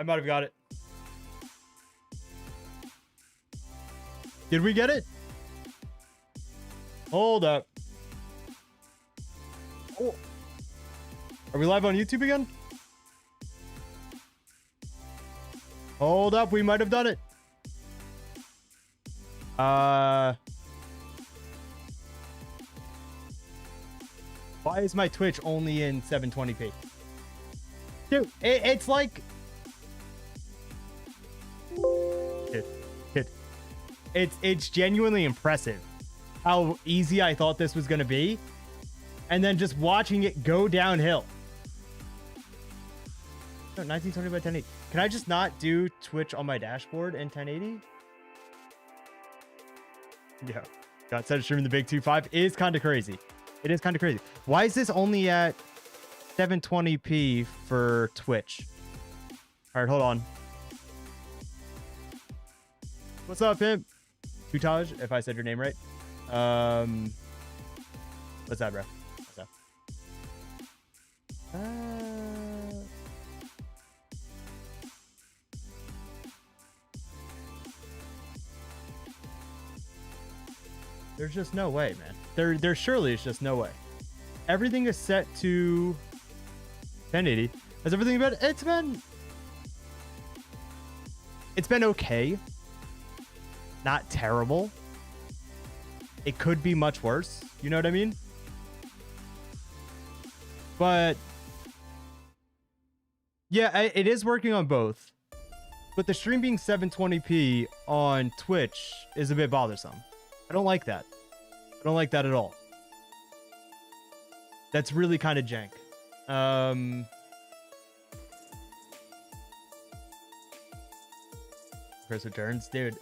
I might have got it. Did we get it? Hold up. Oh. Are we live on YouTube again? Hold up, we might have done it. Why is my Twitch only in 720p? Dude, it's like... It's genuinely impressive how easy I thought this was going to be. And then just watching it go downhill. No, 1920 by 1080. Can I just not do Twitch on my dashboard in 1080? Yeah. God said streaming the big 2.5 is kind of crazy. It is kind of crazy. Why is this only at 720p for Twitch? All right, hold on. What's up, Pimp? Tutage, if I said your name right. What's that, bro? What's up? There's just no way, man. There surely is just no way. Everything is set to 1080. Has everything been? It's been okay. Not terrible. It could be much worse. You know what I mean? But yeah, it is working on both. But the stream being 720p on Twitch is a bit bothersome. I don't like that. I don't like that at all. That's really kind of jank. Chris returns, dude.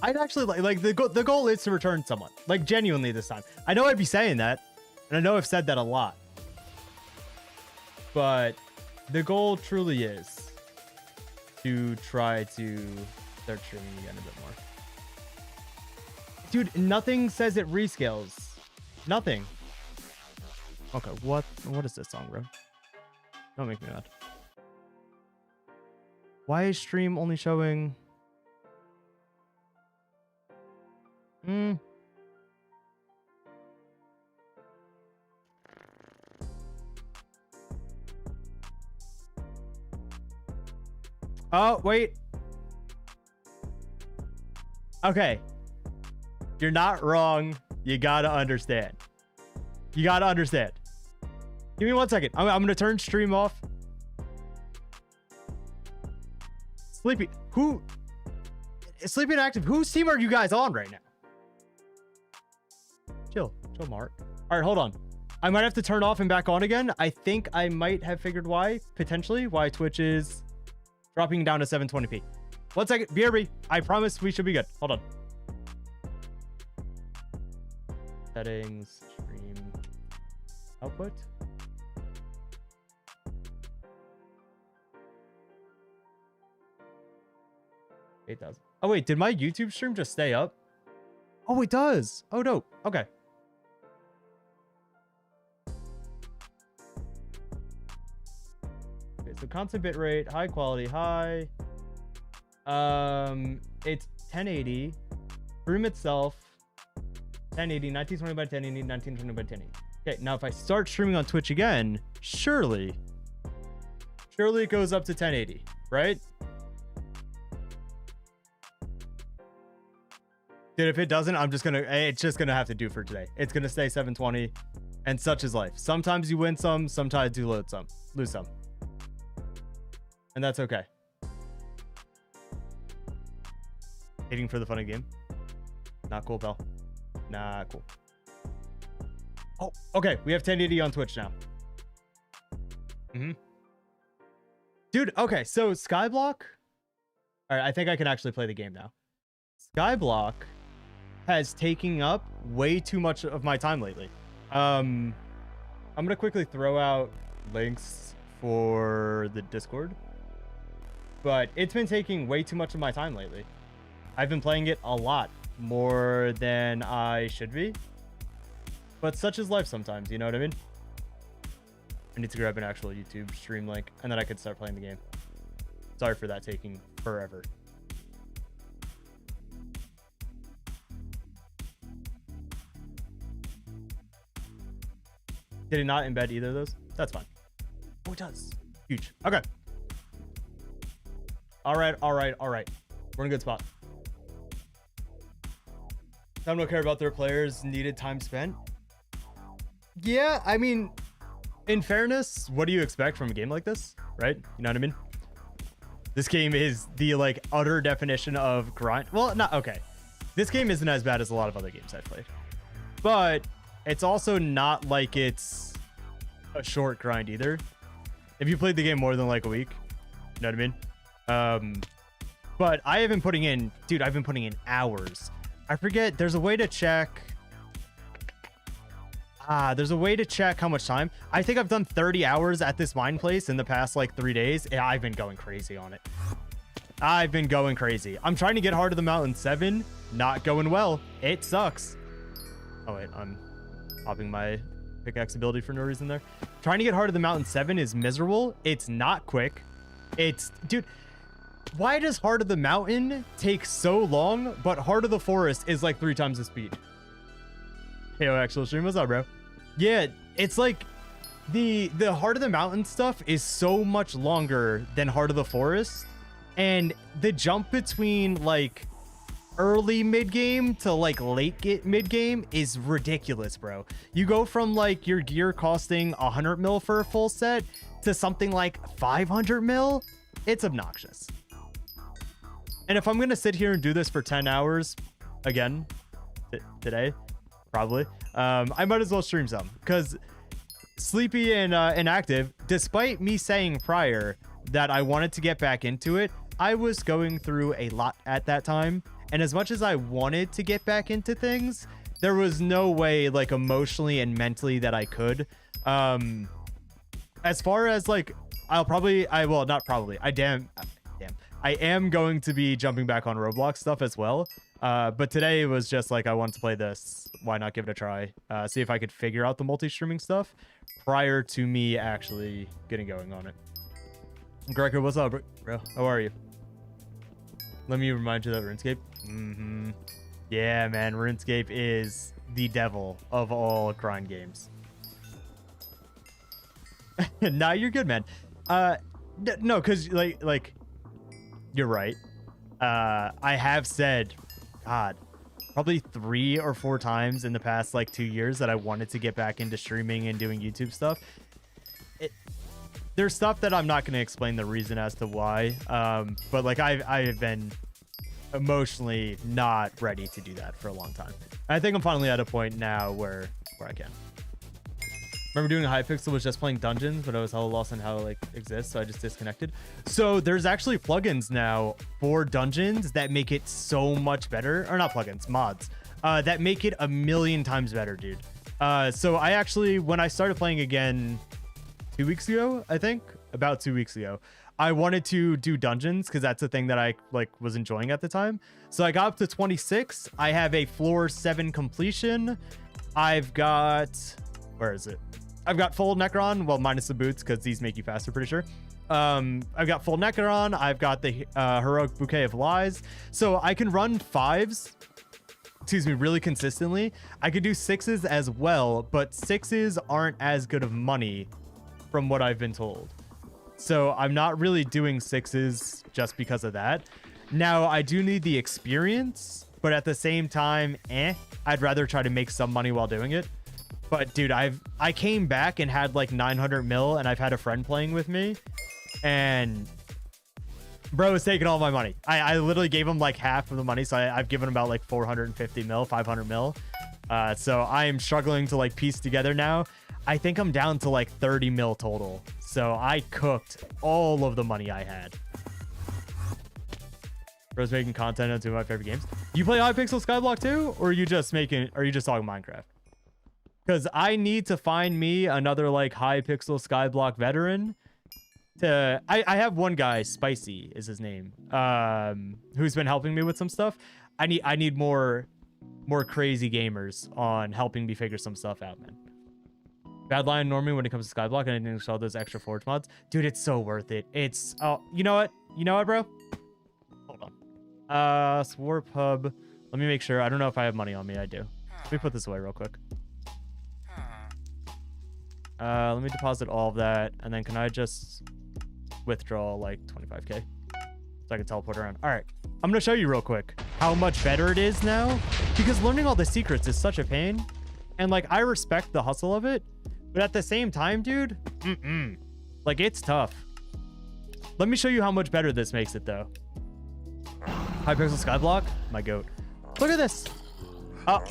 I'd actually like the goal is to return someone, like genuinely this time. I know I'd be saying that, and I know I've said that a lot, but the goal truly is to try to start streaming again a bit more. Dude, nothing says it rescales. Nothing. Okay, what is this song, bro? Don't make me mad. Why is stream only showing? Oh, wait. Okay. You're not wrong. You gotta understand. You gotta understand. Give me 1 second. I'm gonna turn stream off. Sleepy. Who? Sleepy and active. Whose team are you guys on right now? Chill, Mark. All right, hold on. I might have to turn off and back on again. I think I might have figured why, potentially, why Twitch is dropping down to 720p. 1 second. BRB. I promise we should be good. Hold on. Settings, stream, output. $8,000. Oh wait, did my YouTube stream just stay up? Oh, it does. Oh, dope. Okay. Okay, so constant bitrate, high quality, high. It's 1080. Stream itself, 1080, 1920 by 1080, 1920 by 1080. Okay, now if I start streaming on Twitch again, surely it goes up to 1080, right? Dude, if it doesn't, it's just gonna have to do for today. It's gonna stay 720, and such is life. Sometimes you win some, sometimes you lose some. And that's okay. Hating for the fun of the game. Not cool, pal. Not cool. Oh, okay. We have 1080 on Twitch now. Dude, okay. So Skyblock. All right, I think I can actually play the game now. Skyblock has taken up way too much of my time lately. I'm gonna quickly throw out links for the Discord, but it's been taking way too much of my time lately. I've been playing it a lot more than I should be, but such is life sometimes, you know what I mean? I need to grab an actual YouTube stream link and then I could start playing the game. Sorry for that taking forever. Did it not embed either of those? That's fine. Oh, it does. Huge. Okay. All right. We're in a good spot. Some don't care about their players' needed time spent. Yeah, I mean, in fairness, what do you expect from a game like this, right? You know what I mean? This game is the like utter definition of grind. Well, not okay. This game isn't as bad as a lot of other games I've played, but it's also not like it's a short grind either. If you played the game more than like a week, you know what I mean? But I have been putting in, dude, I've been putting in hours. I forget, there's a way to check. There's a way to check how much time. I think I've done 30 hours at this mine place in the past like 3 days. Yeah, I've been going crazy on it. I've been going crazy. I'm trying to get Heart of the Mountain 7. Not going well. It sucks. Oh, wait, I'm popping my pickaxe ability for no reason there. Trying to get Heart of the Mountain 7 is miserable. It's not quick. It's, dude, why does Heart of the Mountain take so long, but Heart of the Forest is like 3 times the speed? Hey, actual stream, what's up, bro? Yeah, it's like the Heart of the Mountain stuff is so much longer than Heart of the Forest, and the jump between like early mid game to like late mid game is ridiculous, bro. You go from like your gear costing 100 mil for a full set to something like 500 mil. It's obnoxious. And if I'm gonna sit here and do this for 10 hours again today, probably, I might as well stream some, because Sleepy and Inactive, despite me saying prior that I wanted to get back into it, I was going through a lot at that time. And as much as I wanted to get back into things, there was no way, like, emotionally and mentally that I could. As far as like, I am going to be jumping back on Roblox stuff as well. But today it was just like, I wanted to play this. Why not give it a try? See if I could figure out the multi-streaming stuff prior to me actually getting going on it. Greco, what's up, bro? How are you? Let me remind you that RuneScape. Yeah, man, RuneScape is the devil of all grind games. Nah, you're good, man. No, because like you're right. I have said, God, probably 3 or 4 times in the past like 2 years that I wanted to get back into streaming and doing YouTube stuff. There's stuff that I'm not going to explain the reason as to why, but like I've been emotionally not ready to do that for a long time. I think I'm finally at a point now where I can. Remember doing Hypixel was just playing dungeons, but I was hella lost on how it like exists, so I just disconnected. So there's actually plugins now for dungeons that make it so much better, or not plugins, mods, that make it a million times better, dude. So I actually, when I started playing again 2 weeks ago, I think about 2 weeks ago, I wanted to do dungeons because that's the thing that I like was enjoying at the time. So I got up to 26. I have a floor 7 completion. I've got, where is it? I've got full Necron, well, minus the boots because these make you faster, pretty sure. I've got full Necron. I've got the Heroic Bouquet of Lies. So I can run 5s, excuse me, really consistently. I could do 6s as well, but 6s aren't as good of money from what I've been told. So I'm not really doing 6s just because of that. Now, I do need the experience, but at the same time, I'd rather try to make some money while doing it. But dude, I came back and had like 900 mil, and I've had a friend playing with me, and bro is taking all my money. I literally gave him like half of the money, so I've given him about like 450 mil, 500 mil. So I am struggling to like piece together now. I think I'm down to like 30 mil total. So I cooked all of the money I had. Bro's making content on 2 of my favorite games. You play Hypixel Skyblock too, or are you just talking Minecraft? Because I need to find me another like Hypixel Skyblock veteran. I have one guy, Spicy is his name, who's been helping me with some stuff. I need more crazy gamers on helping me figure some stuff out, man. Bad Lion Normie when it comes to Skyblock, and I didn't install those extra Forge mods. Dude, it's so worth it. It's, oh, you know what? You know what, bro? Hold on. Swarp Hub. Let me make sure. I don't know if I have money on me. I do. Let me put this away real quick. Let me deposit all of that. And then can I just withdraw like 25K? So I can teleport around. All right. I'm going to show you real quick how much better it is now. Because learning all the secrets is such a pain. And like, I respect the hustle of it. But at the same time, dude, like it's tough. Let me show you how much better this makes it though. Hypixel Skyblock, my goat. Look at this. Oh.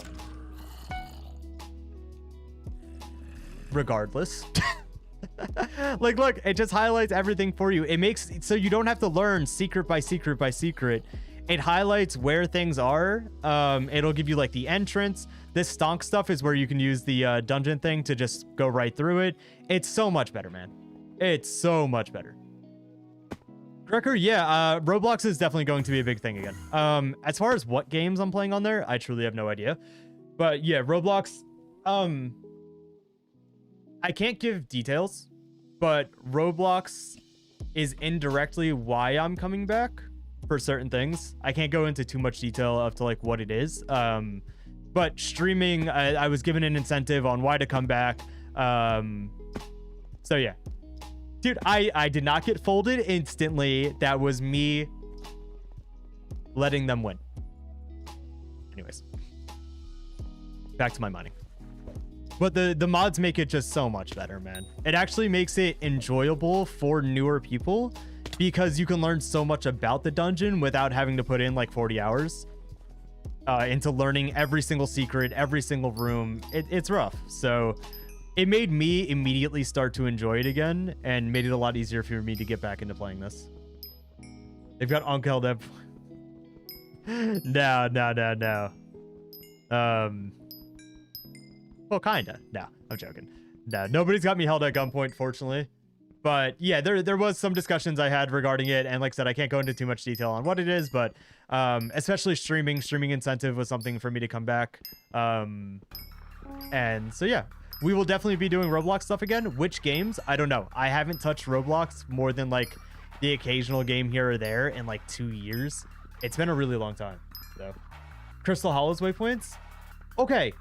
Regardless. Like, look, it just highlights everything for you. It makes so you don't have to learn secret by secret by secret. It highlights where things are. It'll give you like the entrance. This stonk stuff is where you can use the dungeon thing to just go right through it. It's so much better, man. It's so much better. Grecker, yeah, Roblox is definitely going to be a big thing again. As far as what games I'm playing on there, I truly have no idea. But yeah, Roblox, I can't give details, but Roblox is indirectly why I'm coming back for certain things. I can't go into too much detail of to like what it is. But streaming, I was given an incentive on why to come back. So yeah. Dude, I did not get folded instantly. That was me letting them win. Anyways. Back to my mining. But the mods make it just so much better, man. It actually makes it enjoyable for newer people because you can learn so much about the dungeon without having to put in like 40 hours into learning every single secret, every single room. It's rough. So it made me immediately start to enjoy it again and made it a lot easier for me to get back into playing this. They've got Uncle Deb. No. Well, kinda. No, I'm joking. No, nobody's got me held at gunpoint, fortunately. But yeah, there was some discussions I had regarding it, and like I said, I can't go into too much detail on what it is, but especially streaming incentive was something for me to come back. And so yeah, we will definitely be doing Roblox stuff again. Which games? I don't know. I haven't touched Roblox more than like the occasional game here or there in like 2 years. It's been a really long time. So, Crystal Hollows waypoints. Okay.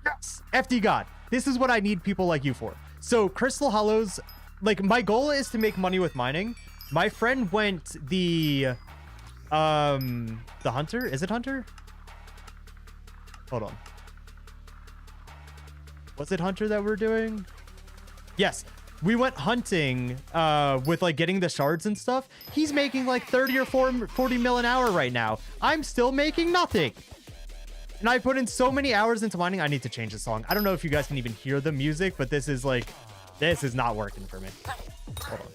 Yes, FD God. This is what I need people like you for. So Crystal Hollows, like my goal is to make money with mining. My friend went the Hunter. Is it Hunter? Hold on. Was it Hunter that we're doing? Yes. We went hunting with like getting the shards and stuff. He's making like 30 or 40 mil an hour right now. I'm still making nothing. And I put in so many hours into mining. I need to change the song. I don't know if you guys can even hear the music, but this is not working for me. Hold on.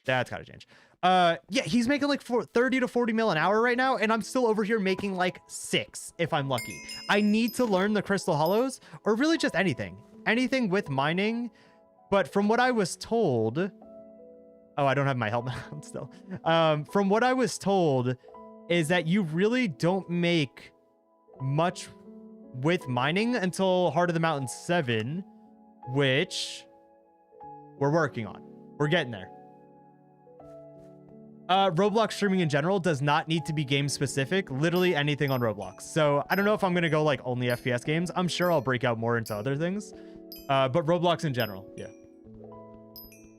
That's gotta change. Yeah, he's making like 30 to 40 mil an hour right now, and I'm still over here making like 6 if I'm lucky. I need to learn the Crystal Hollows, or really just anything with mining. But from what I was told, oh, I don't have my helmet on still. From what I was told is that you really don't make much with mining until Heart of the Mountain 7, which we're working on. We're getting there. Roblox streaming in general does not need to be game specific. Literally anything on Roblox. So I don't know if I'm gonna go like only FPS games. I'm sure I'll break out more into other things. But Roblox in general, yeah.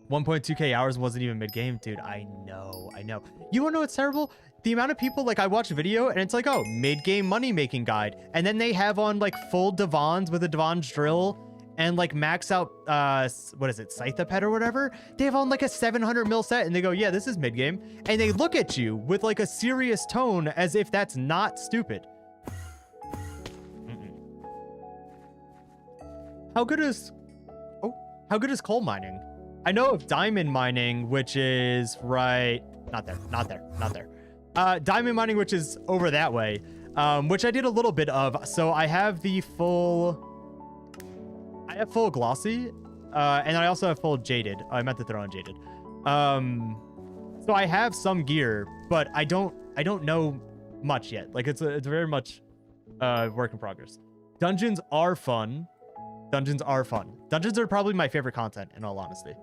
1.2k hours wasn't even mid-game, dude. I know. You wanna know what's terrible? The amount of people, like I watch a video and it's like, oh, mid-game money-making guide. And then they have on like full Devons with a Devons drill and like max out, what is it, Scythepet or whatever? They have on like a 700 mil set and they go, yeah, this is mid-game. And they look at you with like a serious tone as if that's not stupid. How good is coal mining? I know of diamond mining, which is right, not there. Diamond mining, which is over that way, which I did a little bit of. So I have full glossy, and I also have full jaded. I meant to throw on jaded. So I have some gear, but I don't know much yet. Like it's very much work in progress. Dungeons are fun. Dungeons are probably my favorite content, in all honesty.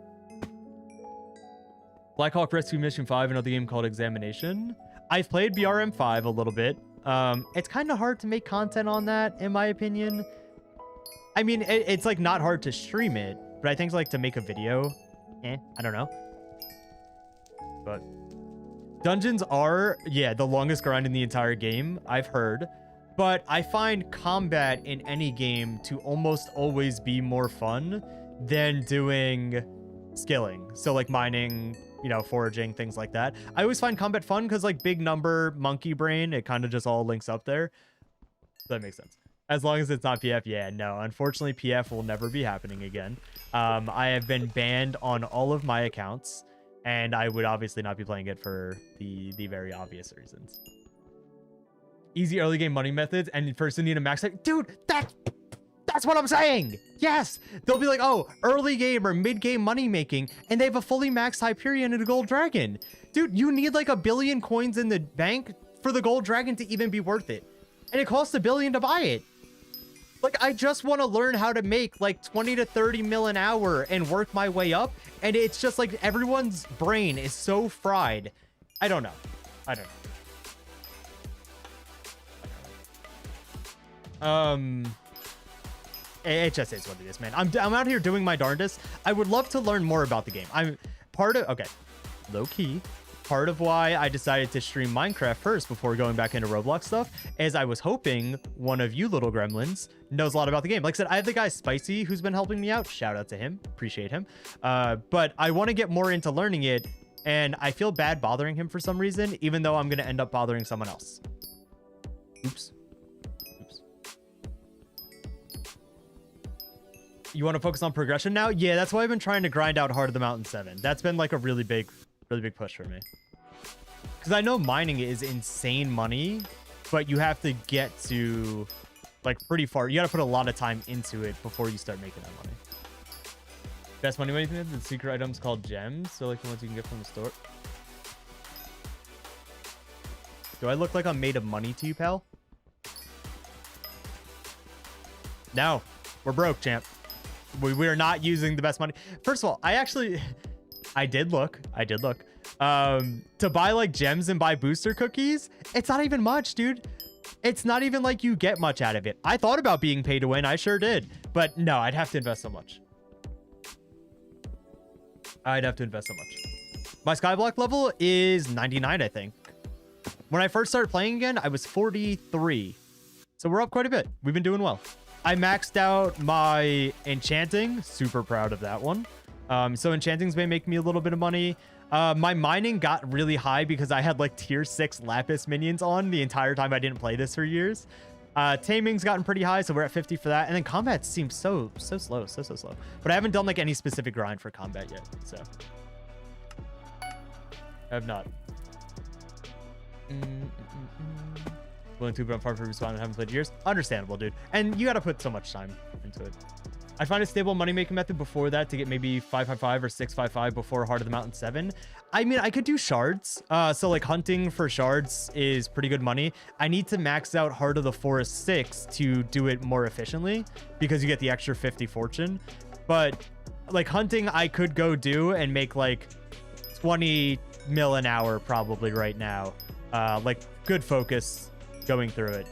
Black Hawk Rescue Mission 5, another game called Examination. I've played BRM 5 a little bit. It's kind of hard to make content on that, in my opinion. I mean, it's like not hard to stream it, but I think like to make a video, I don't know. But dungeons are, yeah, the longest grind in the entire game, I've heard. But I find combat in any game to almost always be more fun than doing skilling. So like mining, you know, foraging, things like that. I always find combat fun because like big number, monkey brain, it kind of just all links up there. That makes sense. As long as it's not PF, yeah, no. Unfortunately, PF will never be happening again. I have been banned on all of my accounts, and I would obviously not be playing it for the very obvious reasons. Easy early game money methods, and first you need a max type. Dude, that's what I'm saying. Yes, they'll be like, oh, early game or mid game money making, and they have a fully maxed Hyperion and a gold dragon. Dude, you need like 1 billion coins in the bank for the gold dragon to even be worth it, and it costs 1 billion to buy it. Like, I just want to learn how to make like 20 to 30 mil an hour and work my way up, and it's just like everyone's brain is so fried. I don't know. It just is what it is, man. I'm out here doing my darndest. I would love to learn more about the game. I'm part of, okay, low key. Part of why I decided to stream Minecraft first before going back into Roblox stuff is I was hoping one of you little gremlins knows a lot about the game. Like I said, I have the guy Spicy who's been helping me out. Shout out to him. Appreciate him. But I want to get more into learning it, and I feel bad bothering him for some reason, even though I'm going to end up bothering someone else. Oops. You want to focus on progression now? Yeah, that's why I've been trying to grind out Heart of the Mountain 7. That's been like a really big push for me. Because I know mining is insane money, but you have to get to like pretty far. You got to put a lot of time into it before you start making that money. Best money making the secret items called gems. So like the ones you can get from the store. Do I look like I'm made of money to you, pal? No, we're broke, champ. We are not using the best money. First of all, I did look. To buy like gems and buy booster cookies, it's not even much, dude. It's not even like you get much out of it. I thought about being pay to win. I sure did. But no, I'd have to invest so much. My Skyblock level is 99, I think. When I first started playing again, I was 43. So we're up quite a bit. We've been doing well. I maxed out my enchanting. Super proud of that one. So enchanting's been making me a little bit of money. My mining got really high because I had like tier 6 lapis minions on the entire time I didn't play this for years. Taming's gotten pretty high, so we're at 50 for that. And then combat seems so slow. But I haven't done like any specific grind for combat yet, so I have not. Willing to, but I'm far from respawn and haven't played in years. Understandable, dude. And you got to put so much time into it. I find a stable money-making method before that to get maybe 555 or 655 before Heart of the Mountain 7. I mean, I could do shards. So like hunting for shards is pretty good money. I need to max out Heart of the Forest 6 to do it more efficiently because you get the extra 50 fortune. But like hunting, I could go do and make like 20 mil an hour probably right now. Like good focus going through it.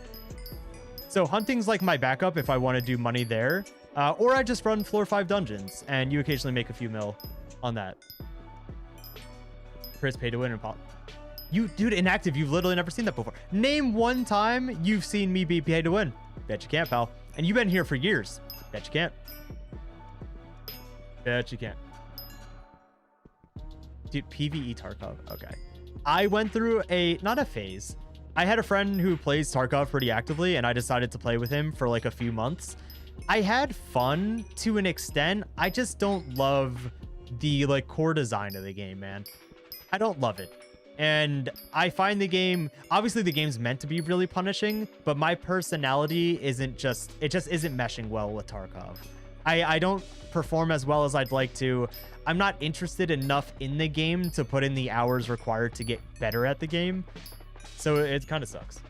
So hunting's like my backup if I want to do money there. Or I just run floor 5 dungeons and you occasionally make a few mil on that. Chris, pay to win and pop. You, dude, inactive, you've literally never seen that before. Name one time you've seen me be pay to win. Bet you can't, pal. And you've been here for years. Bet you can't. Bet you can't. Dude, PvE Tarkov. Okay. I went through not a phase. I had a friend who plays Tarkov pretty actively and I decided to play with him for like a few months. I had fun to an extent. I just don't love the like core design of the game, man. I don't love it. And I find the game, obviously the game's meant to be really punishing, but my personality isn't just, it just isn't meshing well with Tarkov. I don't perform as well as I'd like to. I'm not interested enough in the game to put in the hours required to get better at the game. So it kind of sucks.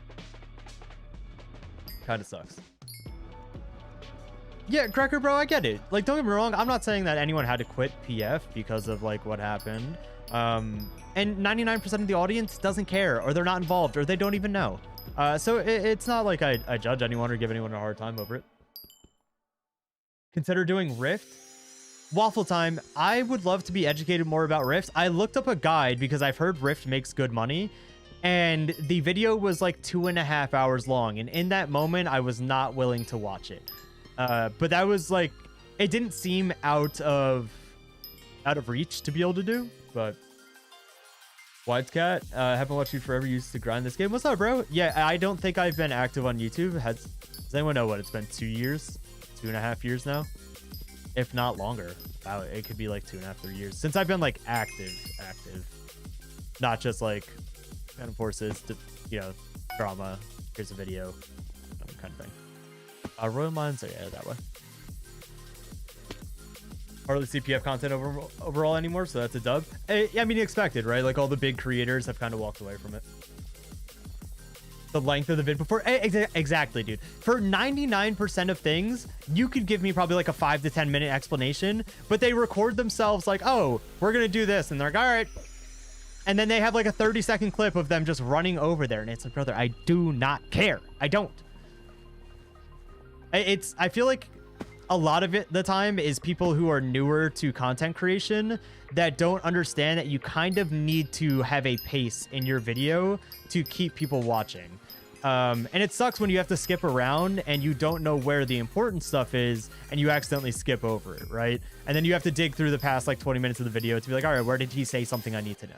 Yeah, Cracker Bro, I get it. Like, don't get me wrong. I'm not saying that anyone had to quit PF because of like what happened. And 99% of the audience doesn't care, or they're not involved, or they don't even know. So it's not like I judge anyone or give anyone a hard time over it. Consider doing Rift. Waffle time. I would love to be educated more about Rift. I looked up a guide because I've heard Rift makes good money, and the video was like 2.5 hours long. And in that moment, I was not willing to watch it. But that was like, it didn't seem out of reach to be able to do. But White's Cat, haven't watched you forever. Used to grind this game. What's up, bro? Yeah, I don't think I've been active on YouTube. Does anyone know what it's been? 2 years, 2.5 years now, if not longer. Wow, it could be like 2.5, 3 years since I've been like active, not just like kind of forces to, you know, drama. Here's a video, kind of thing. Royal Mines, yeah, that way. Hardly CPF content overall anymore, so that's a dub. I mean, expected, right? Like all the big creators have kind of walked away from it. The length of the vid before, exactly, dude. For 99% of things, you could give me probably like a 5 to 10 minute explanation, but they record themselves like, oh, we're gonna do this, and they're like, all right. And then they have like a 30-second clip of them just running over there, and it's like, brother, I do not care. I don't. I feel like a lot of the time is people who are newer to content creation that don't understand that you kind of need to have a pace in your video to keep people watching. And it sucks when you have to skip around and you don't know where the important stuff is and you accidentally skip over it, right? And then you have to dig through the past like 20 minutes of the video to be like, all right, where did he say something I need to know?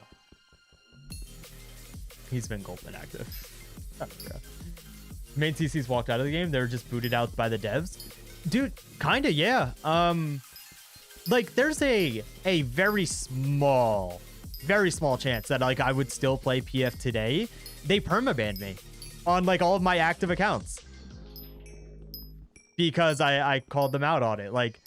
He's been Goldman active. Oh, yeah. Main CC's walked out of the game. They were just booted out by the devs. Dude, kind of, yeah. Like there's a very small chance that like I would still play PF today. They permabanned me on like all of my active accounts because I called them out on it. Like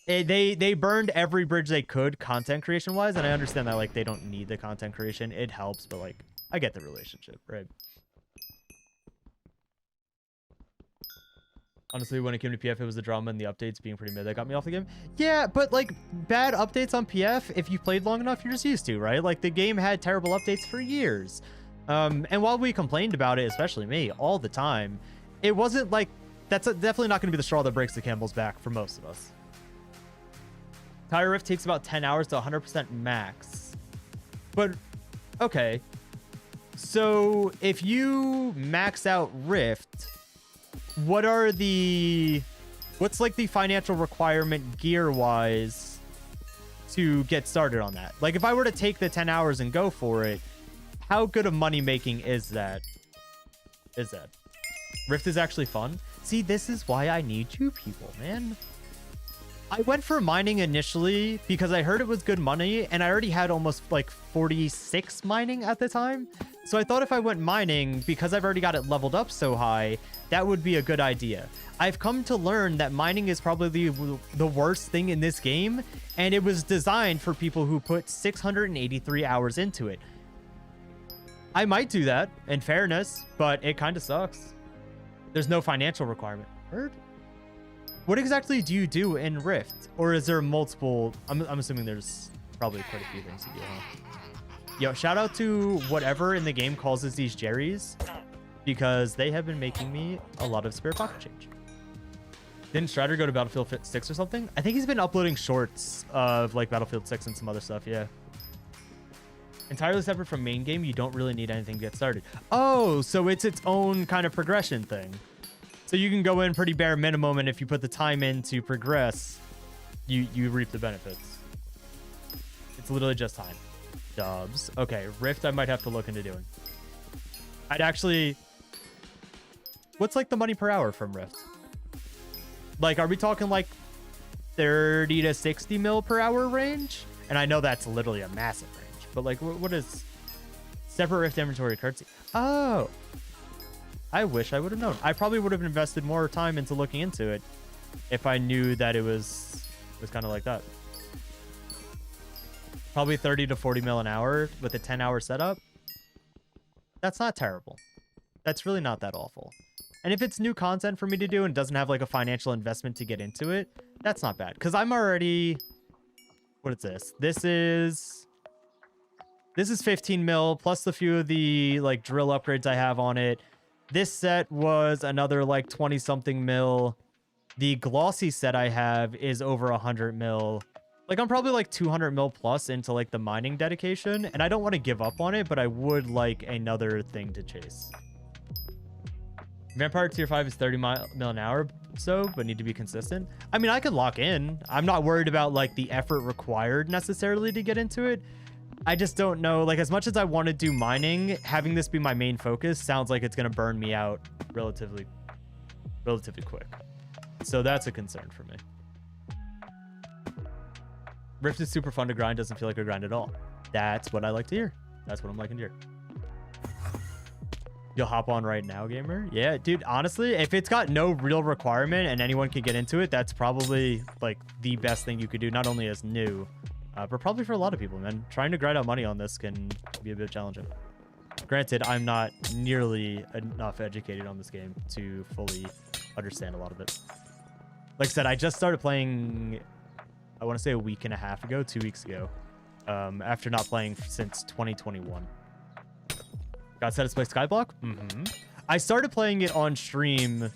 they burned every bridge they could content creation wise, and I understand that like they don't need the content creation. It helps, but like I get the relationship, right? Honestly, when it came to PF, it was the drama and the updates being pretty mid that got me off the game. Yeah, but like bad updates on PF, if you played long enough, you're just used to, right? Like the game had terrible updates for years. And while we complained about it, especially me, all the time, it wasn't like, that's definitely not going to be the straw that breaks the camel's back for most of us. Tire Rift takes about 10 hours to 100% max. But, okay. So if you max out Rift, what's like the financial requirement gear wise to get started on that? Like if I were to take the 10 hours and go for it, how good of money making is that? Rift is actually fun. See, this is why I need you people, man. I went for mining initially because I heard it was good money, and I already had almost like 46 mining at the time. So I thought if I went mining, because I've already got it leveled up so high, that would be a good idea. I've come to learn that mining is probably the worst thing in this game, and it was designed for people who put 683 hours into it. I might do that, in fairness, but it kind of sucks. There's no financial requirement. Heard? What exactly do you do in Rift? Or is there multiple? I'm assuming there's probably quite a few things to do, huh? Yo, shout out to whatever in the game causes these Jerrys, because they have been making me a lot of spare pocket change. Didn't Strider go to Battlefield 6 or something? I think he's been uploading shorts of like Battlefield 6 and some other stuff, yeah. Entirely separate from main game, you don't really need anything to get started. Oh, so it's its own kind of progression thing. So you can go in pretty bare minimum, and if you put the time in to progress, you reap the benefits. It's literally just time. Dubs. Okay, Rift I might have to look into doing. I'd actually... What's like the money per hour from Rift? Like, are we talking like 30 to 60 mil per hour range? And I know that's literally a massive range, but like, what is separate Rift inventory currency? Oh, I wish I would have known. I probably would have invested more time into looking into it if I knew that it was kind of like that. Probably 30 to 40 mil an hour with a 10-hour setup. That's not terrible. That's really not that awful. And if it's new content for me to do and doesn't have like a financial investment to get into it, that's not bad. Because I'm already... What is this? This is 15 mil plus a few of the like drill upgrades I have on it. This set was another like 20 something mil. The glossy set I have is over 100 mil. Like I'm probably like 200 mil plus into like the mining dedication, and I don't want to give up on it, but I would like another thing to chase. Vampire tier 5 is 30 mil an hour, so but need to be consistent. I mean, I could lock in. I'm not worried about like the effort required necessarily to get into it. I just don't know, like as much as I want to do mining, having this be my main focus sounds like it's going to burn me out relatively quick. So that's a concern for me. Rift is super fun to grind, doesn't feel like a grind at all. That's what I like to hear. That's what I'm liking to hear. You'll hop on right now, gamer? Yeah, dude, honestly, if it's got no real requirement and anyone can get into it, that's probably like the best thing you could do, not only as new, but probably for a lot of people, man. Trying to grind out money on this can be a bit challenging. Granted, I'm not nearly enough educated on this game to fully understand a lot of it. Like I said, I just started playing, I want to say a week and a half ago, 2 weeks ago, after not playing since 2021. Got set to play Skyblock? I started playing it on stream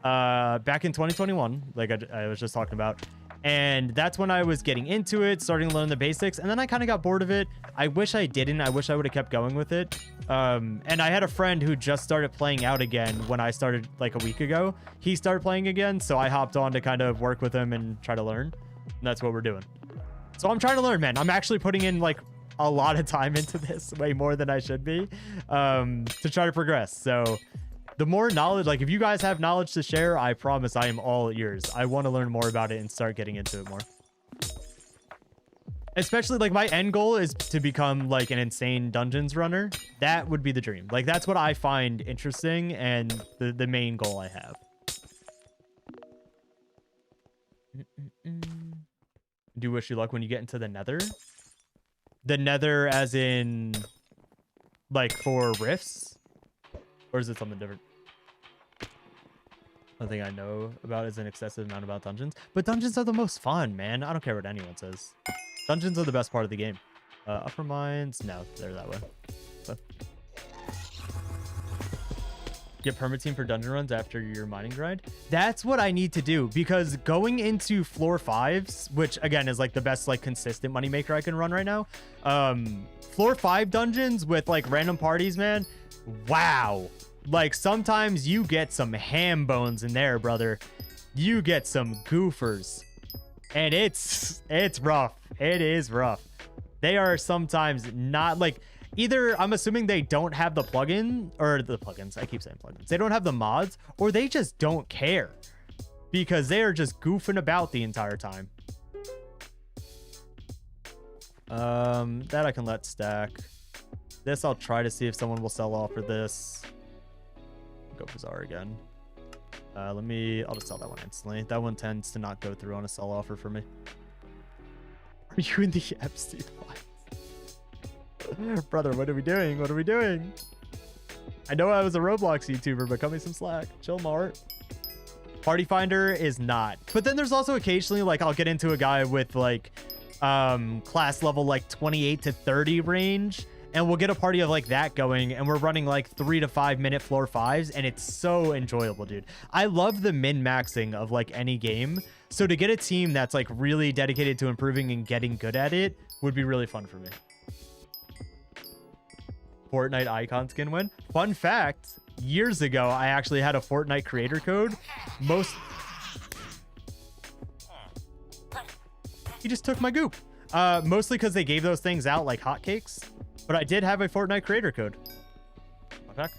back in 2021, like I was just talking about. And that's when I was getting into it, starting to learn the basics. And then I kind of got bored of it. I wish I didn't. I wish I would have kept going with it. And I had a friend who just started playing out again when I started like a week ago. He started playing again, so I hopped on to kind of work with him and try to learn. And that's what we're doing. So I'm trying to learn, man. I'm actually putting in like a lot of time into this, way more than I should be, to try to progress. So the more knowledge, like if you guys have knowledge to share, I promise I am all ears. I want to learn more about it and start getting into it more. Especially like my end goal is to become like an insane dungeons runner. That would be the dream. Like that's what I find interesting and the main goal I have. Do wish you luck when you get into the nether. The nether as in like for rifts? Or is it something different? One thing I know about is an excessive amount about dungeons. But dungeons are the most fun, man. I don't care what anyone says. Dungeons are the best part of the game. Upper mines? No, they're that way. So. Get permit team for dungeon runs after your mining grind. That's what I need to do, because going into floor 5s, which again is like the best like consistent moneymaker I can run right now. Floor 5 dungeons with like random parties, man. Wow. Like sometimes you get some ham bones in there, brother. You get some goofers. And it's rough. It is rough. They are sometimes not like, either I'm assuming they don't have the plugin or the plugins. I keep saying plugins. They don't have the mods, or they just don't care because they are just goofing about the entire time. That I can let stack. This I'll try to see if someone will sell off for this. Go Bazaar again. I'll just sell that one instantly. That one tends to not go through on a sell offer for me. Are you in the Epstein files? Brother, what are we doing? What are we doing? I know I was a Roblox YouTuber, but cut me some slack. Chill, Mart. Party Finder is not. But then there's also occasionally, like, I'll get into a guy with, like, class level, like, 28 to 30 range, and we'll get a party of, like, that going, and we're running, like, 3 to 5 minute floor 5s, and it's so enjoyable, dude. I love the min-maxing of, like, any game, so to get a team that's, like, really dedicated to improving and getting good at it would be really fun for me. Fortnite icon skin win. Fun fact, years ago, I actually had a Fortnite creator code. He just took my goop. Mostly because they gave those things out like hotcakes. But I did have a Fortnite creator code. Fun fact.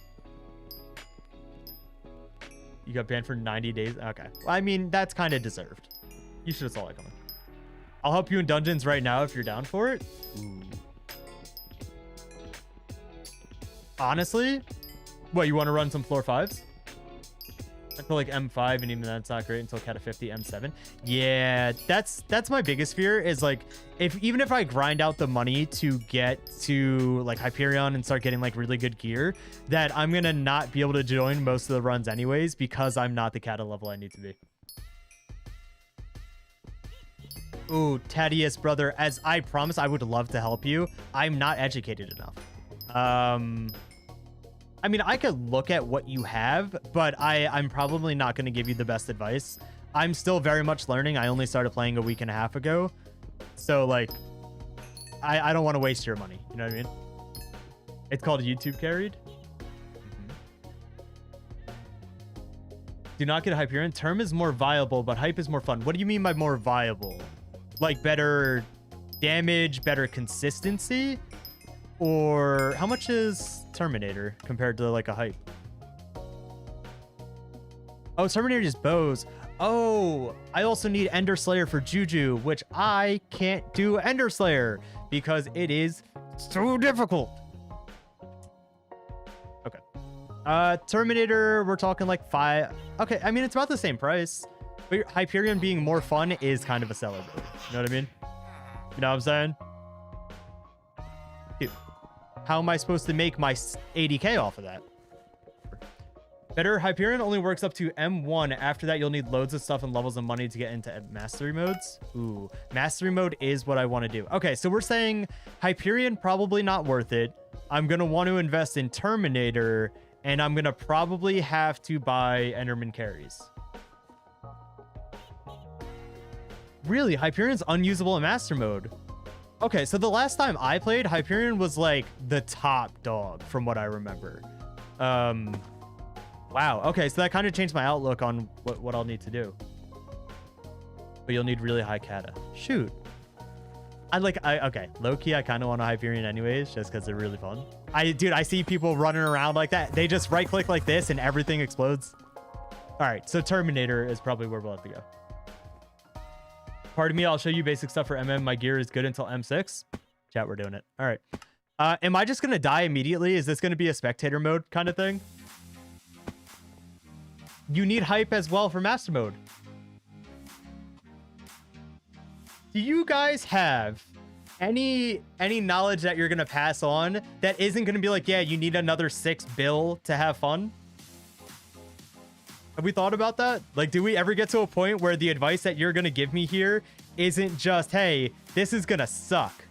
You got banned for 90 days? Okay. Well, I mean, that's kind of deserved. You should have saw that coming. I'll help you in dungeons right now if you're down for it. Ooh. Honestly, what, you want to run some floor 5s? for like M5, and even that's not great until Cata 50, M7. Yeah, that's my biggest fear is like even if I grind out the money to get to like Hyperion and start getting like really good gear, that I'm gonna not be able to join most of the runs anyways because I'm not the Cata level I need to be. Ooh, Thaddeus, brother, as I promised, I would love to help you. I'm not educated enough. I mean, I could look at what you have, but I'm probably not going to give you the best advice. I'm still very much learning. I only started playing a week and a half ago. So, like, I don't want to waste your money. You know what I mean? It's called YouTube Carried. Do not get Hyperion. Term is more viable, but Hype is more fun. What do you mean by more viable? Like better damage, better consistency? Or how much is Terminator compared to like a Hype? Oh, Terminator is bows. Oh, I also need Ender Slayer for Juju, which I can't do Ender Slayer because it is so difficult. Okay. Terminator, we're talking like 5. Okay, I mean, it's about the same price. But Hyperion being more fun is kind of a seller, bro. You know what I mean? You know what I'm saying? Dude, how am I supposed to make my 80k off of that? Better Hyperion only works up to M1. After that, you'll need loads of stuff and levels of money to get into mastery modes. Ooh, mastery mode is what I want to do. Okay, so we're saying Hyperion probably not worth it. I'm going to want to invest in Terminator, and I'm going to probably have to buy Enderman carries. Really, Hyperion's unusable in master mode. Okay, so the last time I played, Hyperion was like the top dog from what I remember. Wow. Okay, so that kind of changed my outlook on what I'll need to do. But you'll need really high Cata. Shoot. Okay, low-key, I kind of want a Hyperion anyways, just because they're really fun. Dude, I see people running around like that. They just right-click like this and everything explodes. All right, so Terminator is probably where we'll have to go. Pardon me, I'll show you basic stuff for MM. My gear is good until M6. Chat, we're doing it. All right. Am I just going to die immediately? Is this going to be a spectator mode kind of thing? You need hype as well for master mode. Do you guys have any knowledge that you're going to pass on that isn't going to be like, yeah, you need another 6 bill to have fun? Have we thought about that? Like, do we ever get to a point where the advice that you're going to give me here isn't just, hey, this is going to suck?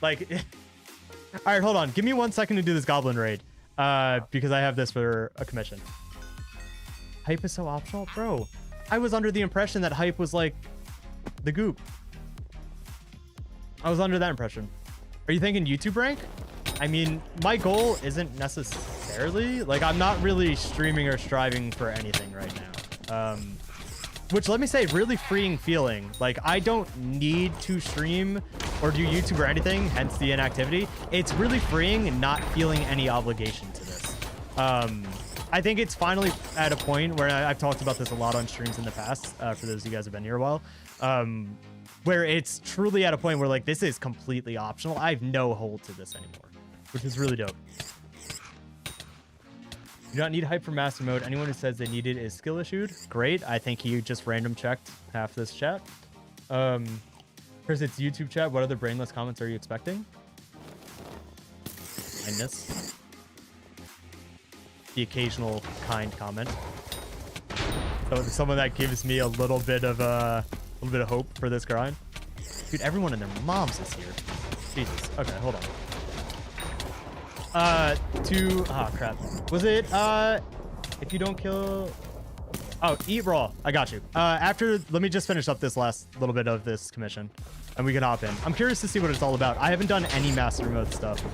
Like, all right, hold on. Give me 1 second to do this goblin raid because I have this for a commission. Hype is so optional? Bro, I was under the impression that hype was like the goop. I was under that impression. Are you thinking YouTube rank? I mean, my goal isn't necessarily, like, I'm not really streaming or striving for anything right now. Which, let me say, really freeing feeling. Like, I don't need to stream or do YouTube or anything, hence the inactivity. It's really freeing not feeling any obligation to this. I think it's finally at a point where I've talked about this a lot on streams in the past, for those of you guys who have been here a while, where it's truly at a point where, like, this is completely optional. I have no hold to this anymore, which is really dope. You don't need hype for master mode. Anyone who says they need it is skill issued. Great. I think he just random checked half this chat. Chris, it's YouTube chat. What other brainless comments are you expecting? Kindness. The occasional kind comment. So someone that gives me a little bit of hope for this grind. Dude, everyone and their moms is here. Jesus. Okay, hold on. Oh crap. Was it if you don't kill, oh, eat raw. I got you. Let me just finish up this last little bit of this commission and we can hop in. I'm curious to see what it's all about. I haven't done any master mode stuff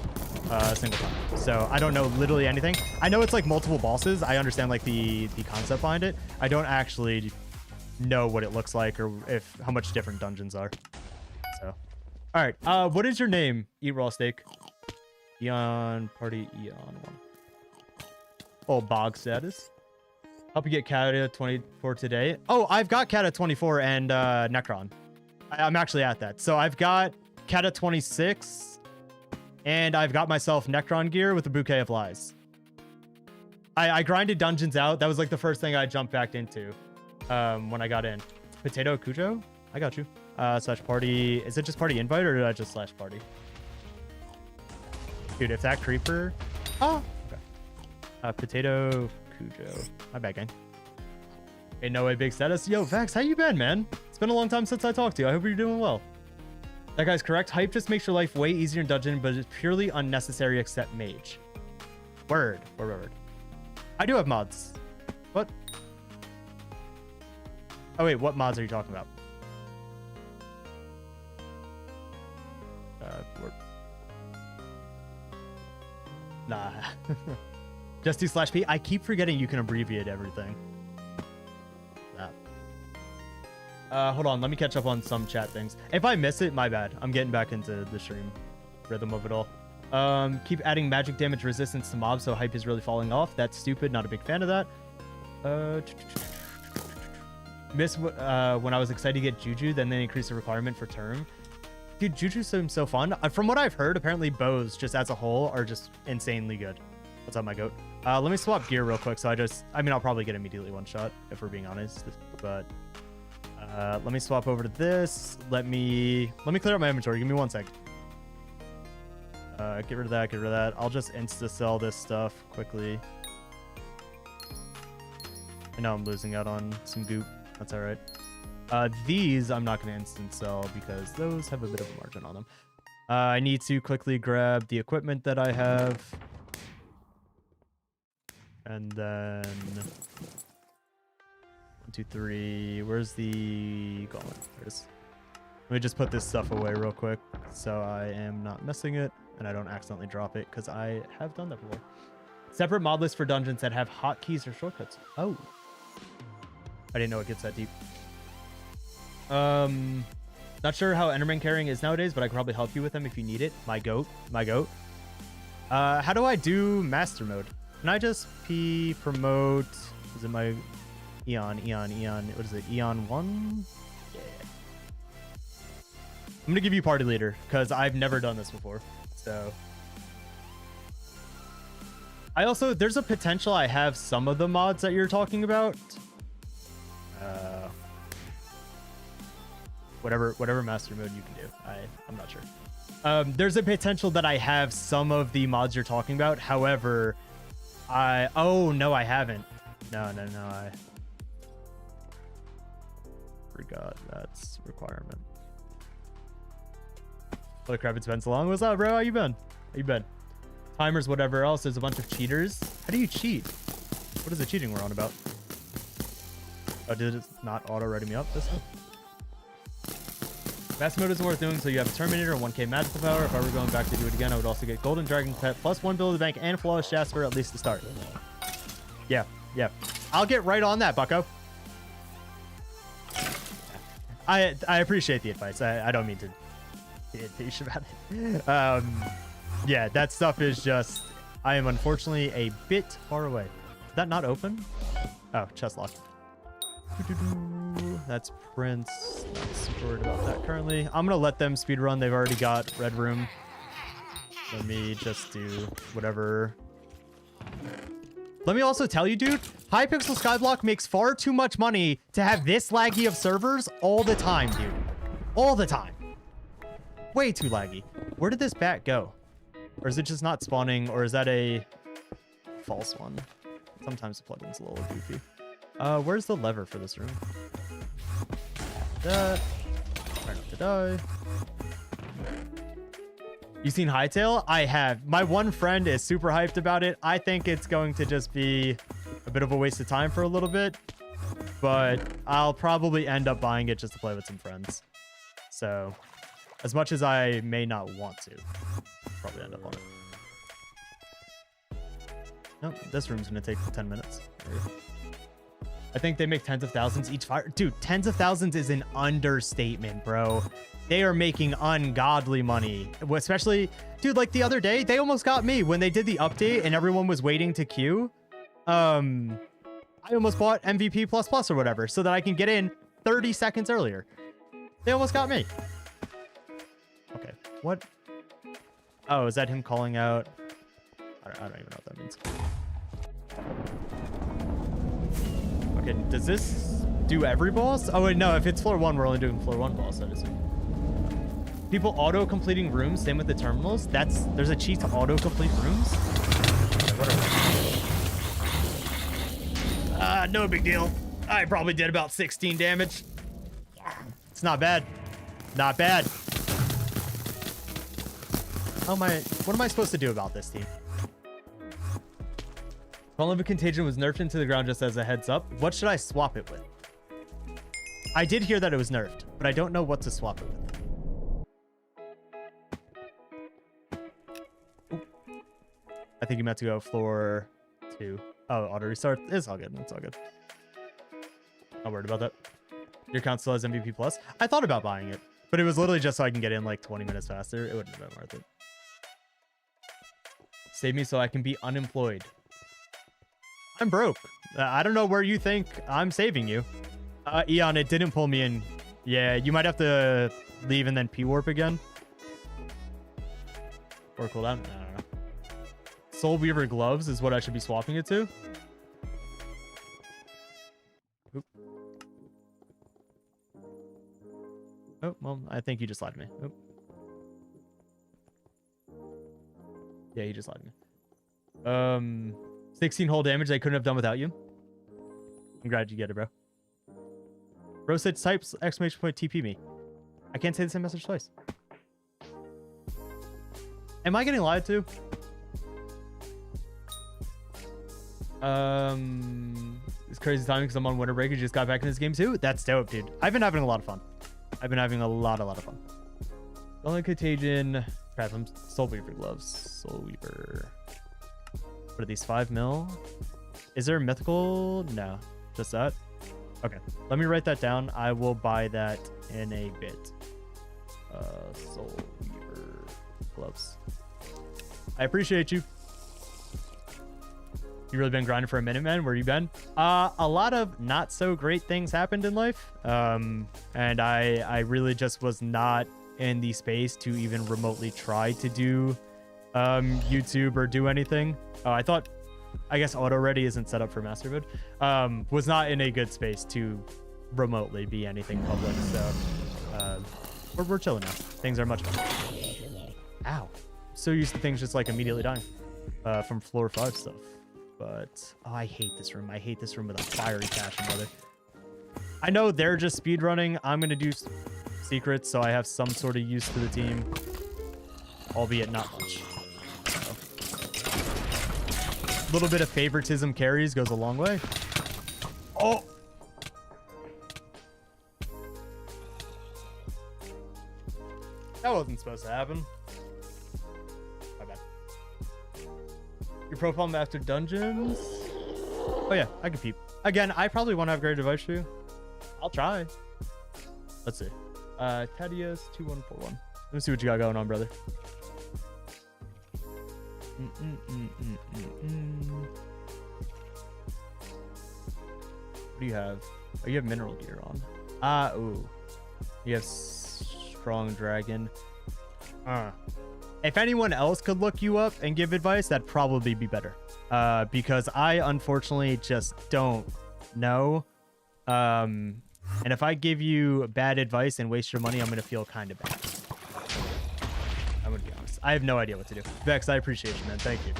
a single time, so I don't know literally anything. I know it's like multiple bosses. I understand like the concept behind it. I don't actually know what it looks like or how much different dungeons are. So all right, what is your name? Eat raw steak. Eon party Eon 1. Oh, bog status. Help you get Cata 24 today. Oh, I've got Cata 24 and Necron. I'm actually at that. So I've got Cata 26 and I've got myself Necron gear with a bouquet of lies. I grinded dungeons out. That was like the first thing I jumped back into when I got in. Potato Cujo? I got you. Slash party. Is it just party invite or did I just slash party? Dude, if that creeper... Oh, okay. Potato Cujo. My bad, gang. Ain't no way big status. Yo, Vax, how you been, man? It's been a long time since I talked to you. I hope you're doing well. That guy's correct. Hype just makes your life way easier in dungeon, but it's purely unnecessary except mage. Word. I do have mods. What? Oh, wait. What mods are you talking about? Nah. Just do /P. I keep forgetting you can abbreviate everything. Hold on. Let me catch up on some chat things. If I miss it, my bad. I'm getting back into the stream rhythm of it all. Keep adding magic damage resistance to mobs, so hype is really falling off. That's stupid. Not a big fan of that. Miss when I was excited to get Juju, then they increased the requirement for term. Dude, Juju seems so fun. From what I've heard, apparently bows just as a whole are just insanely good. What's up, my goat? Let me swap gear real quick. So I mean, I'll probably get immediately one shot if we're being honest, but let me swap over to this. Let me clear out my inventory. Give me 1 sec. Get rid of that. I'll just insta sell this stuff quickly. I know I'm losing out on some goop. That's all right. These I'm not going to instant sell because those have a bit of a margin on them. I need to quickly grab the equipment that I have. And then 1, 2, 3. Where's the gauntlet? There it is. Let me just put this stuff away real quick so I am not missing it and I don't accidentally drop it because I have done that before. Separate mod list for dungeons that have hotkeys or shortcuts. Oh. I didn't know it gets that deep. Not sure how Enderman carrying is nowadays, but I can probably help you with them if you need it. My goat. How do I do master mode? Can I just promote? Is it my Eon? What is it? Eon 1? Yeah. I'm gonna give you party leader because I've never done this before. So there's a potential I have some of the mods that you're talking about. Whatever master mode you can do. I'm not sure. There's a potential that I have some of the mods you're talking about. However, oh no, I haven't. No, I forgot that's requirement. Holy crap, it's been so long. What's up, bro? How you been? Timers, whatever else. There's a bunch of cheaters. How do you cheat? What is the cheating we're on about? Oh, did it not auto ready me up this time? Master mode isn't worth doing, so you have a Terminator and 1k magical power. If I were going back to do it again, I would also get Golden Dragon Pet plus 1 bill of the bank and Flawless Jasper at least to start. Yeah. I'll get right on that, bucko. I appreciate the advice. I don't mean to be a douche about it. Yeah, that stuff is just... I am unfortunately a bit far away. Is that not open? Oh, chest lock. That's Prince. Not super worried about that currently. I'm gonna let them speedrun. They've already got Red Room. Let me just do whatever. Let me also tell you, dude, Hypixel Skyblock makes far too much money to have this laggy of servers all the time, dude. All the time. Way too laggy. Where did this bat go? Or is it just not spawning? Or is that a false one? Sometimes the plugin's a little goofy. Where's the lever for this room? That. Try not to die. You seen Hightail? I have. My one friend is super hyped about it. I think it's going to just be a bit of a waste of time for a little bit, but I'll probably end up buying it just to play with some friends. So, as much as I may not want to, I'll probably end up on it. Nope, this room's gonna take 10 minutes. I think they make tens of thousands each fire. Dude, tens of thousands is an understatement, bro. They are making ungodly money, especially, dude, like the other day, they almost got me when they did the update and everyone was waiting to queue. I almost bought MVP++ or whatever so that I can get in 30 seconds earlier. They almost got me. Okay, what? Oh, is that him calling out? I don't even know what that means. Okay, does this do every boss? Oh wait, no, if it's floor 1, we're only doing floor 1 boss, I assume. People auto-completing rooms, same with the terminals. There's a cheat to auto-complete rooms? Okay, whatever. No big deal. I probably did about 16 damage. It's not bad. Not bad. Oh my, what am I supposed to do about this team? Vulnerable Contagion was nerfed into the ground just as a heads up. What should I swap it with? I did hear that it was nerfed, but I don't know what to swap it with. Ooh. I think you meant to go floor 2. Oh, auto restart. It's all good. It's all good. Not worried about that. Your account still has MVP plus. I thought about buying it, but it was literally just so I can get in like 20 minutes faster. It wouldn't have been worth it. Save me so I can be unemployed. I'm broke. I don't know where you think I'm saving you. Eon, it didn't pull me in. Yeah, you might have to leave and then P-warp again. Or cooldown. I don't know. Soul Weaver gloves is what I should be swapping it to. Oop. Oh, well, I think you just lied to me. Oop. Yeah, you just lied to me. 16 whole damage I couldn't have done without you. I'm glad you get it, bro. Bro said types exclamation point TP me. I can't say the same message twice. Am I getting lied to? It's crazy timing because I'm on winter break and just got back in this game too. That's dope, dude. I've been having a lot of fun. I've been having a lot of fun. Only Contagion. Crap, I'm Soul Weaver gloves. Soul Weaver. What are these? 5 mil? Is there a mythical? No, just that. Okay, let me write that down. I will buy that in a bit. Soul Weaver gloves. I appreciate you. You really been grinding for a minute, man? Where you been? A lot of not so great things happened in life. And I really just was not in the space to even remotely try to do YouTube or do anything. I guess auto ready isn't set up for master mode. Was not in a good space to remotely be anything public. So we're chilling now. Things are much better. Ow. So used to things just like immediately dying from floor 5 stuff. But oh, I hate this room. I hate this room with a fiery passion, brother. I know they're just speed running. I'm gonna do secrets, so I have some sort of use to the team, albeit not much. A little bit of favoritism carries goes a long way. Oh. That wasn't supposed to happen. My bad. Your profile after dungeons? Oh yeah, I can peep. Again, I probably won't have great advice for you. I'll try. Let's see. Tadius 2141. Let me see what you got going on, brother. What do you have? Oh, you have mineral gear on. Ooh. You have strong dragon. If anyone else could look you up and give advice, that'd probably be better. Because I unfortunately just don't know. And if I give you bad advice and waste your money, I'm gonna feel kind of bad. I'm gonna be honest. I have no idea what to do. Vex, I appreciate you, man. Thank you.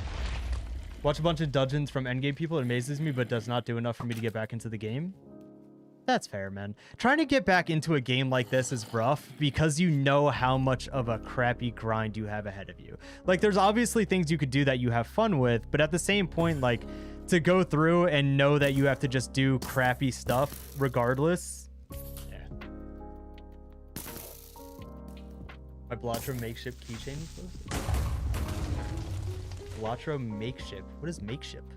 Watch a bunch of dungeons from endgame people. It amazes me, but does not do enough for me to get back into the game. That's fair, man. Trying to get back into a game like this is rough because you know how much of a crappy grind you have ahead of you. Like, there's obviously things you could do that you have fun with, but at the same point, like, to go through and know that you have to just do crappy stuff regardless. Yeah. My Blotro makeshift keychain. Blotro makeshift. What is makeshift?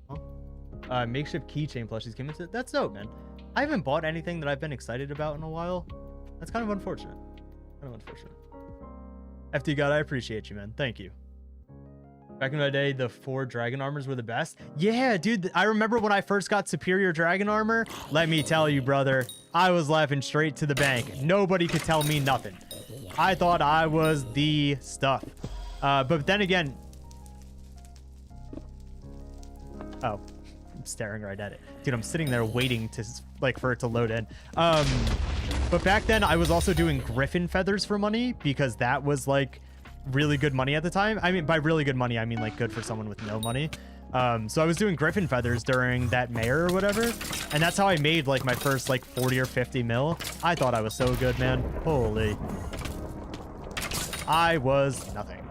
Huh? Makeshift keychain plushies came into it. That's dope, man. I haven't bought anything that I've been excited about in a while. That's kind of unfortunate. FD God, I appreciate you, man. Thank you. Back in the day, the 4 dragon armors were the best. Yeah, dude. I remember when I first got superior dragon armor. Let me tell you, brother, I was laughing straight to the bank. Nobody could tell me nothing. I thought I was the stuff. But then again, Oh, I'm staring right at it. Dude, I'm sitting there waiting to like for it to load in. But back then I was also doing griffin feathers for money because that was like really good money at the time. I mean, by really good money, I mean like good for someone with no money. So I was doing griffin feathers during that mayor or whatever. And that's how I made like my first like 40 or 50 mil. I thought I was so good, man. Holy. I was nothing.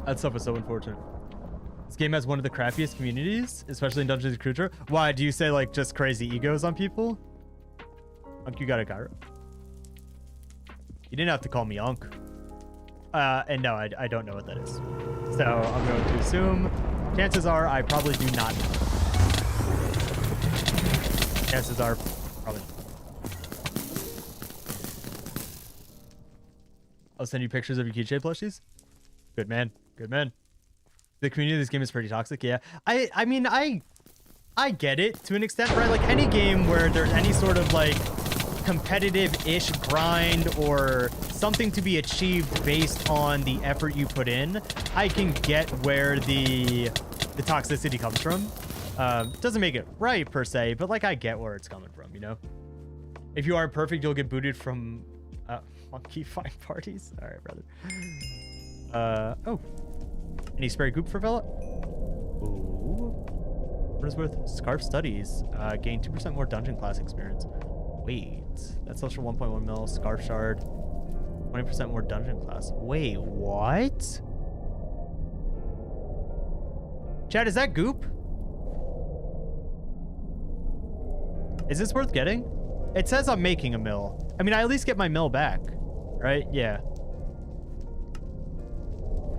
That stuff was so unfortunate. This game has one of the crappiest communities, especially in Dungeons & Cruiser. Why? Do you say like just crazy egos on people? Unk, you got a gyro. You didn't have to call me Unk. And no, I don't know what that is. So I'm going to assume, chances are I probably do not know. Chances are probably not. I'll send you pictures of your keychain plushies. Good man. Good man. The community of this game is pretty toxic. Yeah. I mean, I get it to an extent, right? Like any game where there's any sort of like competitive-ish grind or something to be achieved based on the effort you put in, I can get where the toxicity comes from. Doesn't make it right per se, but like I get where it's coming from, you know? If you aren't perfect, you'll get booted from monkey fight parties. All right, brother. Oh. Any spare goop for Vela? Ooh. What is worth? Scarf studies. Gain 2% more dungeon class experience. Wait. That's also 1.1 mil. Scarf shard. 20% more dungeon class. Wait, what? Chad, is that goop? Is this worth getting? It says I'm making a mill. I mean, I at least get my mill back, right? Yeah.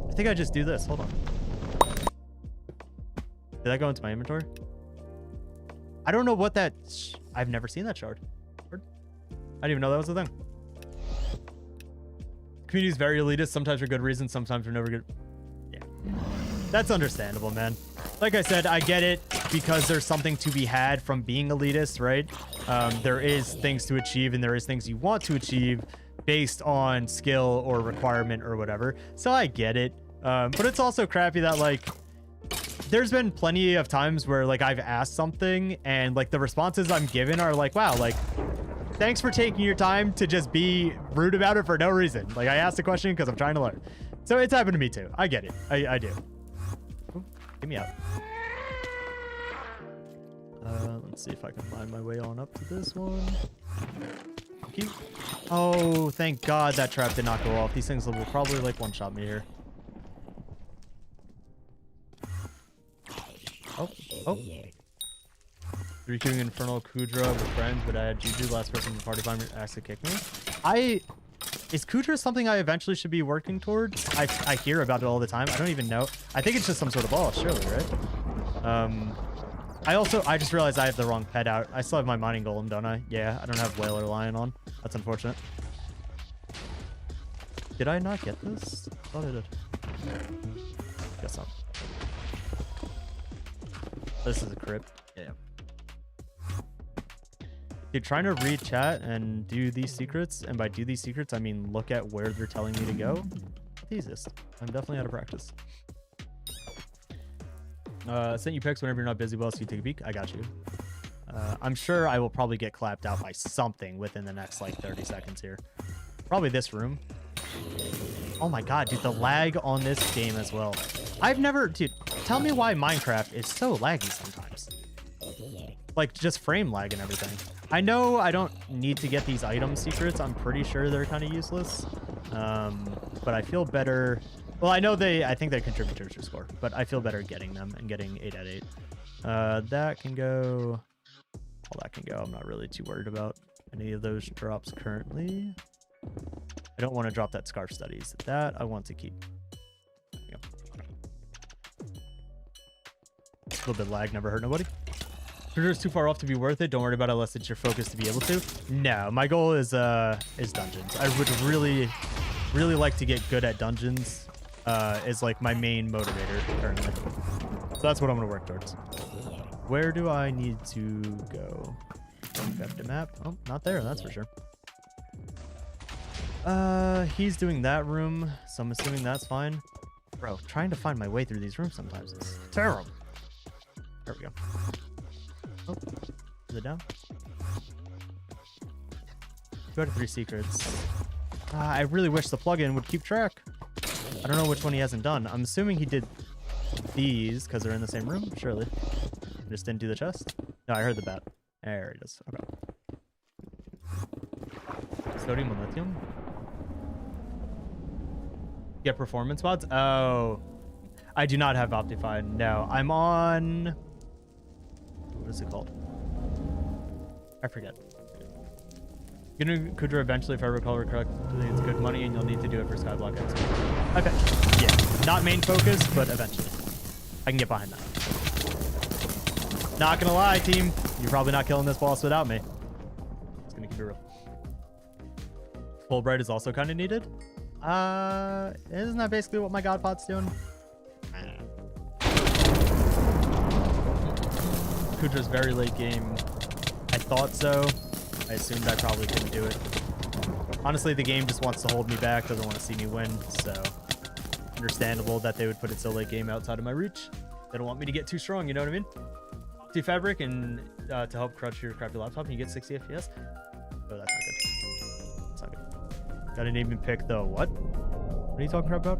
I think I just do this. Hold on. Did that go into my inventory? I don't know what that... I've never seen that shard. I didn't even know that was a thing. Community is very elitist. Sometimes for good reasons. Sometimes for no good... Yeah. That's understandable, man. Like I said, I get it because there's something to be had from being elitist, right? There is things to achieve and there is things you want to achieve based on skill or requirement or whatever. So I get it. But it's also crappy that like there's been plenty of times where like I've asked something and like the responses I'm given are like, wow, like thanks for taking your time to just be rude about it for no reason. Like I asked a question because I'm trying to learn. So it's happened to me too. I get it. I do. Ooh, get me out. Let's see if I can find my way on up to this one. Okay. Oh, thank God that trap did not go off. These things will probably like one-shot me here. Oh, oh. Requeuing Infernal Kudra with friends, but I had Juju, last person from the party finally asked to kick me. Is Kudra something I eventually should be working towards? I hear about it all the time. I don't even know. I think it's just some sort of boss, surely, right? I just realized I have the wrong pet out. I still have my mining golem, don't I? Yeah, I don't have whale or lion on. That's unfortunate. Did I not get this? I thought I did. Guess not. This is a crypt. Yeah. Dude, trying to read chat and do these secrets, and by do these secrets, I mean look at where they're telling me to go. Jesus, I'm definitely out of practice. Sent you pics whenever you're not busy, well, so you take a peek. I got you. I'm sure I will probably get clapped out by something within the next like 30 seconds here. Probably this room. Oh my God, dude, the lag on this game as well. I've never, dude, tell me why Minecraft is so laggy sometimes. Like just frame lag and everything. I know I don't need to get these item secrets. I'm pretty sure they're kind of useless. But I feel better. Well, I know I think they contribute to your score, but I feel better getting them and getting 8 out of 8. That can go. All that can go. I'm not really too worried about any of those drops currently. I don't want to drop that scarf studies. That I want to keep. Yep. A little bit lag, never hurt nobody. Is too far off to be worth it. Don't worry about it unless it's your focus to be able to. No, my goal is dungeons. I would really like to get good at dungeons. Is like my main motivator currently. So that's what I'm gonna work towards. Where do I need to go? Grab the map. Oh, not there. That's for sure. He's doing that room, so I'm assuming that's fine. Bro, trying to find my way through these rooms sometimes is terrible. There we go. Oh, is it down? 2 out of 3 secrets. I really wish the plugin would keep track. I don't know which one he hasn't done. I'm assuming he did these because they're in the same room. Surely. I just didn't do the chest. No, I heard the bat. There it is. Okay. Sodium and lithium. Get performance mods? Oh. I do not have Optify. No, I'm on... What is it called? I forget. Gonna Kudra eventually, if I recall correctly. It's good money and you'll need to do it for Skyblock X. Okay. Yeah. Not main focus, but eventually. I can get behind that. Not gonna lie, team. You're probably not killing this boss without me. Just gonna keep it real. Fulbright is also kind of needed. Isn't that basically what my Godpot's doing? Kudra's very late game. I thought so. I assumed I probably couldn't do it. Honestly, the game just wants to hold me back, doesn't want to see me win, so understandable that they would put it so late game outside of my reach. They don't want me to get too strong, you know what I mean? To Fabric and to help crush your crappy laptop and you get 60 FPS. Oh, that's not good. That's not good. Gotta even pick the what? What are you talking about?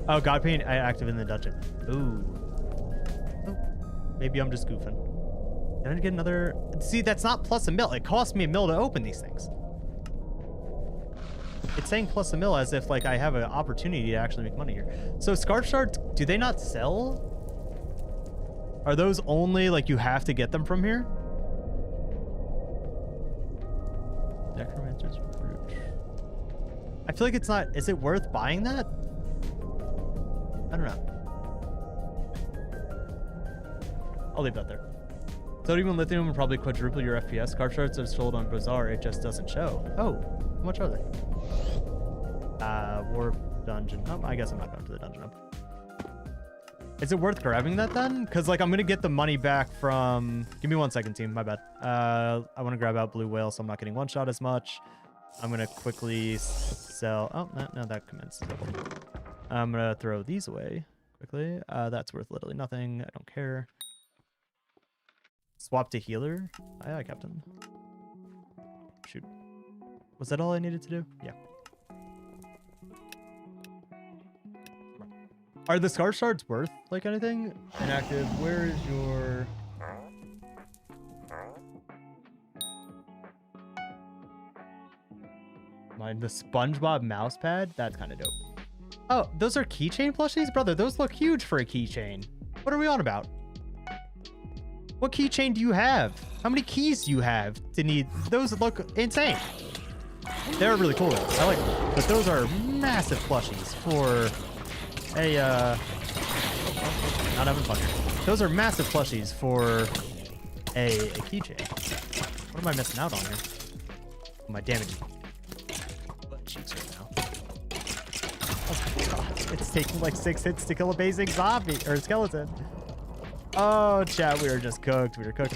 Oh, God Paint active in the dungeon. Ooh. Oh, maybe I'm just goofing. Did I get another? See, that's not plus a mil. It cost me a mil to open these things. It's saying plus a mil as if like I have an opportunity to actually make money here. So Scarf Shards, do they not sell? Are those only like you have to get them from here? Necromancer's Fruit. I feel like it's not. Is it worth buying that? I don't know. I'll leave that there. Sodium and lithium will probably quadruple your FPS. Scarf Shards are sold on Bazaar. It just doesn't show. Oh, how much are they? Warp dungeon. Oh, I guess I'm not going to the dungeon up. Is it worth grabbing that then? Because like I'm gonna get the money back from. Give me 1 second, team. My bad. I want to grab out Blue Whale, so I'm not getting one shot as much. I'm gonna quickly sell. Oh, no, that commences. I'm gonna throw these away quickly. That's worth literally nothing. I don't care. Swap to healer. Aye, aye, Captain. Shoot. Was that all I needed to do? Yeah. Are the Scarf Shards worth like anything? Inactive. Where is your... Mine, the SpongeBob mouse pad? That's kind of dope. Oh, those are keychain plushies? Brother, those look huge for a keychain. What are we on about? What keychain do you have? How many keys do you have to need? Those look insane. They're really cool. I like them. But those are massive plushies for a, not having fun here. Those are massive plushies for a keychain. What am I missing out on here? My damage. Butt cheeks right now. Oh my god. It's taking like 6 hits to kill a basic zombie or skeleton. Oh, chat, we were just cooked. We were cooked.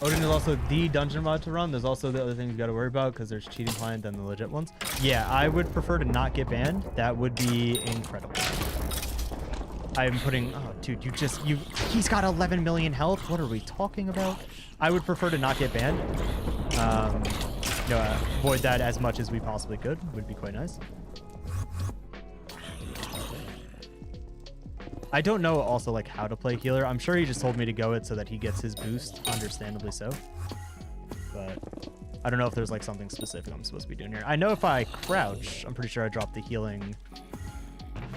Odin is also the dungeon mod to run. There's also the other things you got to worry about because there's cheating client and the legit ones. Yeah, I would prefer to not get banned. That would be incredible. I'm putting... Oh, dude, he's got 11 million health. What are we talking about? I would prefer to not get banned. Avoid that as much as we possibly could. Would be quite nice. I don't know also like how to play healer. I'm sure he just told me to go it so that he gets his boost, understandably so. But I don't know if there's like something specific I'm supposed to be doing here. I know if I crouch, I'm pretty sure I dropped the healing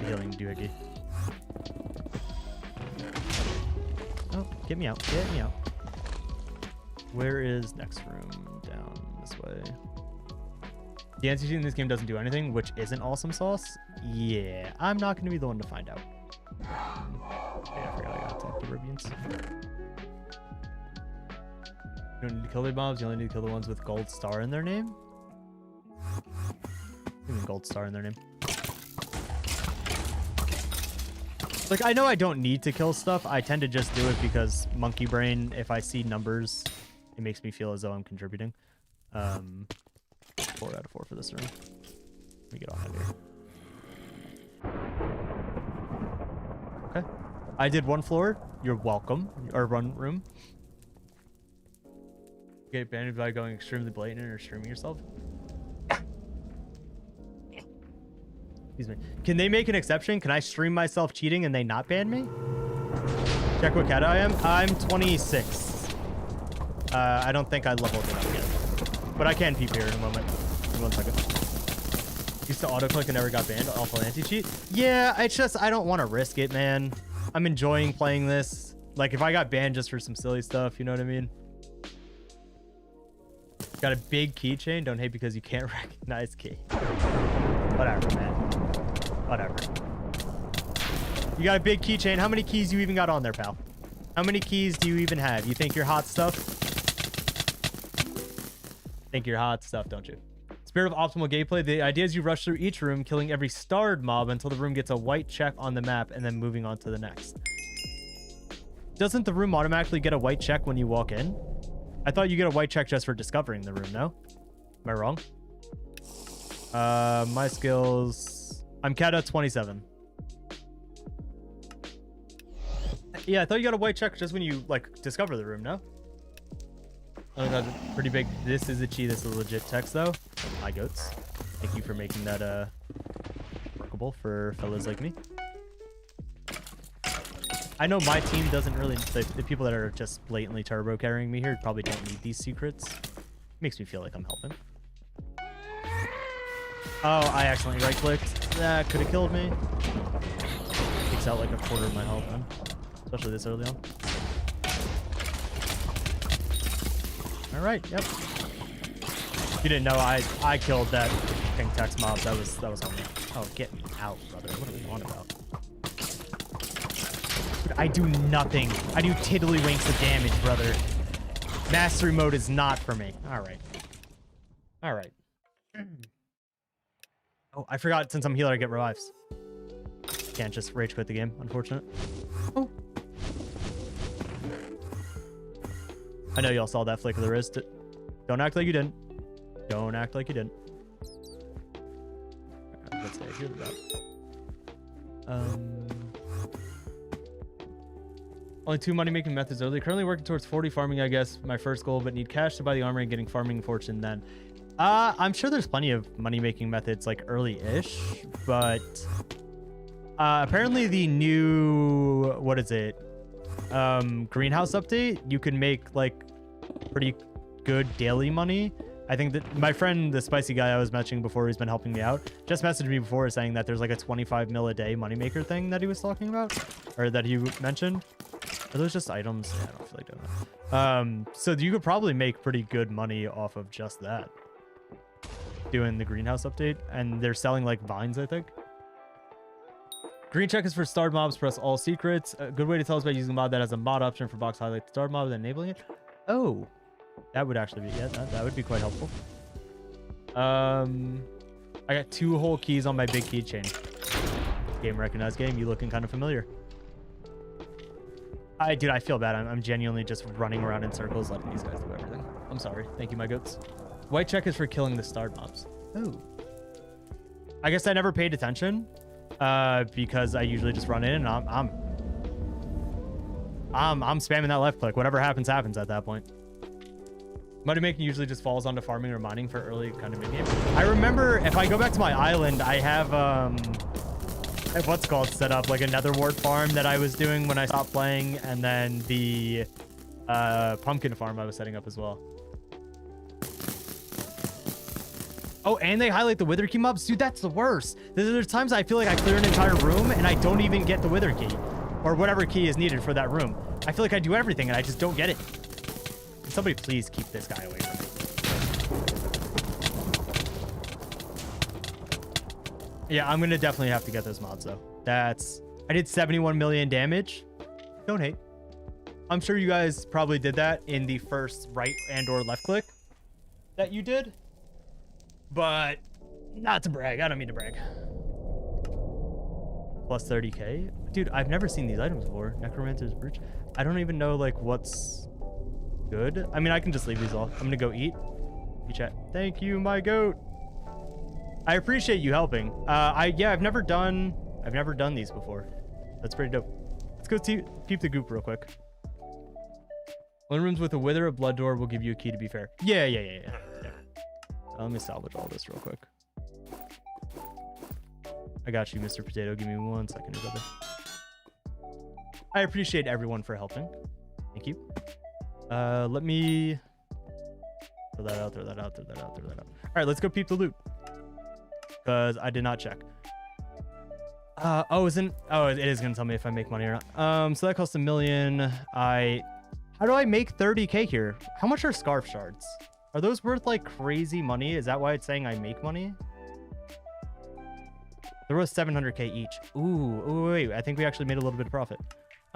doohickey. Oh, get me out. Where is next room? Down this way. The NCT in this game doesn't do anything, which isn't awesome sauce. Yeah, I'm not going to be the one to find out. Yeah, I forgot I got to talk to Rubians. You don't need to kill the mobs, you only need to kill the ones with gold star in their name. Even gold star in their name. Like, I know I don't need to kill stuff. I tend to just do it because monkey brain, if I see numbers, it makes me feel as though I'm contributing. 4 out of 4 for this room. Let me get on out of here. Okay. I did 1 floor. You're welcome. Or 1 room. Get banned by going extremely blatant or streaming yourself. Excuse me. Can they make an exception? Can I stream myself cheating and they not ban me? Check what cat I am. I'm 26. I don't think I leveled it up yet. But I can peep here in a moment. Give me 1 second. Used to auto-click and never got banned. Awful anti-cheat. Yeah, it's just, I don't want to risk it, man. I'm enjoying playing this. Like, if I got banned just for some silly stuff, you know what I mean? Got a big keychain. Don't hate because you can't recognize key. Whatever, man. Whatever. You got a big keychain. How many keys you even got on there, pal? How many keys do you even have? You think you're hot stuff? Think you're hot stuff, don't you? Spirit of optimal gameplay. The idea is you rush through each room, killing every starred mob until the room gets a white check on the map and then moving on to the next. Doesn't the room automatically get a white check when you walk in? I thought you get a white check just for discovering the room, no? Am I wrong? My skills... I'm Kata 27. Yeah, I thought you got a white check just when you, like, discover the room, no? Oh, that's pretty big. This is a cheat. This is a legit text, though. My goats. Thank you for making that, workable for fellas like me. I know my team doesn't really... The people that are just blatantly turbo carrying me here probably don't need these secrets. Makes me feel like I'm helping. Oh, I accidentally right-clicked. That could have killed me. Takes out like a quarter of my health, then. Especially this early on. Alright, yep. You didn't know I killed that pink text mob. That was on me. Oh, get me out, brother. What are we on about? Dude, I do nothing. I do tiddlywinks of damage, brother. Mastery mode is not for me. Alright. Alright. Oh, I forgot since I'm healer I get revives. Can't just rage quit the game, unfortunate. Oh. I know y'all saw that flick of the wrist. Don't act like you didn't. Don't act like you didn't. Right, let's stay here with that. Only 2 money-making methods early. Currently working towards 40 farming, I guess. My first goal, but need cash to buy the armor and getting farming fortune then. I'm sure there's plenty of money-making methods like early-ish, but apparently the new, what is it? Greenhouse update, you can make like pretty good daily money. I think that my friend, the spicy guy I was mentioning before, who's been helping me out, just messaged me before saying that there's like a 25 mil a day moneymaker thing that he was talking about, or that he mentioned. Are those just items? Yeah, I don't feel like doing that. So you could probably make pretty good money off of just that, doing the greenhouse update, and they're selling like vines, I think. Green check is for starred mobs. Press all secrets. A good way to tell us about using a mod that has a mod option for box highlight the starred mob and enabling it. Oh, that would actually be, yeah, that would be quite helpful. I got 2 whole keys on my big keychain. Game recognized game. You looking kind of familiar. Dude, I feel bad. I'm genuinely just running around in circles letting these guys do everything. I'm sorry. Thank you, my goats. White check is for killing the starred mobs. Oh. I guess I never paid attention. Because I usually just run in and I'm spamming that left click. Whatever happens at that point. Money making usually just falls onto farming or mining for early kind of mid-game. I remember if I go back to my island, I have what's called set up like a nether wart farm that I was doing when I stopped playing, and then the pumpkin farm I was setting up as well. Oh, and they highlight the wither key mobs? Dude, that's the worst. There's times I feel like I clear an entire room and I don't even get the wither key, or whatever key is needed for that room. I feel like I do everything and I just don't get it. Can somebody please keep this guy away from me? Yeah, I'm going to definitely have to get those mods, though. I did 71 million damage. Don't hate. I'm sure you guys probably did that in the first right and or left click that you did. But not to brag. I don't mean to brag. Plus 30k. Dude, I've never seen these items before. Necromancer's Brooch. I don't even know like what's good. I mean, I can just leave these all. I'm gonna go eat. chat. Thank you, my goat. I appreciate you helping. Yeah, I've never done these before. That's pretty dope. Let's go peep the goop real quick. One rooms with a wither, a blood door will give you a key, to be fair. Yeah. Let me salvage all this real quick. I got you, Mr. Potato. Give me 1 second, brother. I appreciate everyone for helping. Thank you. Let me throw that out. All right, let's go peep the loot. Because I did not check. It is gonna tell me if I make money or not. So that costs $1 million. How do I make 30k here? How much are scarf shards? Are those worth like crazy money? Is that why it's saying I make money? They're worth 700k each. Ooh, wait. I think we actually made a little bit of profit.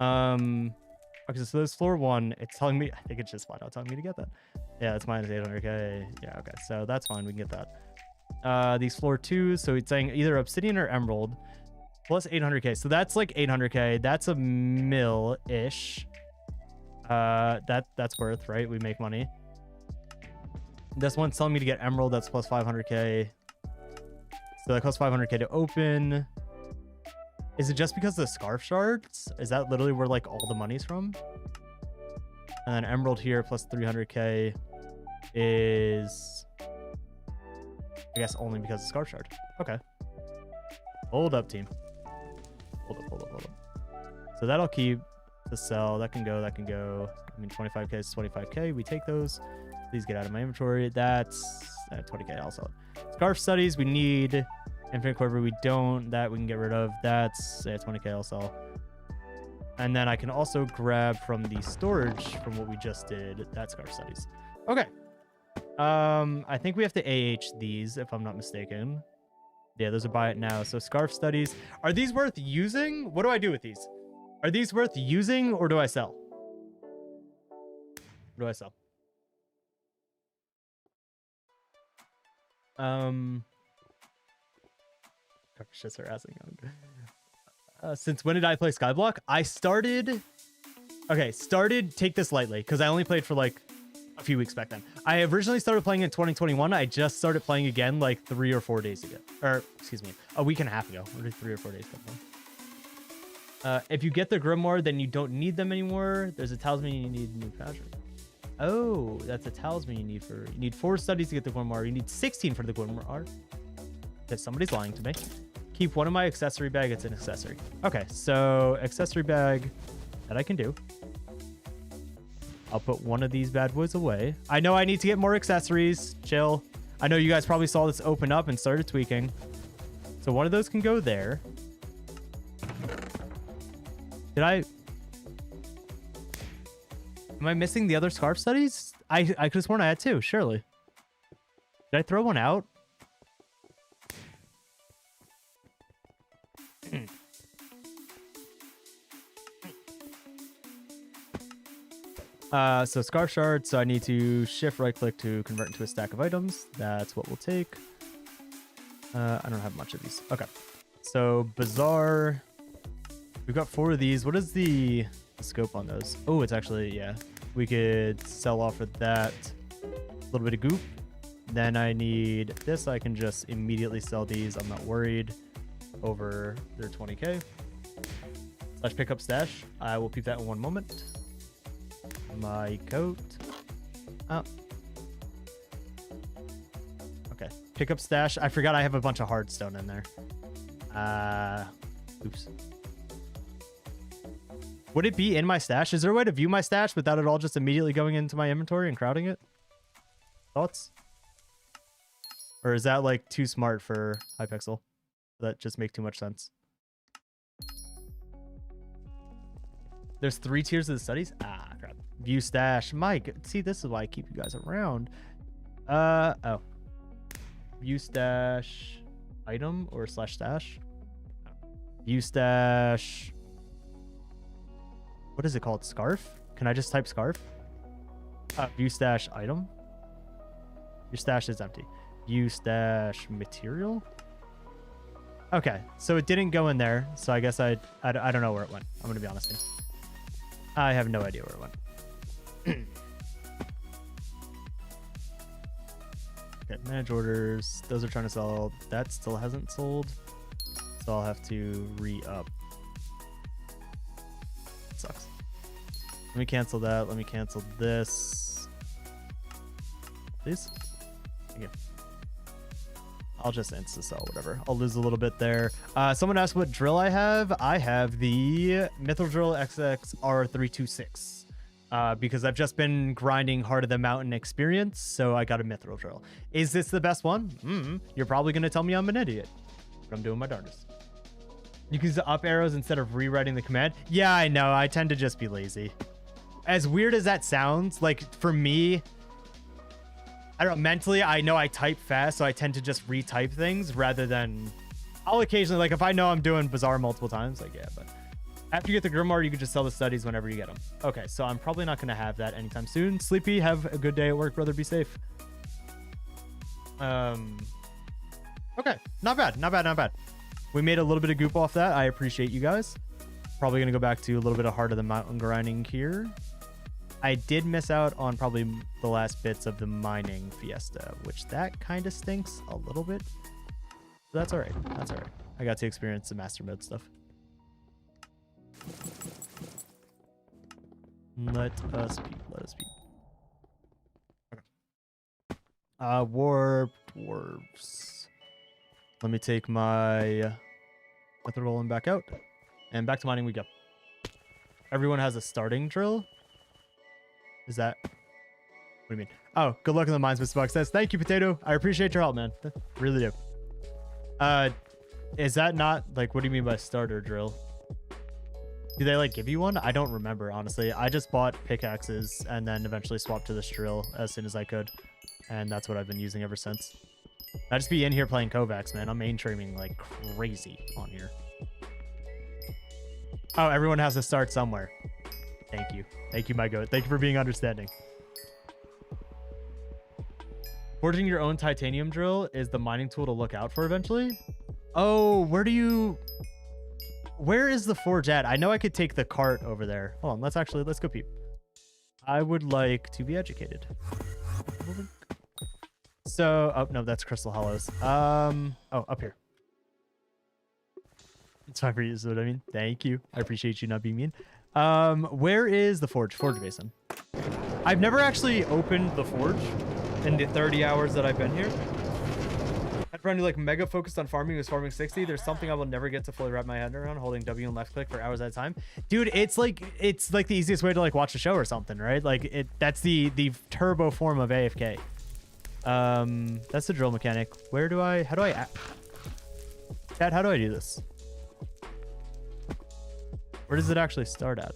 Okay, so there's floor 1. It's telling me, I think it's just flat out telling me to get that. Yeah, it's minus 800k. Yeah, okay, so that's fine. We can get that. These floor 2s, so it's saying either obsidian or emerald, plus 800k. So that's like 800k. That's a mil-ish. That's worth, right? We make money. This one's telling me to get emerald. That's plus 500k. So that costs 500k to open. Is it just because of the scarf shards? Is that literally where like all the money's from? And then emerald here plus 300k is, I guess, only because of scarf shard. Okay. Hold up, team. Hold up. So that'll keep the sell. That can go. I mean, 25k is 25k. We take those. Please get out of my inventory. That's 20k. I'll sell it. Scarf studies. We need infinite quiver. We don't. That we can get rid of. That's 20k. I'll sell. And then I can also grab from the storage from what we just did. That scarf studies. Okay. I think we have to AH these if I'm not mistaken. Yeah, those are buy it now. So scarf studies. Are these worth using? What do I do with these? Are these worth using or do I sell? What do I sell? Shit's harassing. Since when did I play Skyblock? I started take this lightly because I only played for like a few weeks back then. I originally started playing in 2021. I just started playing again like 3 or 4 days ago, or excuse me, a week and a half ago. Or 3 or 4 days ago. If you get the grimoire, then you don't need them anymore. There's a talisman you need new fashion. Oh, that's a talisman you need 4 studies to get the grimoire. You need 16 for the grimoire. If somebody's lying to me. Keep one of my accessory bag. It's an accessory. Okay, so accessory bag that I can do. I'll put one of these bad boys away. I know I need to get more accessories. Chill. I know you guys probably saw this open up and started tweaking. So one of those can go there. Am I missing the other scarf studies? I could have sworn I had 2, surely. Did I throw one out? So scarf shard, so I need to shift right click to convert into a stack of items. That's what we'll take. I don't have much of these. Okay. So bazaar. We've got 4 of these. What is the scope on those? Oh, it's actually, yeah. We could sell off of that. A little bit of goop. Then I need this. I can just immediately sell these. I'm not worried over their 20k. Slash pickup stash. I will peep that in one moment. My coat. Oh. Okay. Pickup stash. I forgot I have a bunch of hardstone in there. Oops. Would it be in my stash? Is there a way to view my stash without it all just immediately going into my inventory and crowding it? Thoughts? Or is that like too smart for Hypixel? That just make too much sense. There's 3 tiers of the studies? Ah, crap. View stash. Mike, see, this is why I keep you guys around. Oh. View stash item or slash stash? View stash. What is it called? Scarf? Can I just type scarf? View stash item. Your stash is empty. View stash material. Okay, so it didn't go in there. So I guess I don't know where it went. I'm gonna be honest here. I have no idea where it went. Manage orders. Those are trying to sell. That still hasn't sold. So I'll have to re-up. Sucks. Let me cancel that. Let me cancel this. Please? Thank you. I'll just insta-sell, whatever. I'll lose a little bit there. Someone asked what drill I have. I have the Mithril Drill XXR326 because I've just been grinding Heart of the Mountain experience, so I got a Mithril Drill. Is this the best one? You're probably going to tell me I'm an idiot, but I'm doing my darndest. You can use the up arrows instead of rewriting the command. Yeah, I know. I tend to just be lazy. As weird as that sounds, like for me, I don't know, mentally, I know I type fast, so I tend to just retype things rather than... I'll occasionally, like, if I know I'm doing Bazaar multiple times, like, yeah, but... After you get the Grimoire, you can just sell the studies whenever you get them. Okay, so I'm probably not going to have that anytime soon. Sleepy, have a good day at work, brother. Be safe. Okay, not bad, not bad, not bad. We made a little bit of goop off that. I appreciate you guys. Probably going to go back to a little bit of Heart of the Mountain grinding here. I did miss out on probably the last bits of the mining fiesta, which that kind of stinks a little bit. But that's all right. That's all right. I got to experience the master mode stuff. Let us peep. Let us peep. Okay. Warp dwarves. Let me take my method rolling back out, and back to mining we go. Everyone has a starting drill. Is that... What do you mean? Oh, good luck in the mines, Mr. Buck says. Thank you, Potato. I appreciate your help, man. Really do. Is that not... Like, what do you mean by starter drill? Do they, like, give you one? I don't remember, honestly. I just bought pickaxes and then eventually swapped to this drill as soon as I could. And that's what I've been using ever since. I just be in here playing Kovacs, man. I'm mainstreaming like crazy on here. Oh, everyone has to start somewhere. Thank you. Thank you, my goat. Thank you for being understanding. Forging your own titanium drill is the mining tool to look out for eventually. Oh, where is the forge at? I know I could take the cart over there. Hold on, let's go peep. I would like to be educated. So, oh no, that's Crystal Hollows. Oh, up here. It's fine for you, is what I mean. Thank you. I appreciate you not being mean. Where is the forge basin? I've never actually opened the forge in the 30 hours that I've been here. My friend who like mega focused on farming was farming 60. There's something I will never get to fully wrap my head around, holding W and left click for hours at a time. Dude, it's like the easiest way to like watch a show or something, right? Like that's the turbo form of AFK. That's the drill mechanic. How do I Chat, how do I do this? Where does it actually start at?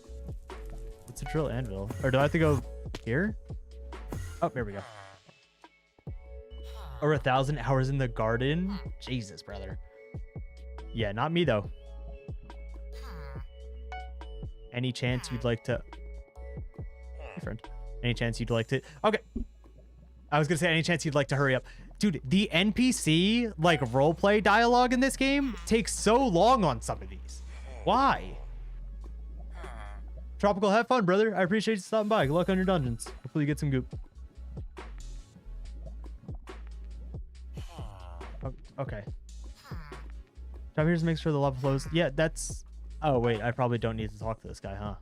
It's a drill anvil. Or do I have to go here? Oh, here we go. Or 1,000 hours in the garden? Jesus, brother. Yeah, not me, though. Any chance you'd like to... Hey, friend. Any chance you'd like to... Okay. I was going to say, any chance you'd like to hurry up. Dude, the NPC, like, roleplay dialogue in this game takes so long on some of these. Why? Tropical, have fun, brother. I appreciate you stopping by. Good luck on your dungeons. Hopefully you get some goop. Oh, okay. Job here is to make sure the lava flows. Yeah, that's... Oh, wait. I probably don't need to talk to this guy, huh?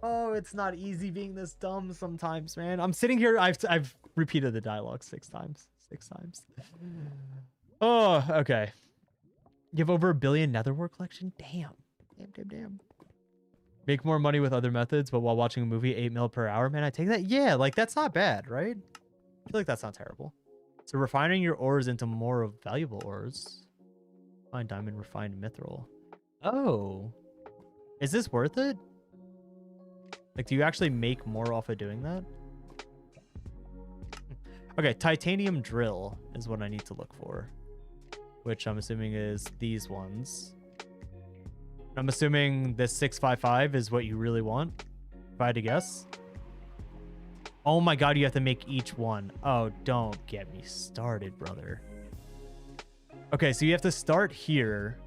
Oh, it's not easy being this dumb sometimes, man. I'm sitting here. I've repeated the dialogue 6 times. 6 times. Oh, okay. You have over 1 billion netherware collection? Damn. Damn. Make more money with other methods, but while watching a movie, 8 mil per hour. Man, I take that. Yeah, like that's not bad, right? I feel like that's not terrible. So refining your ores into more valuable ores. Fine diamond, refined mithril. Oh. Is this worth it? Like, do you actually make more off of doing that? Okay, titanium drill is what I need to look for. Which I'm assuming is these ones. I'm assuming this 655 is what you really want, if I had to guess. Oh my god, you have to make each one. Oh, don't get me started, brother. Okay, so you have to start here.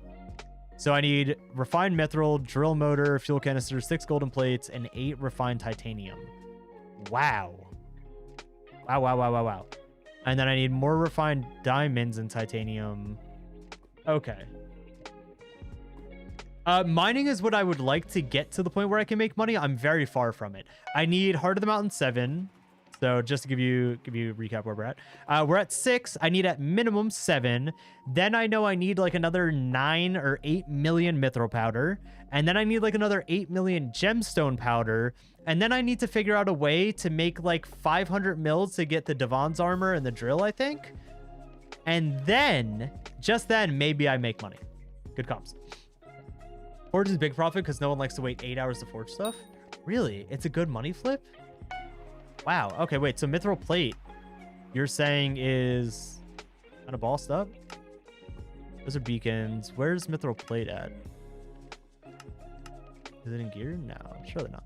So I need refined mithril, drill motor, fuel canister, 6 golden plates, and 8 refined titanium. Wow. Wow. And then I need more refined diamonds and titanium. Okay. Mining is what I would like to get to the point where I can make money. I'm very far from it. I need Heart of the Mountain 7. So just to give you a recap where we're at 6. I need at minimum 7. Then I know I need like another 9 or 8 million mithril powder. And then I need like another 8 million gemstone powder. And then I need to figure out a way to make like 500 mils to get the Devon's armor and the drill, I think. And then, just then, maybe I make money. Good comps. Forge is big profit because no one likes to wait 8 hours to forge stuff. Really? It's a good money flip? Wow. Okay, wait. So mithril plate, you're saying is kind of bossed up? Those are beacons. Where's mithril plate at? Is it in gear? No, surely not.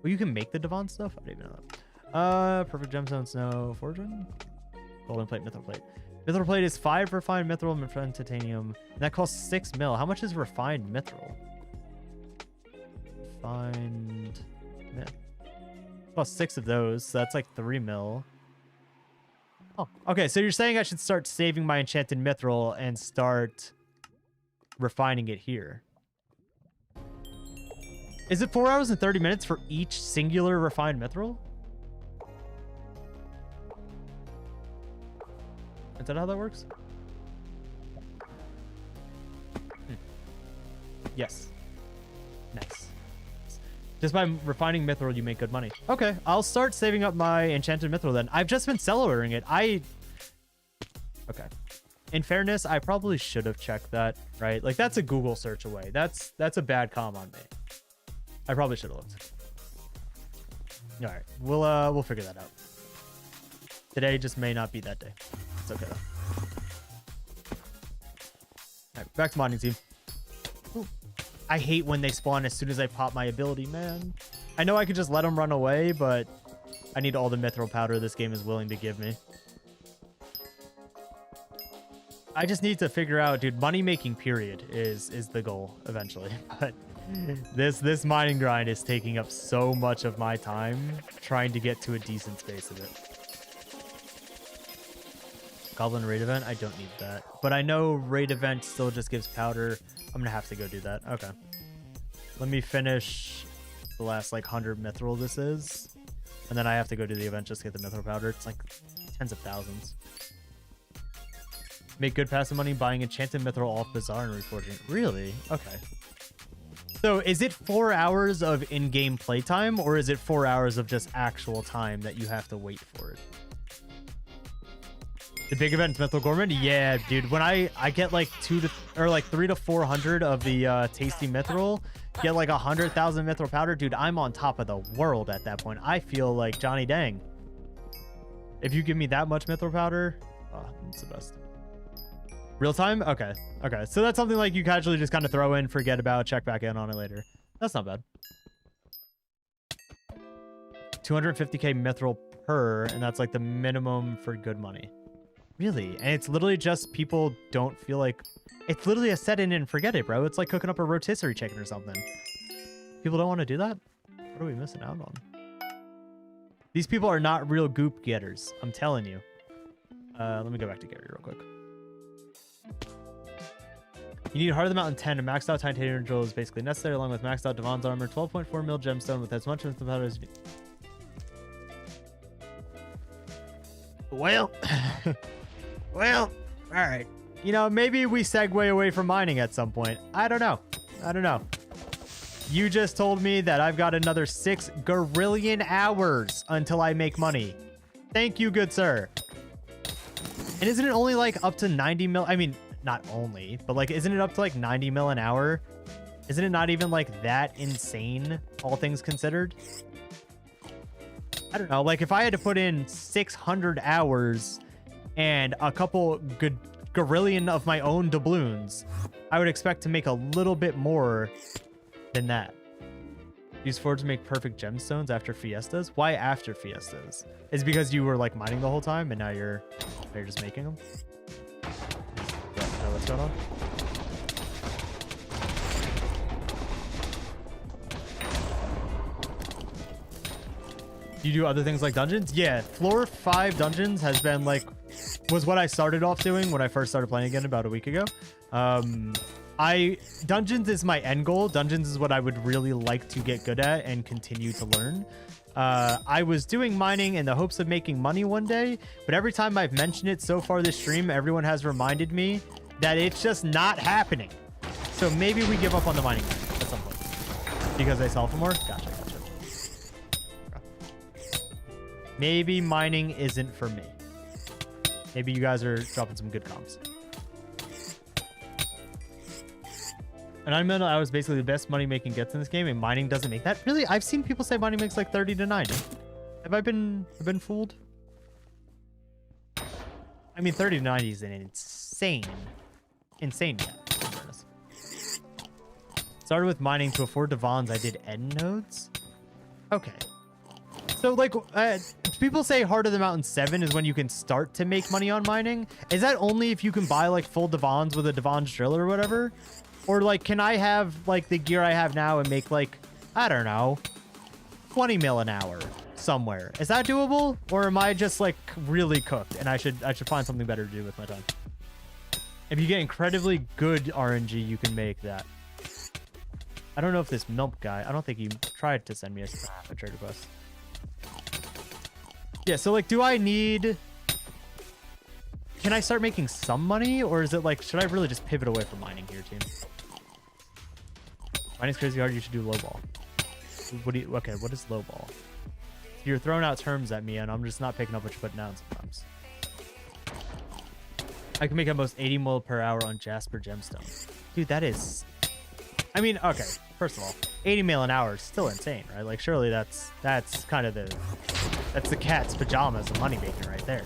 Well, you can make the Devon stuff? I didn't even know that. Perfect gemstone snow forging. Golden plate, mithril plate. Mithril plate is 5 refined mithril, refined titanium. And that costs 6 mil. How much is refined mithril? Refined mithril. Cost 6 of those, so that's like 3 mil. Oh, okay. So you're saying I should start saving my enchanted mithril and start refining it here. Is it 4 hours and 30 minutes for each singular refined mithril? Is that how that works? Yes. Nice. Just by refining mithril, you make good money. Okay, I'll start saving up my enchanted mithril then. I've just been sell ordering it. Okay. In fairness, I probably should have checked that, right? Like, that's a Google search away. That's a bad comm on me. I probably should have looked. All right, we'll figure that out. Today just may not be that day. It's okay though. All right, back to modding team. Ooh. I hate when they spawn as soon as I pop my ability, man. I know I could just let them run away, but I need all the mithril powder this game is willing to give me. I just need to figure out, dude, money making period is the goal eventually. But this mining grind is taking up so much of my time trying to get to a decent space of it. Goblin raid event, I don't need that. But I know raid event still just gives powder. I'm gonna have to go do that. Okay. Let me finish the last like 100 mithril this is. And then I have to go do the event just to get the mithril powder. It's like tens of thousands. Make good passive money buying enchanted mithril off Bazaar and reforging. Really? Okay. So is it 4 hours of in-game playtime, or is it 4 hours of just actual time that you have to wait for it? The big event Mithril Gourmand? Yeah, dude. When I get like 300 to 400 of the tasty mithril, get like 100,000 mithril powder, dude, I'm on top of the world at that point. I feel like Johnny Dang. If you give me that much mithril powder, oh, it's the best. Real time? Okay. Okay. So that's something like you casually just kind of throw in, forget about, check back in on it later. That's not bad. 250k mithril per, and that's like the minimum for good money. Really? And it's literally just people don't feel like... It's literally a set in and forget it, bro. It's like cooking up a rotisserie chicken or something. People don't want to do that? What are we missing out on? These people are not real goop getters. I'm telling you. Let me go back to Gary real quick. You need Heart of the Mountain 10, and maxed out titanium drill is basically necessary, along with maxed out Devon's armor, 12.4 mil gemstone with as much as the powder as... Well... Well, all right. You know, maybe we segue away from mining at some point. I don't know. I don't know. You just told me that I've got another 6 gorillion hours until I make money. Thank you, good sir. And isn't it only like up to 90 mil? I mean, not only, but like, isn't it up to like 90 mil an hour? Isn't it not even like that insane, all things considered? I don't know. Like, if I had to put in 600 hours and a couple good gorillion of my own doubloons, I would expect to make a little bit more than that. Use Forge to make perfect gemstones after fiestas. Why after fiestas? Is it because you were like mining the whole time and now you're just making them? What's going on? Do you do other things like dungeons? Yeah, floor 5 dungeons has been like, was what I started off doing when I first started playing again about a week ago. Dungeons is my end goal. Dungeons is what I would really like to get good at and continue to learn. I was doing mining in the hopes of making money one day, but every time I've mentioned it so far this stream, everyone has reminded me that it's just not happening. So maybe we give up on the mining at some point. Because they sell for more? Gotcha. Maybe mining isn't for me. Maybe you guys are dropping some good comps. And I was basically the best money making gets in this game, and mining doesn't make that. Really? I've seen people say mining makes like 30 to 90. Have I been fooled? I mean, 30 to 90 is an insane gap. Started with mining to afford divans. I did end nodes. Okay. So like, people say Heart of the Mountain 7 is when you can start to make money on mining. Is that only if you can buy like full divans with a divans drill or whatever? Or like, can I have like the gear I have now and make like, I don't know, 20 mil an hour somewhere? Is that doable? Or am I just like really cooked and I should find something better to do with my time? If you get incredibly good RNG, you can make that. I don't know if this milk guy, I don't think he tried to send me a trade request. Yeah, so like, do I need... Can I start making some money? Or is it like, should I really just pivot away from mining here, team? Mining's crazy hard, you should do low ball. Okay, what is low ball? You're throwing out terms at me and I'm just not picking up what you're putting down sometimes. I can make almost 80 mil per hour on Jasper Gemstone. Dude, that is... I mean, okay, first of all, 80 mil an hour is still insane, right? Like, surely that's kind of the... That's the cat's pajamas of money making right there.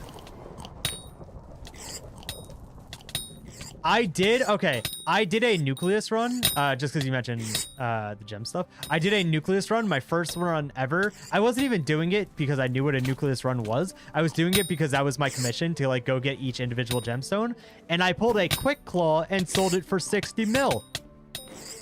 I did a nucleus run, just because you mentioned the gem stuff. I did a nucleus run, my first run ever. I wasn't even doing it because I knew what a nucleus run was. I was doing it because that was my commission to like go get each individual gemstone. And I pulled a quick claw and sold it for 60 mil.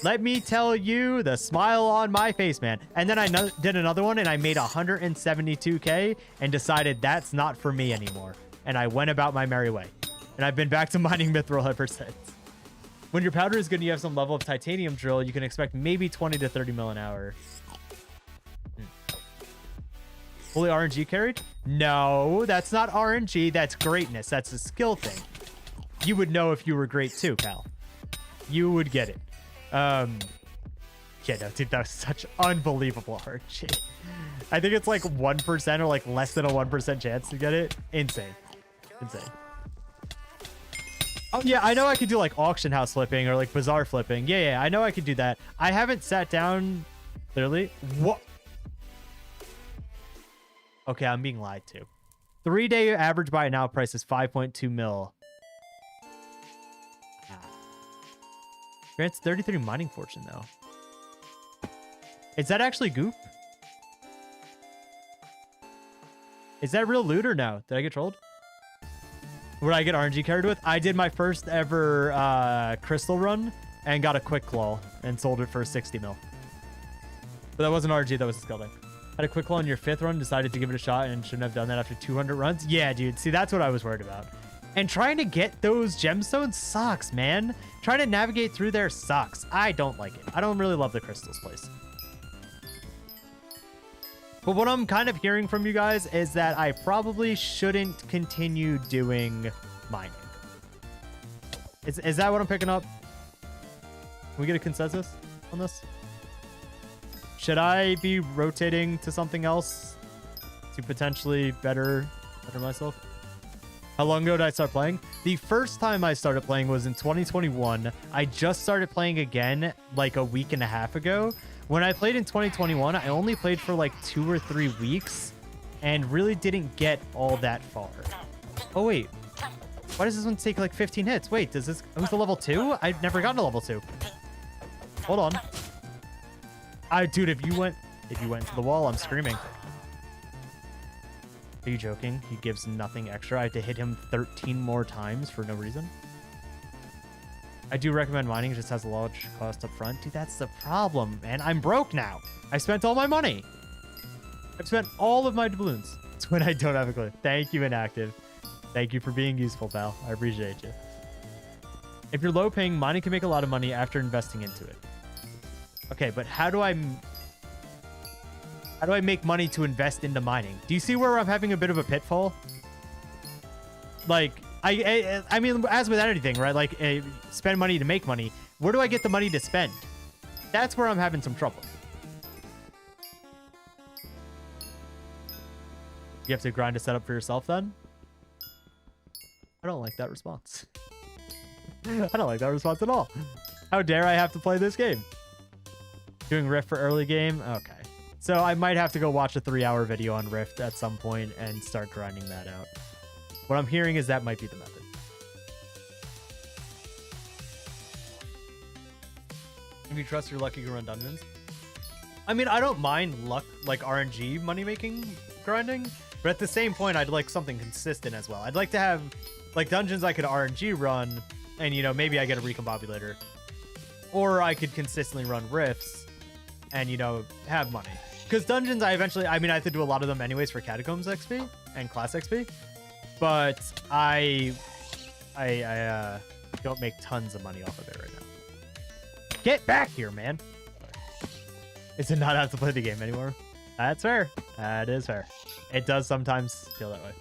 Let me tell you, the smile on my face, man. And then I did another one and I made 172K and decided that's not for me anymore. And I went about my merry way. And I've been back to mining mithril ever since. When your powder is good and you have some level of titanium drill, you can expect maybe 20 to 30 mil an hour. Fully RNG carried? No, that's not RNG. That's greatness. That's a skill thing. You would know if you were great too, pal. You would get it. Yeah, no, dude, that was such unbelievable RNG. I think it's like 1% or like less than a 1% chance to get it. Insane. Oh, yeah, I know I could do like auction house flipping or like bazaar flipping. Yeah, I know I could do that. I haven't sat down, clearly. What? Okay, I'm being lied to. 3-day average buy it now price is 5.2 mil. Grants 33 mining fortune, though. Is that actually goop? Is that real loot or no? Did I get trolled? What did I get RNG carried with? I did my first ever crystal run and got a quick claw and sold it for 60 mil. But that wasn't RNG, that was a skill thing. Had a quick claw on your 5th run, decided to give it a shot and shouldn't have done that after 200 runs. Yeah, dude. See, that's what I was worried about. And trying to get those gemstones sucks, man. Trying to navigate through there sucks. I don't like it. I don't really love the crystals place. But what I'm kind of hearing from you guys is that I probably shouldn't continue doing mining. Is that what I'm picking up? Can we get a consensus on this? Should I be rotating to something else to potentially better myself? How long ago did I start playing? The first time I started playing was in 2021. I just started playing again like a week and a half ago. When I played in 2021, I only played for like 2 or 3 weeks and really didn't get all that far. Oh, wait. Why does this one take like 15 hits? Wait, does this... Who's the level 2? I've never gotten to level 2. Hold on. Dude, if you went into the wall, I'm screaming. Are you joking? He gives nothing extra. I have to hit him 13 more times for no reason. I do recommend mining. It just has a large cost up front. Dude, that's the problem, man. I'm broke now. I spent all my money. I've spent all of my doubloons. It's when I don't have a clue. Thank you, Inactive. Thank you for being useful, pal. I appreciate you. If you're low paying, mining can make a lot of money after investing into it. Okay, but how do I make money to invest into mining? Do you see where I'm having a bit of a pitfall? Like, I mean, as with anything, right? Like, spend money to make money. Where do I get the money to spend? That's where I'm having some trouble. You have to grind a setup for yourself then? I don't like that response. I don't like that response at all. How dare I have to play this game? Doing Rift for early game? Okay. So I might have to go watch a 3-hour video on Rift at some point and start grinding that out. What I'm hearing is that might be the method. If you trust your luck, you can run dungeons. I mean, I don't mind luck, like RNG money-making grinding, but at the same point, I'd like something consistent as well. I'd like to have like dungeons I could RNG run, and you know, maybe I get a recombobulator. Or I could consistently run rifts and, you know, have money. Because dungeons, I mean, I have to do a lot of them anyways for Catacombs XP and Class XP. But I don't make tons of money off of it right now. Get back here, man. Is it not have to play the game anymore? That's fair. That is fair. It does sometimes feel that way.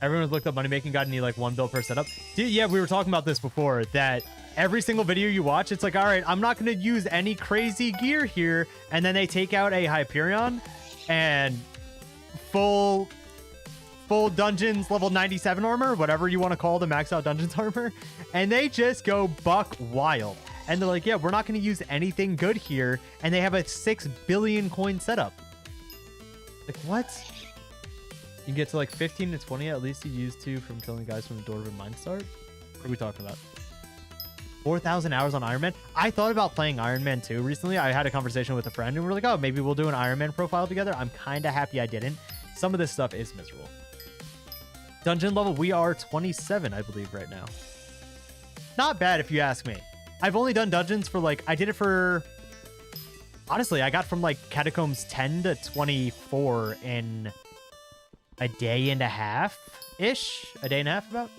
Everyone's looked up money making guide and need like 1 bill per setup. Dude, yeah, we were talking about this before, that every single video you watch, it's like, all right, I'm not going to use any crazy gear here. And then they take out a Hyperion and full dungeons level 97 armor, whatever you want to call the max out dungeons armor. And they just go buck wild. And they're like, yeah, we're not going to use anything good here. And they have a 6 billion coin setup. Like, what? You can get to like 15 to 20 at least you used to from killing guys from the Dwarven Mine Start. What are we talking about? 4,000 hours on Iron Man. I thought about playing Iron Man 2 recently. I had a conversation with a friend and we're like, oh, maybe we'll do an Iron Man profile together. I'm kind of happy I didn't. Some of this stuff is miserable. Dungeon level, we are 27, I believe, right now. Not bad if you ask me. I've only done dungeons for like, I did it for, honestly, I got from like Catacombs 10 to 24 in a day and a half-ish. A day and a half about.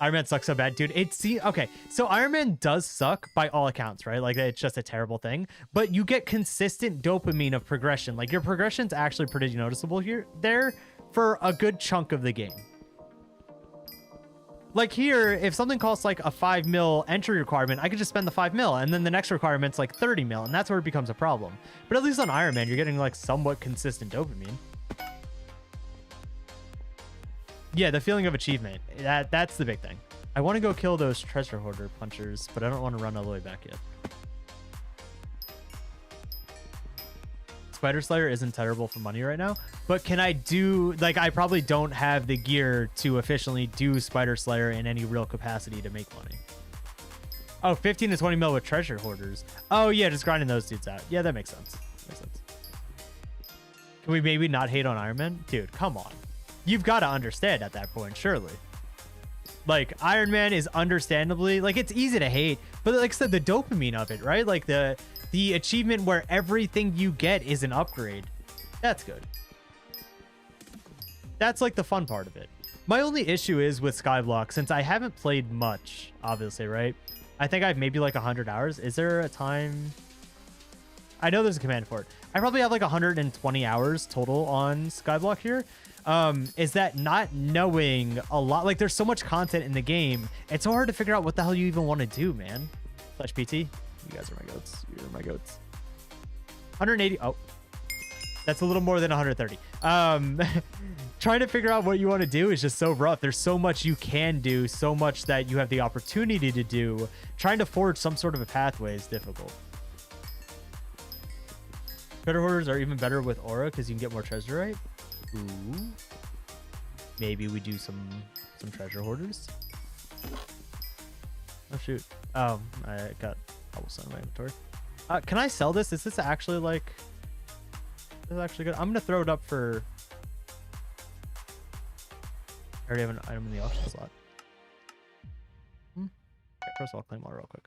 Iron Man sucks so bad, dude. Okay, so Iron Man does suck by all accounts, right? Like, it's just a terrible thing. But you get consistent dopamine of progression. Like, your progression's actually pretty noticeable there for a good chunk of the game. Like here, if something costs like a 5 mil entry requirement, I could just spend the 5 mil, and then the next requirement's like 30 mil, and that's where it becomes a problem. But at least on Iron Man, you're getting like somewhat consistent dopamine. Yeah, the feeling of achievement. That's the big thing. I want to go kill those treasure hoarder punchers, but I don't want to run all the way back yet. Spider Slayer isn't terrible for money right now, but can I do, like, I probably don't have the gear to efficiently do Spider Slayer in any real capacity to make money. Oh, 15 to 20 mil with treasure hoarders. Oh yeah, just grinding those dudes out. Yeah, that makes sense. Makes sense. Can we maybe not hate on Iron Man? Dude, come on. You've got to understand at that point, surely. Like, Iron Man is understandably, like, it's easy to hate, but like I said, the dopamine of it, right? Like the achievement where everything you get is an upgrade. That's good. That's like the fun part of it. My only issue is with Skyblock, since I haven't played much, obviously, right? I think I have maybe like 100 hours. Is there a time? I know there's a command for it. I probably have like 120 hours total on Skyblock here. Is that not knowing a lot, like there's so much content in the game, it's so hard to figure out what the hell you even want to do, man. Flash PT, you guys are my goats. You're my goats. 180. Oh, that's a little more than 130. Trying to figure out what you want to do is just so rough. There's so much you can do, so much that you have the opportunity to do. Trying to forge some sort of a pathway is difficult. Treasure hoarders are even better with aura because you can get more treasure, right? Ooh. Maybe we do some treasure hoarders. Oh shoot. Oh, I got cobblestone in my inventory. Can I sell this? Is this actually like, this is actually good? I'm gonna throw it up for, I already have an item in the auction slot. Okay, first of all, I'll claim all real quick.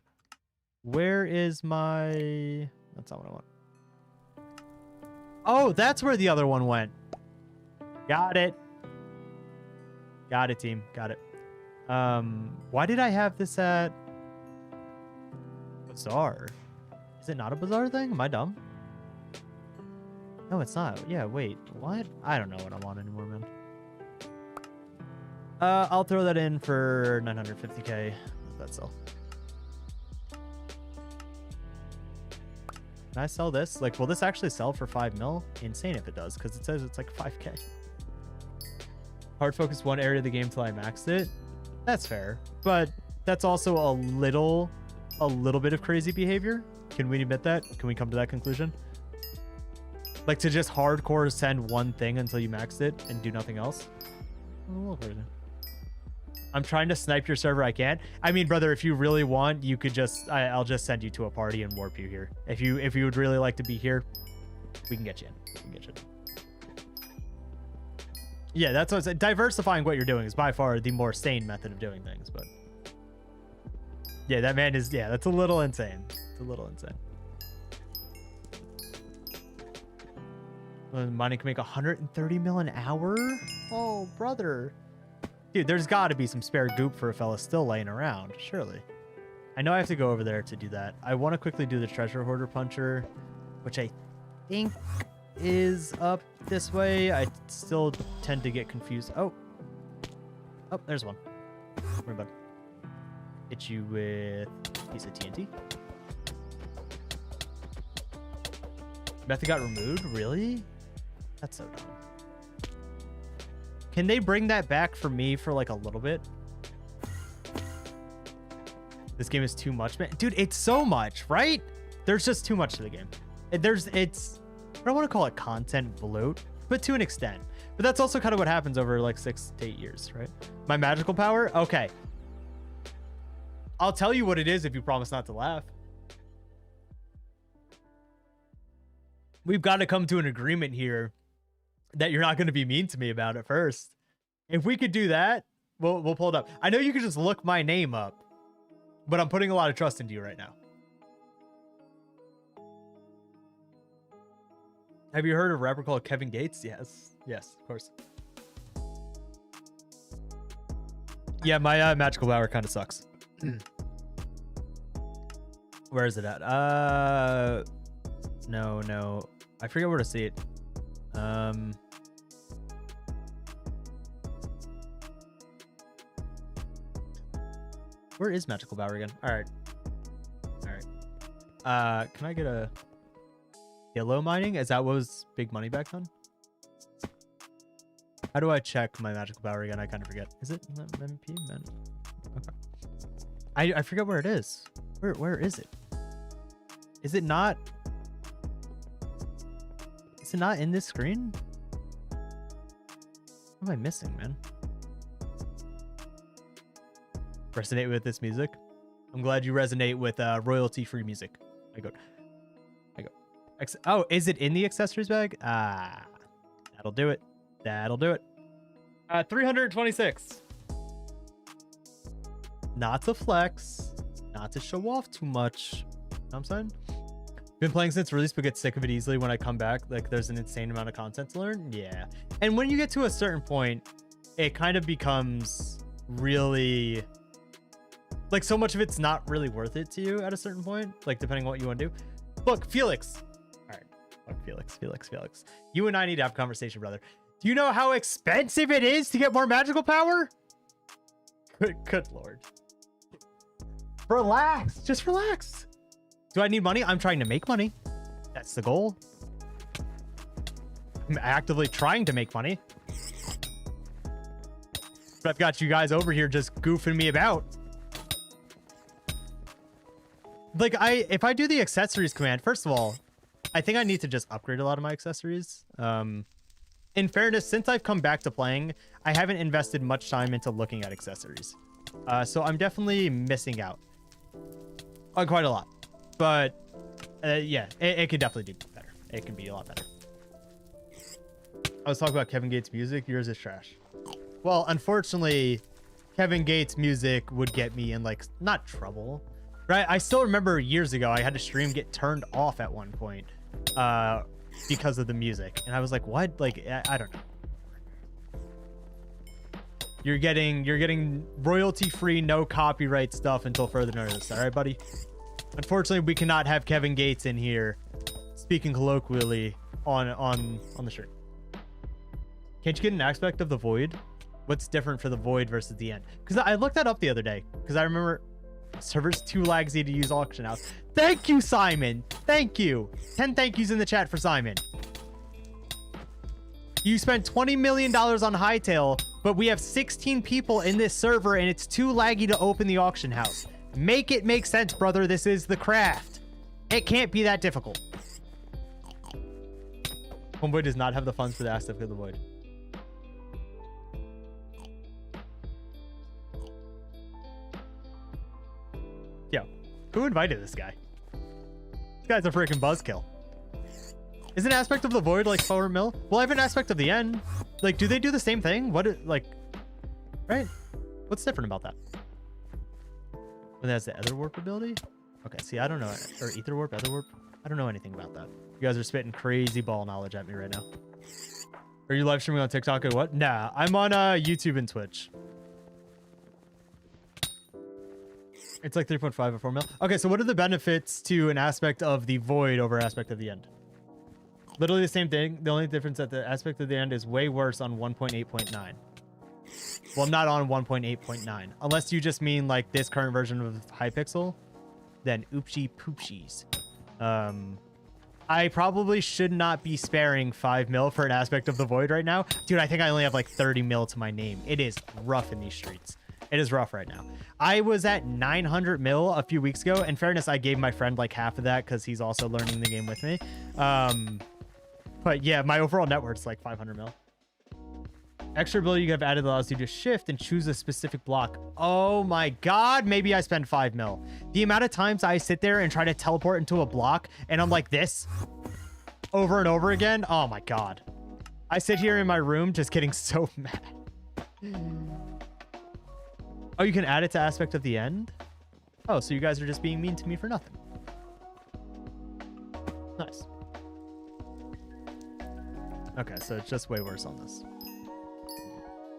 Where is my, that's not what I want. Oh, that's where the other one went. Got it. Got it, team. Got it. Why did I have this at Bazaar? Is it not a Bazaar thing? Am I dumb? No, it's not. Yeah, wait. What? I don't know what I want anymore, man. I'll throw that in for 950k. Let that sell. Can I sell this? Like, will this actually sell for 5 mil? Insane if it does, because it says it's like 5k. Hard focus one area of the game till I maxed it. That's fair, but that's also a little bit of crazy behavior. Can we admit that? Can we come to that conclusion? Like to just hardcore send one thing until you maxed it and do nothing else? A little crazy. I'm trying to snipe your server. I can't. I mean, brother, if you really want, you could just, I'll just send you to a party and warp you here. If you would really like to be here, we can get you in. We can get you in. Yeah, that's what I'm saying. Diversifying what you're doing is by far the more sane method of doing things, but yeah, that man is, yeah, that's a little insane. It's a little insane. Mining can make 130 mil an hour? Oh, brother. Dude, there's got to be some spare goop for a fella still laying around, surely. I know I have to go over there to do that. I want to quickly do the treasure hoarder puncher, which I think is up this way. I still tend to get confused. Oh, there's one. Worry about it. Hit you with a piece of TNT. Method got removed? Really? That's so dumb. Can they bring that back for me for like a little bit? This game is too much, man. Dude, it's so much, right? There's just too much to the game. I don't want to call it content bloat, but to an extent. But that's also kind of what happens over like 6 to 8 years, right? My magical power? Okay. I'll tell you what it is if you promise not to laugh. We've got to come to an agreement here that you're not going to be mean to me about it first. If we could do that, we'll pull it up. I know you could just look my name up, but I'm putting a lot of trust into you right now. Have you heard of a rapper called Kevin Gates? Yes, of course. Yeah, my magical power kind of sucks. Where is it at? No. I forget where to see it. Where is magical power again? All right. Can I get a yellow mining? Is that what was big money back then? How do I check my magical power again? I kind of forget. Is it MP? Okay. I forget where it is. Where is it? Is it not? Is it not in this screen? What am I missing, man? Resonate with this music? I'm glad you resonate with royalty-free music. I go. Oh, is it in the accessories bag? Ah, that'll do it. 326. Not to flex, not to show off too much. You know what I'm saying? Been playing since release, but get sick of it easily when I come back. Like, there's an insane amount of content to learn. Yeah. And when you get to a certain point, it kind of becomes really... like, so much of it's not really worth it to you at a certain point. Like, depending on what you want to do. Look, Felix. All right. Look, Felix. You and I need to have a conversation, brother. Do you know how expensive it is to get more magical power? Good lord. Relax. Just relax. Do I need money? I'm trying to make money. That's the goal. I'm actively trying to make money. But I've got you guys over here just goofing me about. Like, if I do the accessories command, first of all, I think I need to just upgrade a lot of my accessories. In fairness, since I've come back to playing, I haven't invested much time into looking at accessories. So I'm definitely missing out on quite a lot. But yeah, it could definitely do better. It can be a lot better. I was talking about Kevin Gates' music. Yours is trash. Well, unfortunately, Kevin Gates' music would get me in, like, not trouble, right? I still remember years ago, I had a stream get turned off at one point because of the music. And I was like, what? Like, I don't know. You're getting royalty-free, no copyright stuff until further notice. All right, buddy? Unfortunately, we cannot have Kevin Gates in here speaking colloquially on the stream. Can't you get an aspect of the void? What's different for the void versus the end? Because I looked that up the other day. Because I remember servers too laggy to use auction house. Thank you, Simon. Thank you. 10 thank yous in the chat for Simon. You spent $20 million on Hytale, but we have 16 people in this server and it's too laggy to open the auction house. Make it make sense, brother. This is the craft. It can't be that difficult. Homeboy does not have the funds for the aspect of the void. Yo, who invited this guy? This guy's a freaking buzzkill. Is an aspect of the void like forward mill? Well, I have an aspect of the end. Like, do they do the same thing? Like, right? What's different about that? When that's the ether warp ability? Okay, see, I don't know. Or ether warp, ether warp? I don't know anything about that. You guys are spitting crazy ball knowledge at me right now. Are you live streaming on TikTok or what? Nah, I'm on YouTube and Twitch. It's like 3.5 or 4 mil. Okay, so what are the benefits to an aspect of the void over aspect of the end? Literally the same thing. The only difference that the aspect of the end is way worse on 1.8.9. Well, not on 1.8.9. Unless you just mean like this current version of Hypixel, then oopsie poopsies. I probably should not be sparing 5 mil for an aspect of the void right now. Dude, I think I only have like 30 mil to my name. It is rough in these streets. It is rough right now. I was at 900 mil a few weeks ago. In fairness, I gave my friend like half of that because he's also learning the game with me. But yeah, my overall net worth's like 500 mil. Extra ability you have added allows you to shift and choose a specific block. Oh my God, maybe I spend 5 mil. The amount of times I sit there and try to teleport into a block and I'm like this over and over again. Oh my God. I sit here in my room just getting so mad. Oh, you can add it to aspect of the end? Oh, so you guys are just being mean to me for nothing. Nice. Okay, so it's just way worse on this.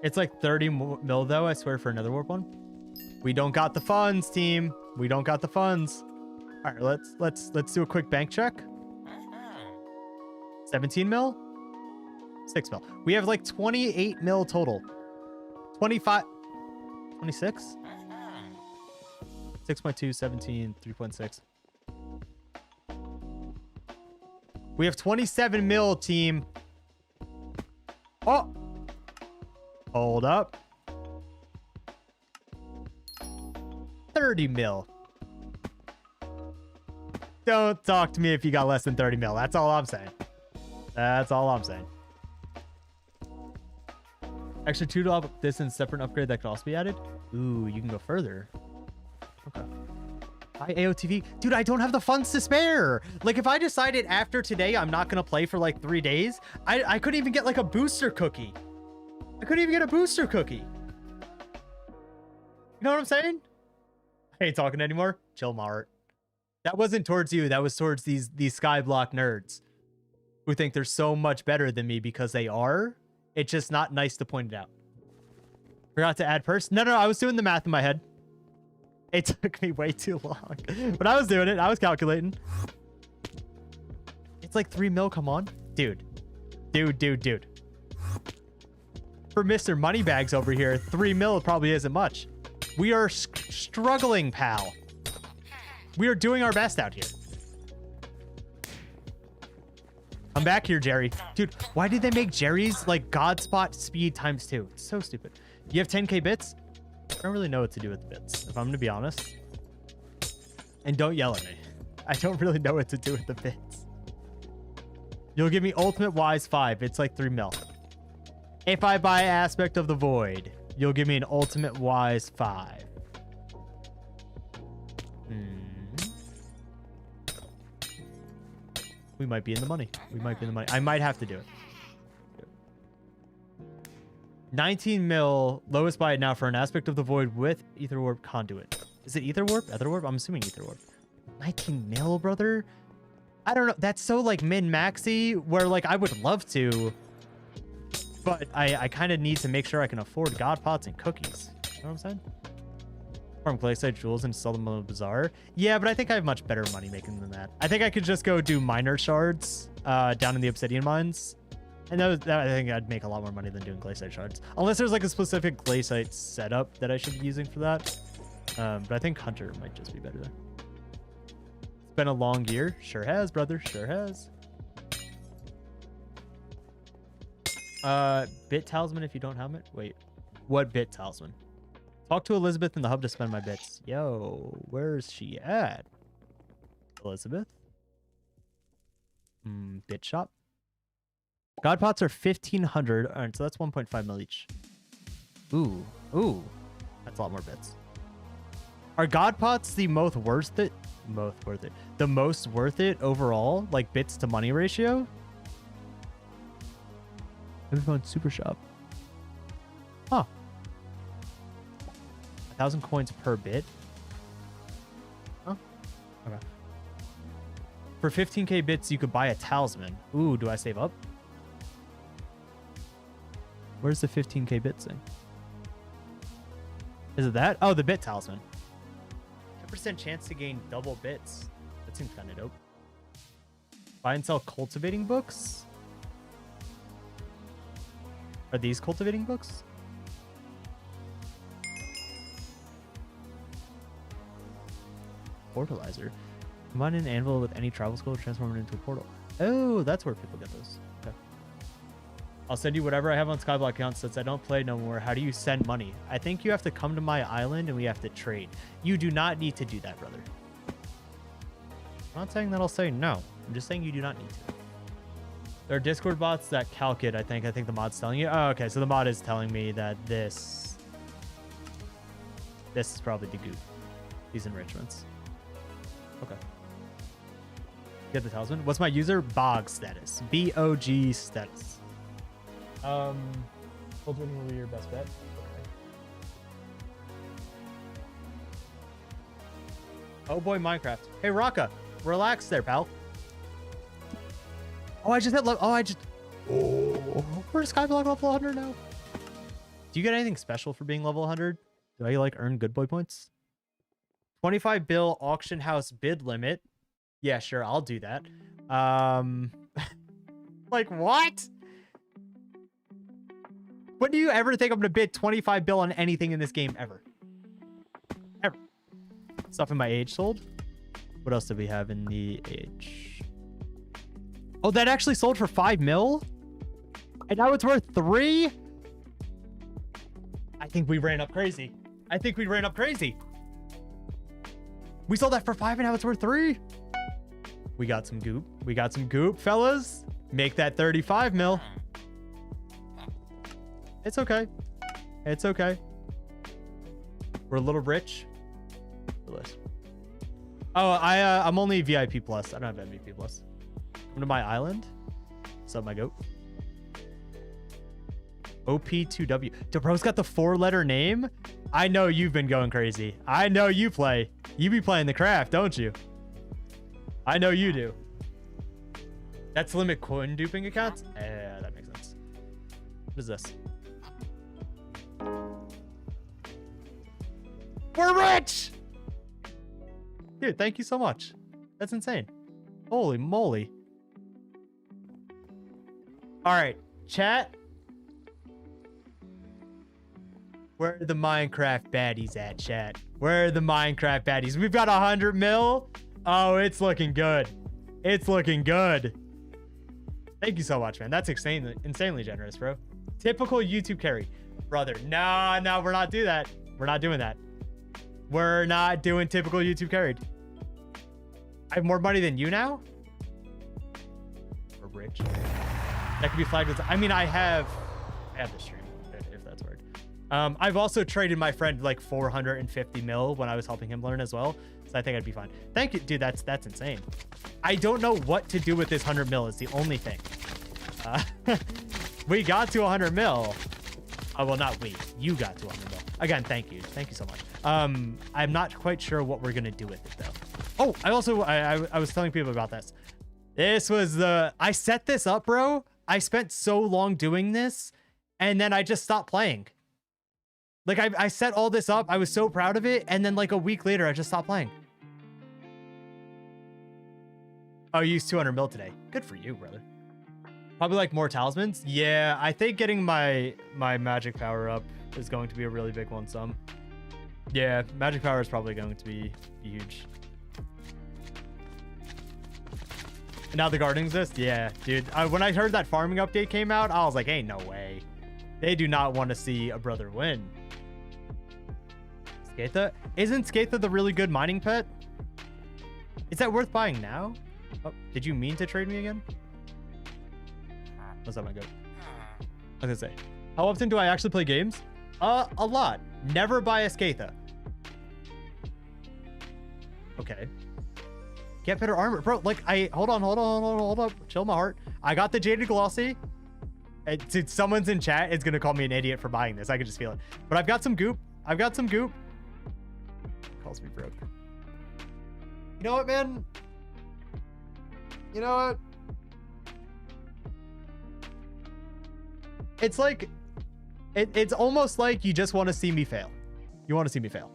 It's like 30 mil though, I swear, for another warp one. We don't got the funds, team. We don't got the funds. All right, let's do a quick bank check. 17 mil? 6 mil. We have like 28 mil total. 25, 26? 6.2, 17, 3.6. We have 27 mil, team. Oh! Hold up. 30 mil. Don't talk to me if you got less than 30 mil. That's all I'm saying. That's all I'm saying. Extra 2 up distance separate upgrade that could also be added. Ooh, you can go further. Okay. High AOTV. Dude, I don't have the funds to spare. Like, if I decided after today I'm not going to play for like 3 days, I couldn't even get like a booster cookie. I couldn't even get a booster cookie. You know what I'm saying? I ain't talking anymore. Chill, Mart. That wasn't towards you. That was towards these Skyblock nerds who think they're so much better than me because they are. It's just not nice to point it out. Forgot to add person. No, I was doing the math in my head. It took me way too long. But I was doing it. I was calculating. It's like 3 mil. Come on. Dude. For Mr. Moneybags over here, 3 mil probably isn't much. We are struggling, pal. We are doing our best out here. I'm back here, Jerry. Dude, why did they make Jerry's like God spot speed times 2? It's so stupid. You have 10k bits? I don't really know what to do with the bits, if I'm gonna be honest. And don't yell at me. I don't really know what to do with the bits. You'll give me ultimate wise 5. It's like 3 mil. If I buy aspect of the void, you'll give me an ultimate wise 5. We might be in the money. I might have to do it. 19 mil, lowest buy it now for an aspect of the void with ether warp conduit. Is it ether warp? Ether warp? I'm assuming ether warp. 19 mil, brother. I don't know. That's so like min-maxy where like I would love to, but I kind of need to make sure I can afford God pots and cookies. You know what I'm saying? Farm glacial jewels and sell them on the bazaar. Yeah, but I think I have much better money making than that. I think I could just go do miner shards down in the obsidian mines. And that I think I'd make a lot more money than doing glacial shards. Unless there's like a specific glacial setup that I should be using for that. But I think hunter might just be better there. It's been a long year. Sure has, brother. Sure has. Bit talisman if you don't have it. Wait, what bit talisman? Talk to Elizabeth in the hub to spend my bits. Yo, where's she at? Elizabeth? Bit shop. God pots are 1,500. All right, so that's 1.5 mil each. Ooh, that's a lot more bits. Are God pots the most worth it? The most worth it overall, like bits to money ratio? Maybe on Super Shop. Huh. 1,000 coins per bit. Huh? Okay. For 15k bits, you could buy a talisman. Ooh, do I save up? Where's the 15k bit thing? Is it that? Oh, the bit talisman. 10% chance to gain double bits. That seems kind of dope. Buy and sell cultivating books? Are these cultivating books? Portalizer. Combine an anvil with any travel skill to transform it into a portal. Oh, that's where people get those. Okay. I'll send you whatever I have on Skyblock account since I don't play no more. How do you send money? I think you have to come to my island and we have to trade. You do not need to do that, brother. I'm not saying that I'll say no. I'm just saying you do not need to. There are Discord bots that calc it, I think. I think the mod's telling you. Oh, okay. So the mod is telling me that this is probably the goop. These enrichments. Okay. Get the talisman. What's my user? Bog status. BOG status. Cultivating will be your best bet. Okay. Oh boy, Minecraft. Hey, Raka. Relax there, pal. Oh, I just hit level. Oh, we're Skyblock level 100 now. Do you get anything special for being level 100? Do I like earn good boy points? 25 bill auction house bid limit. Yeah, sure, I'll do that. Like what? When do you ever think I'm gonna bid 25 bill on anything in this game ever? Ever. Stuff in my age sold. What else did we have in the age? Oh, that actually sold for 5 mil? And now it's worth 3? I think we ran up crazy. We sold that for 5 and now it's worth 3. We got some goop. Fellas. Make that 35 mil. It's okay. We're a little rich. Oh, I'm only VIP plus. I don't have MVP plus. Come to my island. What's up, my goat? OP2W. DeBro's got the 4-letter name. I know you've been going crazy. I know you play. You be playing the craft, don't you? I know you do. That's limit coin duping accounts? Yeah, that makes sense. What is this? We're rich! Dude, thank you so much. That's insane. Holy moly. All right, chat. Where are the Minecraft baddies at, chat? Where are the Minecraft baddies? We've got 100 mil. Oh, it's looking good. It's looking good. Thank you so much, man. That's insanely generous, bro. Typical YouTube carry. Brother, no, we're not doing that. We're not doing that. We're not doing typical YouTube carried. I have more money than you now? We're rich. That could be flagged as... I mean, I have the stream, if that's weird. I've also traded my friend like 450 mil when I was helping him learn as well. So I think I'd be fine. Thank you. Dude, that's insane. I don't know what to do with this 100 mil is the only thing. We got to 100 mil. Oh, well, not we. You got to 100 mil. Again, thank you. Thank you so much. I'm not quite sure what we're going to do with it, though. Oh, I was telling people about this. This was the... I set this up, bro. I spent so long doing this, and then I just stopped playing. Like, I set all this up. I was so proud of it, and then like a week later, I just stopped playing. Oh, you used 200 mil today. Good for you, brother. Probably like more talismans. Yeah, I think getting my magic power up is going to be a really big one. Yeah, magic power is probably going to be huge. And now the garden exists? Yeah, dude. When I heard that farming update came out, I was like, ain't no way. They do not want to see a brother win. Skatha? Isn't Skatha the really good mining pet? Is that worth buying now? Oh, did you mean to trade me again? What's up, my goat? I was gonna say, how often do I actually play games? A lot. Never buy a Skatha. Okay. Get better armor, bro. Like, hold on. Chill my heart. I got the Jaded Glossy. Dude, someone's in chat is gonna call me an idiot for buying this. I can just feel it. But I've got some goop. Calls me broke. You know what, man? You know what? It's like, it's almost like you just want to see me fail. You want to see me fail.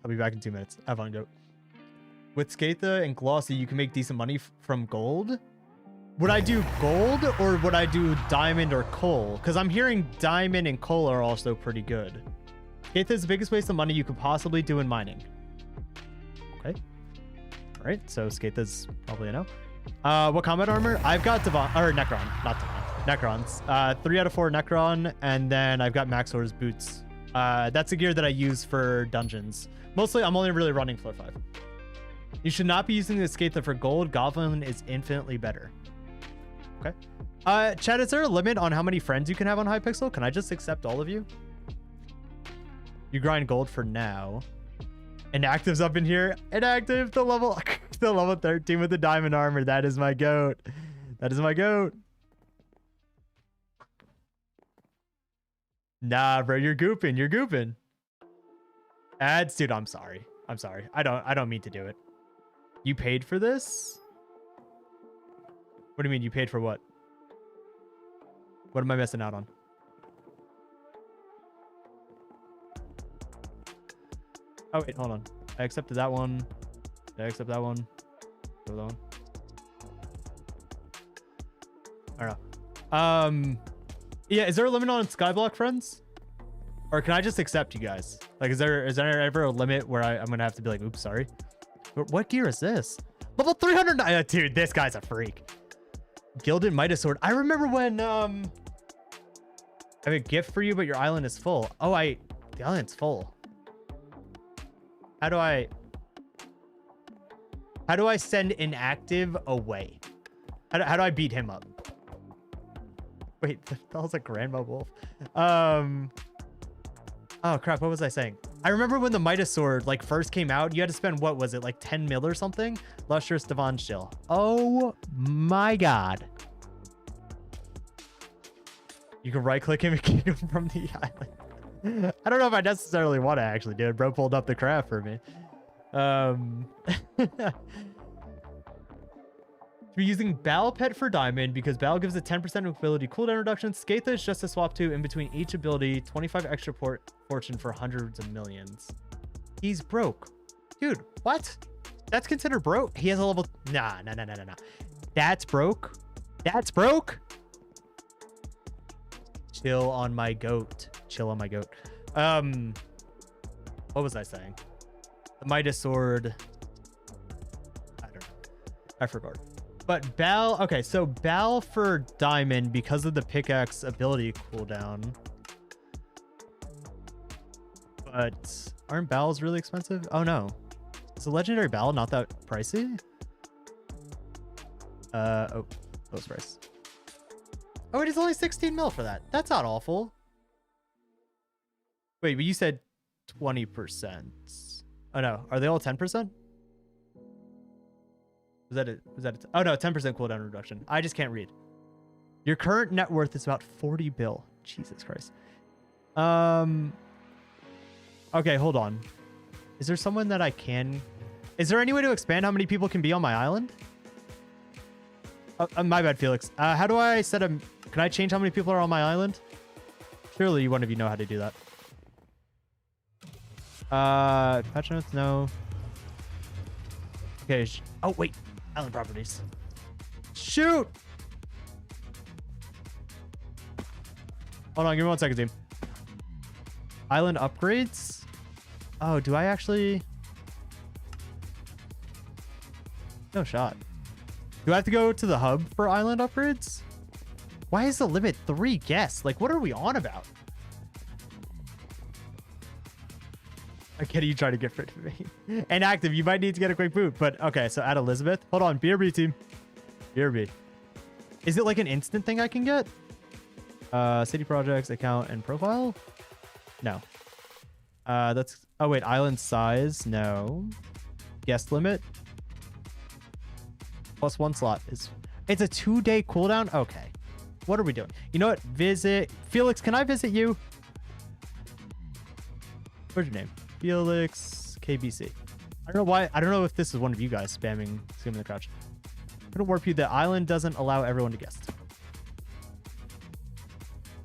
I'll be back in 2 minutes. Have fun, go. With Skatha and Glossy, you can make decent money from gold. Would I do gold or would I do diamond or coal? Because I'm hearing diamond and coal are also pretty good. Skatha is the biggest waste of money you could possibly do in mining. Okay. All right. So Skatha's probably a no. What combat armor? I've got Necron, not Devon. Necrons. 3 out of 4 Necron, and then I've got Maxor's boots. That's the gear that I use for dungeons. Mostly, I'm only really running floor 5. You should not be using the Skatha for gold. Goblin is infinitely better. Okay. Chad, is there a limit on how many friends you can have on Hypixel? Can I just accept all of you? You grind gold for now. Inactive's up in here. Inactive, the level 13 with the diamond armor. That is my goat. That is my goat. Nah, bro, you're gooping. You're gooping. Ads, dude, I'm sorry. I don't mean to do it. You paid for this? What do you mean you paid for what? What am I missing out on? Oh, wait, hold on. I accepted that one. Did I accept that one? That one? I don't know. Yeah, is there a limit on Skyblock friends? Or can I just accept you guys? Like, is there ever a limit where I'm gonna have to be like, oops, sorry? What gear is this? Level 309. Dude, this guy's a freak. Gilded Midas Sword. I remember when I have a gift for you, but your island is full. Oh, the island's full. How do I send inactive away? How do I beat him up? Wait, that was a Grandma Wolf. Oh crap, what was I saying? I remember when the Midas Sword like first came out, you had to spend, what was it, like 10 mil or something? Lustrous Devon Shill. Oh my god. You can right click him and kick him from the island. I don't know if I necessarily want to actually do it. Bro pulled up the craft for me. We're using Bal Pet for Diamond because Bal gives a 10% ability cooldown reduction. Skatha is just a swap to in between each ability. 25 extra fortune for hundreds of millions. He's broke. Dude, what? That's considered broke? He has a level... Nah. That's broke? That's broke? Chill on my goat. Chill on my goat. What was I saying? The Midas Sword. I don't know. I forgot. But Bal, okay, so Bal for Diamond because of the pickaxe ability cooldown. But aren't Bals really expensive? Oh no. Is a legendary Bal not that pricey? Oh, close price. Oh, it is only 16 mil for that. That's not awful. Wait, but you said 20%. Oh no, are they all 10%? Was that it? Oh no, 10% cooldown reduction. I just can't read. Your current net worth is about 40 bill. Jesus Christ. Okay, hold on. Is there someone that I can Is there any way to expand how many people can be on my island? My bad, Felix. How do I set a... Can I change how many people are on my island? Surely one of you know how to do that. Patch notes, no. Okay. Oh, wait. Island properties. Shoot! Hold on, give me 1 second, team. Island upgrades? Oh, do I actually... No shot. Do I have to go to the hub for island upgrades? Why is the limit 3 guests? Like, what are we on about? I get you trying to get rid of me. And active, you might need to get a quick boot. But okay, so add Elizabeth. Hold on, BRB team. BRB. Is it like an instant thing I can get? City projects, account, and profile? No. That's... Oh, wait. Island size? No. Guest limit? Plus 1 slot is... It's a 2-day cooldown? Okay. What are we doing? You know what? Visit... Felix, can I visit you? What's your name? Felix KBC. I don't know why... I don't know if this is one of you guys spamming the crouch. I'm gonna warp you. The island doesn't allow everyone to guest.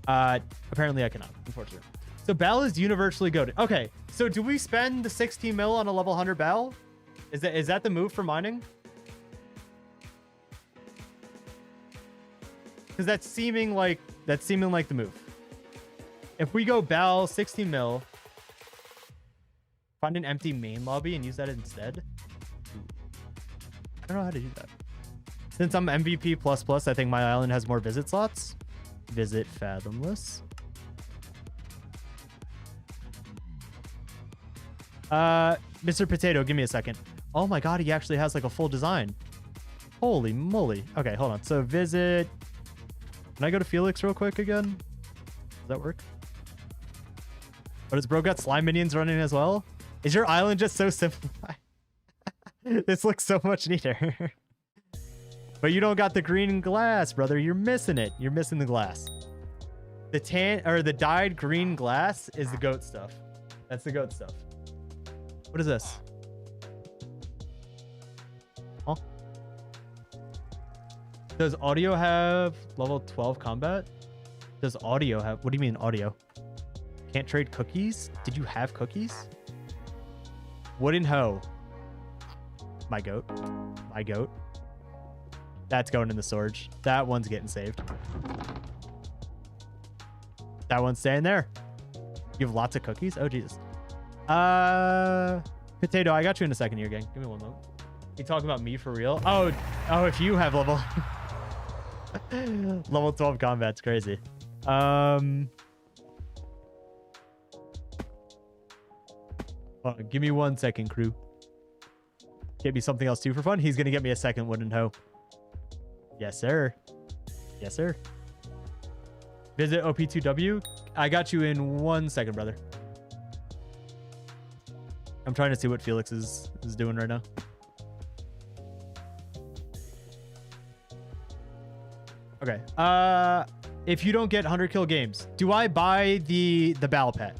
Apparently I cannot, unfortunately. So Bal is universally goated. Okay, so do we spend the 16 mil on a level 100 Bal? Is that the move for mining? Because that's seeming like the move. If we go Bal 16 mil, find an empty main lobby and use that instead. I don't know how to do that. Since I'm MVP++, I think my island has more visit slots. Visit Fathomless. Mr. Potato, give me a second. Oh my god, he actually has like a full design. Holy moly. Okay, hold on. So visit... Can I go to Felix real quick again? Does that work? But has bro got slime minions running as well? Is your island just so simplified? This looks so much neater. But you don't got the green glass, brother. You're missing it. You're missing the glass. The tan or the dyed green glass is the goat stuff. That's the goat stuff. What is this? Huh? Does audio have level 12 combat? Does audio have... What do you mean audio? Can't trade cookies? Did you have cookies? Wooden hoe. My goat. My goat. That's going in the storage. That one's getting saved. That one's staying there. You have lots of cookies? Oh, Jesus. Potato, I got you in a second here, gang. Give me one moment. You talk about me for real? Oh, if you have level... level 12 combat's crazy. Give me 1 second, crew. Get me something else too for fun. He's going to get me a second wooden hoe. Yes, sir. Yes, sir. Visit OP2W. I got you in 1 second, brother. I'm trying to see what Felix is doing right now. Okay. If you don't get 100 kill games, do I buy the Bal pet?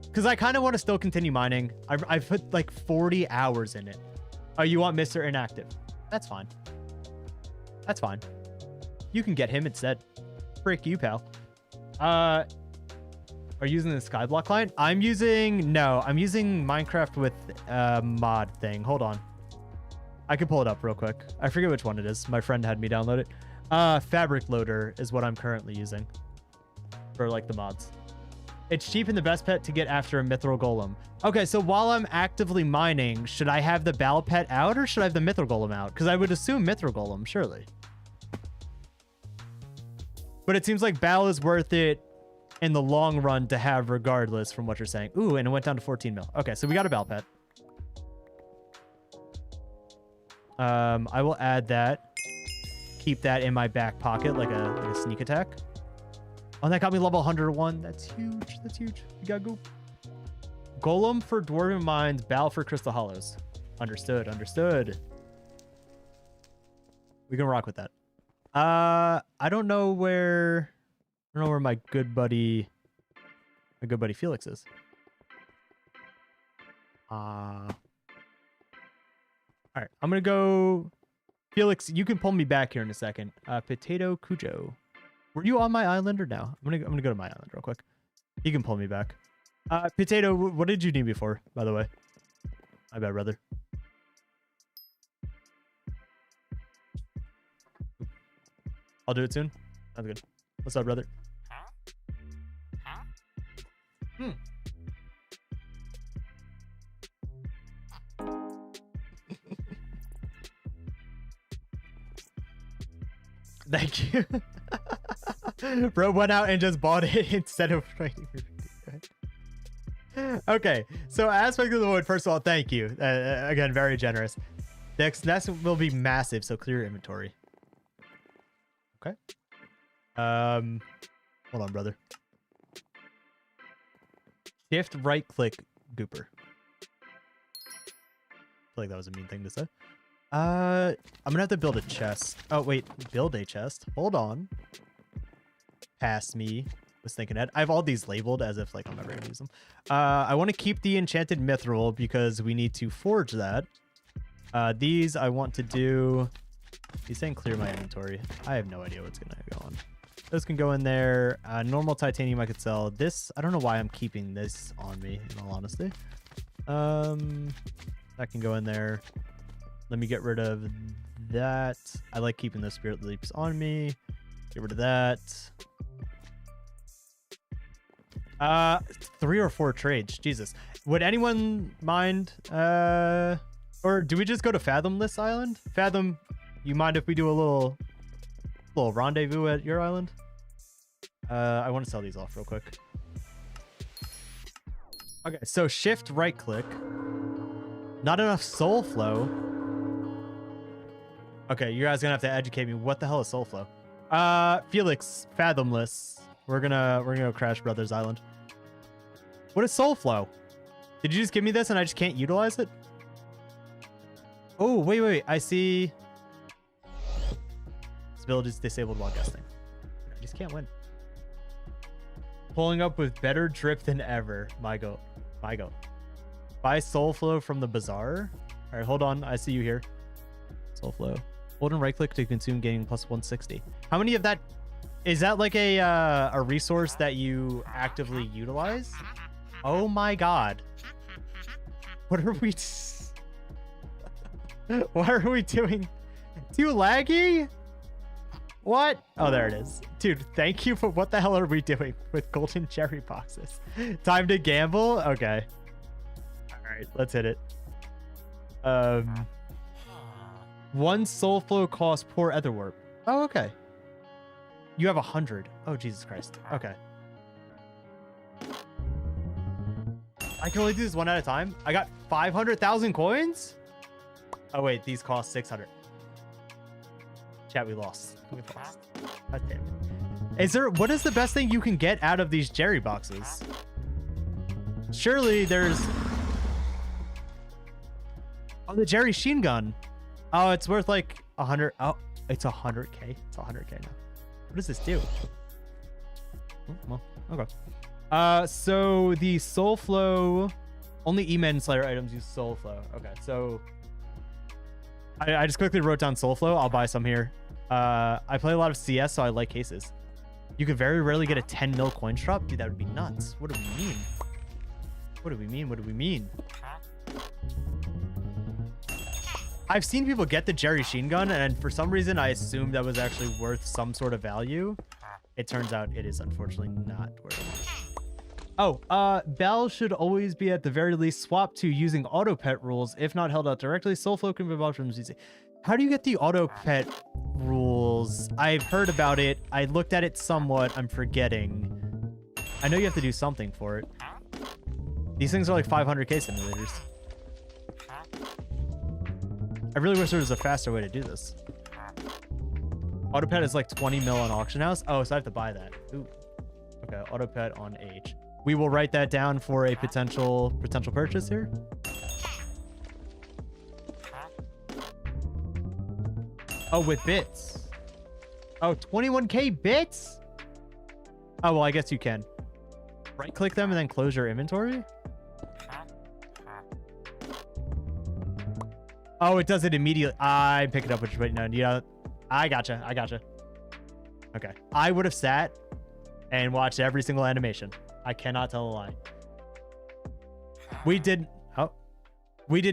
Because I kind of want to still continue mining. I've put like 40 hours in it. Oh, you want Mr. Inactive? That's fine. That's fine. You can get him instead. Frick you, pal. Are you using the Skyblock client? I'm using Minecraft with mod thing. Hold on. I can pull it up real quick. I forget which one it is. My friend had me download it. Fabric Loader is what I'm currently using for like the mods. It's cheap and the best pet to get after a Mithril Golem. Okay, so while I'm actively mining, should I have the Bal pet out or should I have the Mithril Golem out? Because I would assume Mithril Golem, surely. But it seems like Bal is worth it in the long run to have regardless from what you're saying. Ooh, and it went down to 14 mil. Okay, so we got a Bal pet. I will add that. Keep that in my back pocket like a sneak attack. Oh, that got me level 101. That's huge. That's huge. We got go. Golem for Dwarven Mines, Bal for Crystal Hollows. Understood. Understood. We can rock with that. I don't know where my good buddy Felix is. All right, I'm gonna go. Felix, you can pull me back here in a second. Potato Cujo, were you on my island or no? I'm gonna go to my island real quick. You can pull me back. Potato, what did you need me for, by the way? My bad, brother. I'll do it soon. Sounds good. What's up, brother? Thank you. Bro went out and just bought it instead of waiting for me. Okay, so aspect of the void, first of all, thank you. Again, very generous. Next will be massive, so clear your inventory. Okay. Hold on, brother. Shift right click Gooper. I feel like that was a mean thing to say. I'm gonna have to build a chest. Oh wait, build a chest. Hold on. Past me. Was thinking that I have all these labeled as if like I'm never gonna use them. I want to keep the enchanted mithril because we need to forge that. These I want to do. He's saying clear my inventory. I have no idea what's gonna go on. Those can go in there. Normal titanium I could sell. This, I don't know why I'm keeping this on me, in all honesty. That can go in there. Let me get rid of that. I like keeping those spirit leaps on me. Get rid of that. 3 or 4 trades. Jesus. Would anyone mind? Or do we just go to Fathomless Island? Fathom, you mind if we do a little rendezvous at your island? I want to sell these off real quick. Okay, so shift right click. Not enough soul flow. Okay, you guys gonna have to educate me. What the hell is soul flow? Felix, Fathomless. We're gonna go Crash Brothers Island. What is soul flow? Did you just give me this and I just can't utilize it? Oh, wait. I see. This village is disabled while guesting. I just can't win. Pulling up with better drip than ever. My goat. Buy soul flow from the bazaar. All right, hold on. I see you here. Soul flow. Hold and right click to consume, gaining plus 160. How many of that? Is that like a resource that you actively utilize? Oh my god. What are we? Why are we doing? Too laggy? What? Oh, there it is. Dude, thank you, but what the hell are we doing with golden cherry boxes? Time to gamble? Okay. All right, let's hit it. 1 soul flow costs poor Etherwarp. Oh, okay. You have 100. Oh, Jesus Christ. Okay. I can only do this one at a time. I got 500,000 coins? Oh, wait. These cost 600. Chat, we lost. God damn it. What is the best thing you can get out of these Jerry boxes? Surely there's... Oh, the Jerry Sheen gun. Oh, it's worth like 100. Oh, it's 100K. It's 100K now. What does this do? Oh, well, okay. So the soul flow, only E-Man Slayer items use soul flow. Okay, so I just quickly wrote down soul flow. I'll buy some here. I play a lot of CS, so I like cases. You could very rarely get a 10 mil coin drop. Dude, that would be nuts. What do we mean? What do we mean? What do we mean? I've seen people get the Jerry Sheen gun, and for some reason, I assumed that was actually worth some sort of value. It turns out it is unfortunately not worth it. Oh, Bell should always be at the very least swapped to using auto pet rules. If not held out directly, soul flow can be bought from easy. How do you get the auto pet rules? I've heard about it. I looked at it somewhat. I'm forgetting. I know you have to do something for it. These things are like 500K simulators. I really wish there was a faster way to do this. Autopet is like 20 mil on auction house. Oh, so I have to buy that. Ooh. Okay, autopet on H. We will write that down for a potential purchase here. Oh, with bits. Oh, 21K bits? Oh, well, I guess you can. Right click them and then close your inventory. Oh, it does it immediately. I'm picking up what you're putting down. Yeah, I gotcha. Okay. I would have sat and watched every single animation. I cannot tell a lie. We did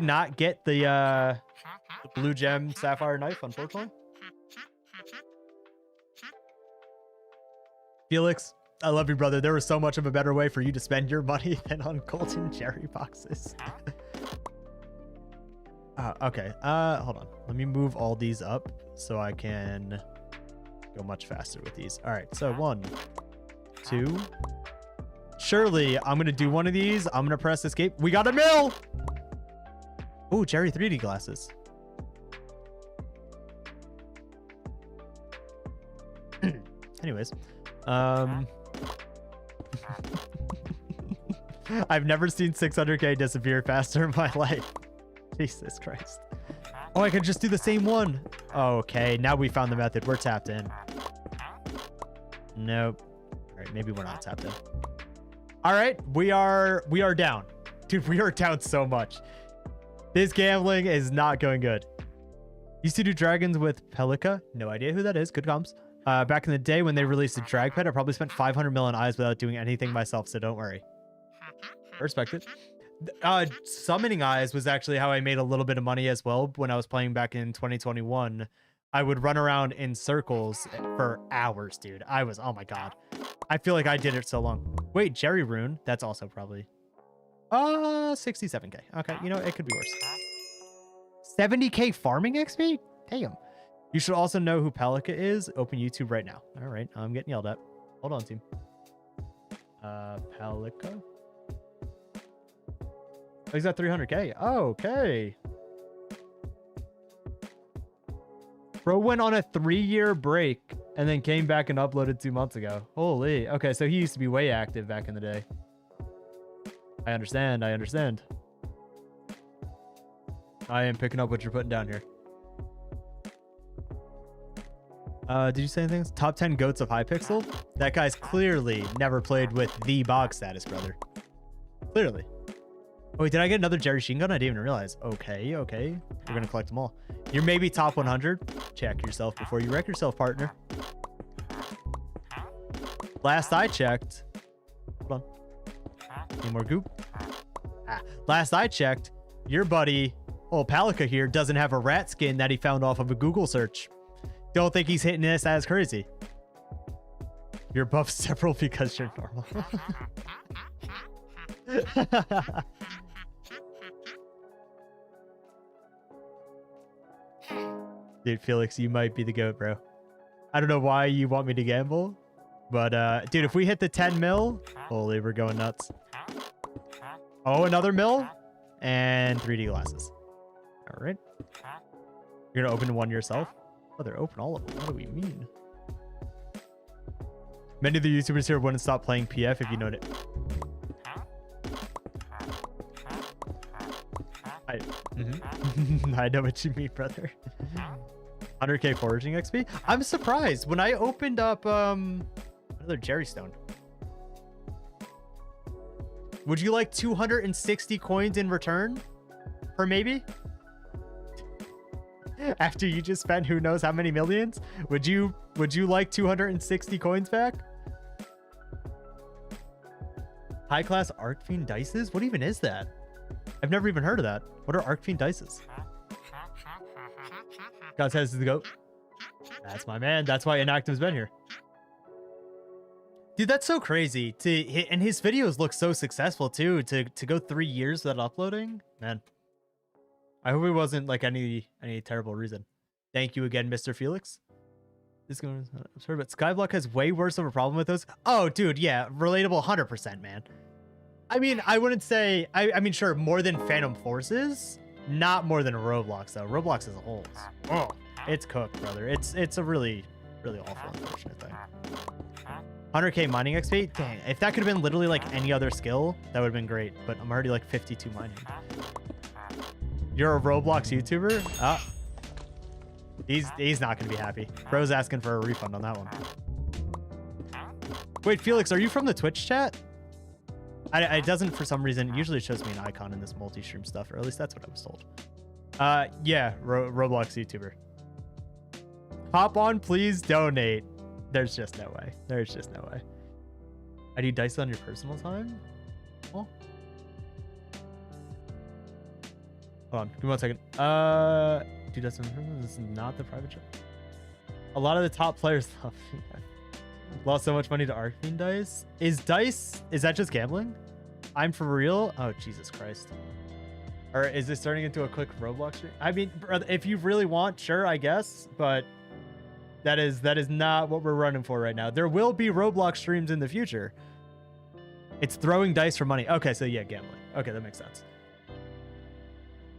not get the blue gem sapphire knife, unfortunately. Felix, I love you, brother. There was so much of a better way for you to spend your money than on golden cherry boxes. Okay. Hold on. Let me move all these up so I can go much faster with these. All right. So 1, 2. Surely I'm going to do one of these. I'm going to press escape. We got a mill. Oh, Jerry 3D glasses. Anyways, I've never seen 600k disappear faster in my life. Jesus Christ. Oh, I could just do the same one. Okay, now we found the method. We're tapped in. Nope. All right, maybe we're not tapped in. All right, we are down. Dude, we are down so much. This gambling is not going good. Used to do dragons with Pelika. No idea who that is. Good comms. Back in the day when they released a drag pet, I probably spent 500 mil on eyes without doing anything myself, so don't worry. I respect it. Summoning eyes was actually how I made a little bit of money as well when I was playing back in 2021. I would run around in circles for hours, dude. Oh my god. I feel like I did it so long. Wait, Jerry Rune. That's also probably 67k. Okay, you know, it could be worse. 70k farming XP? Damn. You should also know who Pelika is. Open YouTube right now. All right, I'm getting yelled at. Hold on, team. Pelika. Oh, he's got 300k. Oh, okay. Bro went on a 3-year break and then came back and uploaded 2 months ago. Holy. Okay, so he used to be way active back in the day. I understand. I am picking up what you're putting down here. Did you say anything? Top 10 goats of Hypixel? That guy's clearly never played with the bog status, brother. Clearly. Oh, wait, did I get another Jerry Sheen gun? I didn't even realize. Okay. We're going to collect them all. You're maybe top 100. Check yourself before you wreck yourself, partner. Last I checked. Hold on. Any more goop? Last I checked, your buddy, Pelika here, doesn't have a rat skin that he found off of a Google search. Don't think he's hitting this as crazy. You're buffed several because you're normal. Dude, Felix, you might be the GOAT, bro. I don't know why you want me to gamble, but dude, if we hit the 10 mil, holy, we're going nuts. Oh, another mil and 3D glasses. All right. You're gonna open one yourself? Oh, they're open all of them. What do we mean? Many of the YouTubers here wouldn't stop playing PF if you know it. I know what you mean, brother. 100k foraging XP. I'm surprised when I opened up another Jerry Stone. Would you like 260 coins in return? Or maybe? After you just spent who knows how many millions? Would you like 260 coins back? High class Arc Fiend dices? What even is that? I've never even heard of that. What are Arc Fiend dices? God says the GOAT. That's my man. That's why Inactive's been here. Dude, that's so crazy. And his videos look so successful too. To go 3 years without uploading, man. I hope it wasn't like any terrible reason. Thank you again, Mr. Felix. This going. I'm sorry, but Skyblock has way worse of a problem with those. Oh, dude, yeah, relatable, 100%, man. I mean, I wouldn't say. I mean, sure, more than Phantom Forces, not more than Roblox though. Roblox as a whole, it's cooked, brother. It's a really awful, unfortunate thing. 100k mining XP. Dang, if that could have been literally like any other skill, that would have been great. But I'm already like 52 mining. You're a Roblox YouTuber? Ah. He's not going to be happy. Bro's asking for a refund on that one. Wait, Felix, are you from the Twitch chat? It doesn't, for some reason, it usually shows me an icon in this multi-stream stuff, or at least that's what I was told. Yeah, Roblox YouTuber. Hop on, please donate. There's just no way. There's just no way. I do dice on your personal time? Oh. Hold on, give me 1 second. Do dice on your personal. This is not the private show. A lot of the top players love lost so much money to Arcane Dice. Is that just gambling? I'm for real? Oh, Jesus Christ. Or is this turning into a quick Roblox stream? I mean, if you really want, sure, I guess, but that is not what we're running for right now. There will be Roblox streams in the future. It's throwing dice for money. Okay, so yeah, gambling. Okay, that makes sense.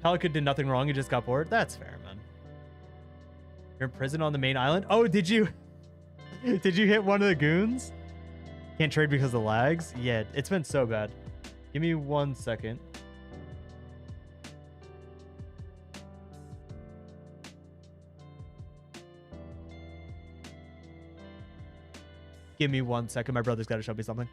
Pelican did nothing wrong. He just got bored. That's fair, man. You're in prison on the main island. Oh, did you hit one of the goons? Can't trade because of the lags. Yeah, it's been so bad. Give me 1 second. Give me 1 second. My brother's got to show me something.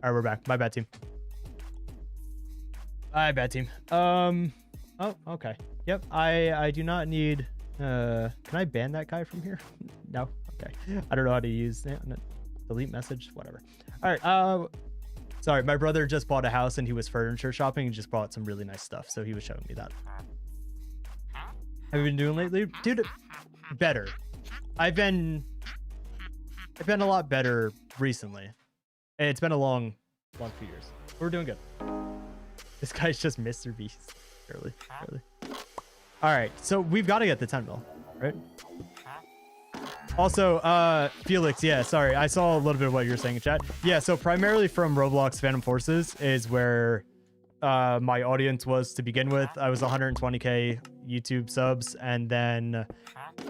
All right, we're back. My bad, team. My bad, team. Oh, okay. Yep. I do not need. Can I ban that guy from here? No. Okay. I don't know how to use delete message. Whatever. All right. Sorry, my brother just bought a house and he was furniture shopping and just bought some really nice stuff. So he was showing me that. Have you been doing lately, dude? Better. I've been a lot better recently. It's been a long few years. We're doing good. This guy's just Mr. Beast. Really. All right, so we've got to get the 10 mil, right? Also, Felix, yeah, sorry. I saw a little bit of what you were saying in chat. Yeah, so primarily from Roblox Phantom Forces is where my audience was to begin with. I was 120k YouTube subs, and then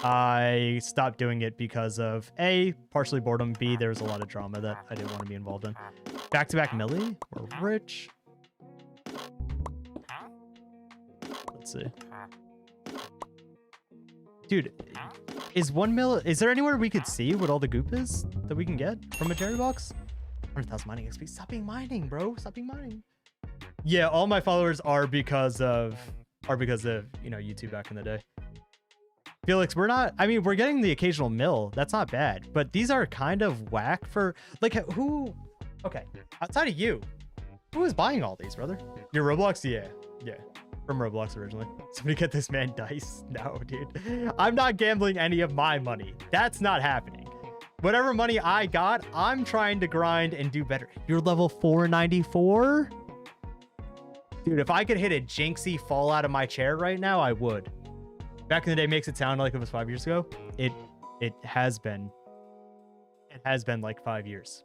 I stopped doing it because of A, partially boredom, B, there was a lot of drama that I didn't want to be involved in. Back-to-back milli? We're rich. Let's see. Dude, is 1 mil... Is there anywhere we could see what all the goop is that we can get from a Jerry box? 100,000 mining XP. Stop being mining, bro. Stop being mining. Yeah, all my followers are because of you know, YouTube back in the day. Felix, we're not... I mean, we're getting the occasional mill. That's not bad. But these are kind of whack for... Like, who... Okay, outside of you, who is buying all these, brother? Your Roblox? Yeah. From Roblox originally. Somebody get this man dice. No, dude. I'm not gambling any of my money. That's not happening. Whatever money I got, I'm trying to grind and do better. You're level 494? Dude, if I could hit a jinxie fall out of my chair right now, I would. Back in the day makes it sound like it was 5 years ago. It has been. It has been like 5 years.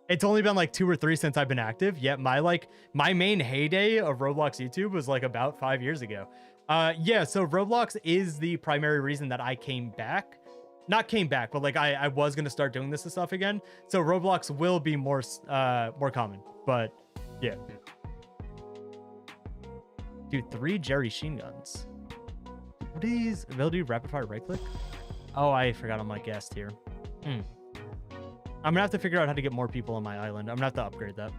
It's only been like 2 or 3 since I've been active. Yet my main heyday of Roblox YouTube was like about 5 years ago. Yeah, so Roblox is the primary reason that I came back. Not came back, but like I was gonna start doing this and stuff again. So Roblox will be more common. But yeah. Dude, 3 Jerry Sheen guns. What are these? Ability rapid fire right click? Oh, I forgot I'm my guest here. I'm gonna have to figure out how to get more people on my island. I'm gonna have to upgrade that.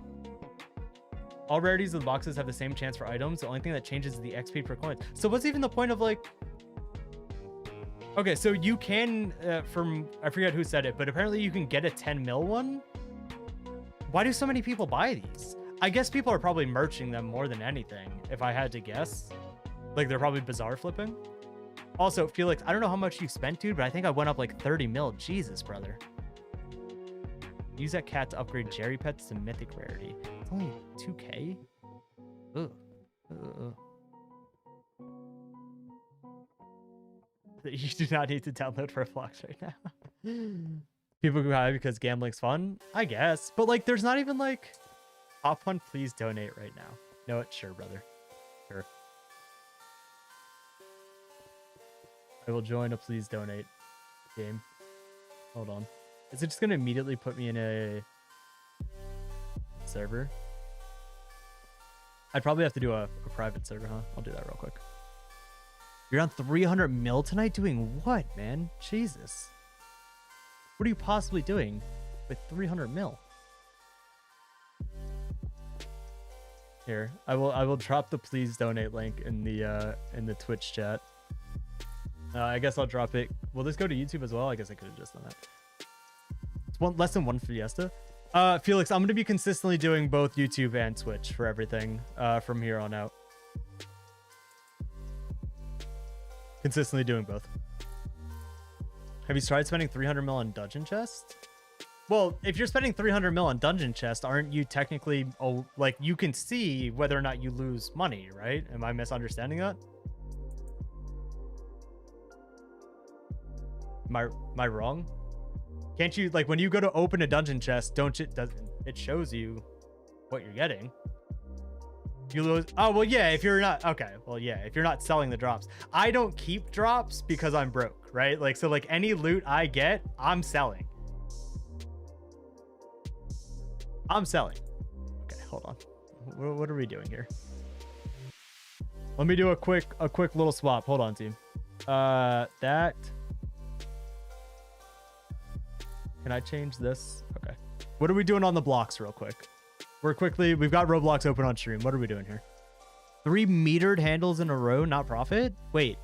All rarities of the boxes have the same chance for items. The only thing that changes is the XP per coin. So what's even the point of like... Okay, so you can, from... I forget who said it, but apparently you can get a 10 mil one? Why do so many people buy these? I guess people are probably merching them more than anything, if I had to guess. Like, they're probably bazaar flipping. Also, Felix, I don't know how much you spent, dude, but I think I went up like 30 mil. Jesus, brother. Use that cat to upgrade Jerry Pets to mythic rarity. It's only 2k? Ugh. You do not need to download Roblox right now. People go high because gambling's fun? I guess. But like, there's not even like... Top one, please donate right now. No, it's sure, brother. Sure. I will join a please donate game. Hold on. Is it just going to immediately put me in a server? I'd probably have to do a private server, huh? I'll do that real quick. You're on 300 mil tonight? Doing what, man? Jesus. What are you possibly doing with 300 mil? Here, I will drop the please donate link in the Twitch chat. I guess I'll drop it. Will this go to YouTube as well? I guess I could have just done that. It's less than 1 Fiesta. Felix, I'm going to be consistently doing both YouTube and Twitch for everything from here on out. Consistently doing both. Have you tried spending 300 mil on dungeon chest? Well, if you're spending 300 mil on dungeon chest, aren't you technically, like, you can see whether or not you lose money, right? Am I misunderstanding that? Am I wrong? Can't you, like, when you go to open a dungeon chest, it shows you what you're getting? You lose. Oh, well, yeah, if you're not, okay. Well, yeah, if you're not selling the drops. I don't keep drops because I'm broke, right? Like, so like any loot I get, I'm selling. Okay, hold on. What are we doing here? Let me do a quick little swap. Hold on, team. That. Can I change this? Okay. What are we doing on the blocks real quick? We've got Roblox open on stream. What are we doing here? 3 metered handles in a row, not profit? Wait,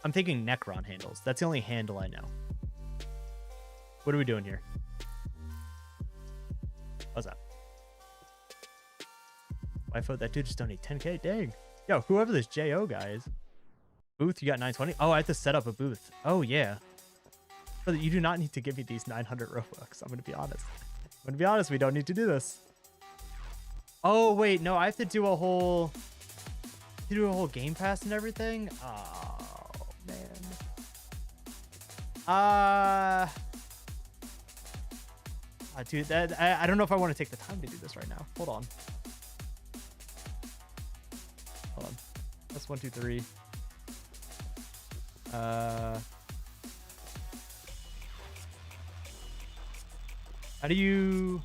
I'm thinking Necron handles. That's the only handle I know. What are we doing here? What's that? I thought that dude just donated 10K. Dang. Yo, whoever this JO guy is. Booth, you got 920. Oh, I have to set up a booth. Oh, yeah. But you do not need to give me these 900 Robux. I'm going to be honest. We don't need to do this. Oh, wait. No, I have to do a whole Game Pass and everything. Oh, man. Dude, I don't know if I want to take the time to do this right now. Hold on. That's 1, 2, 3. How do you...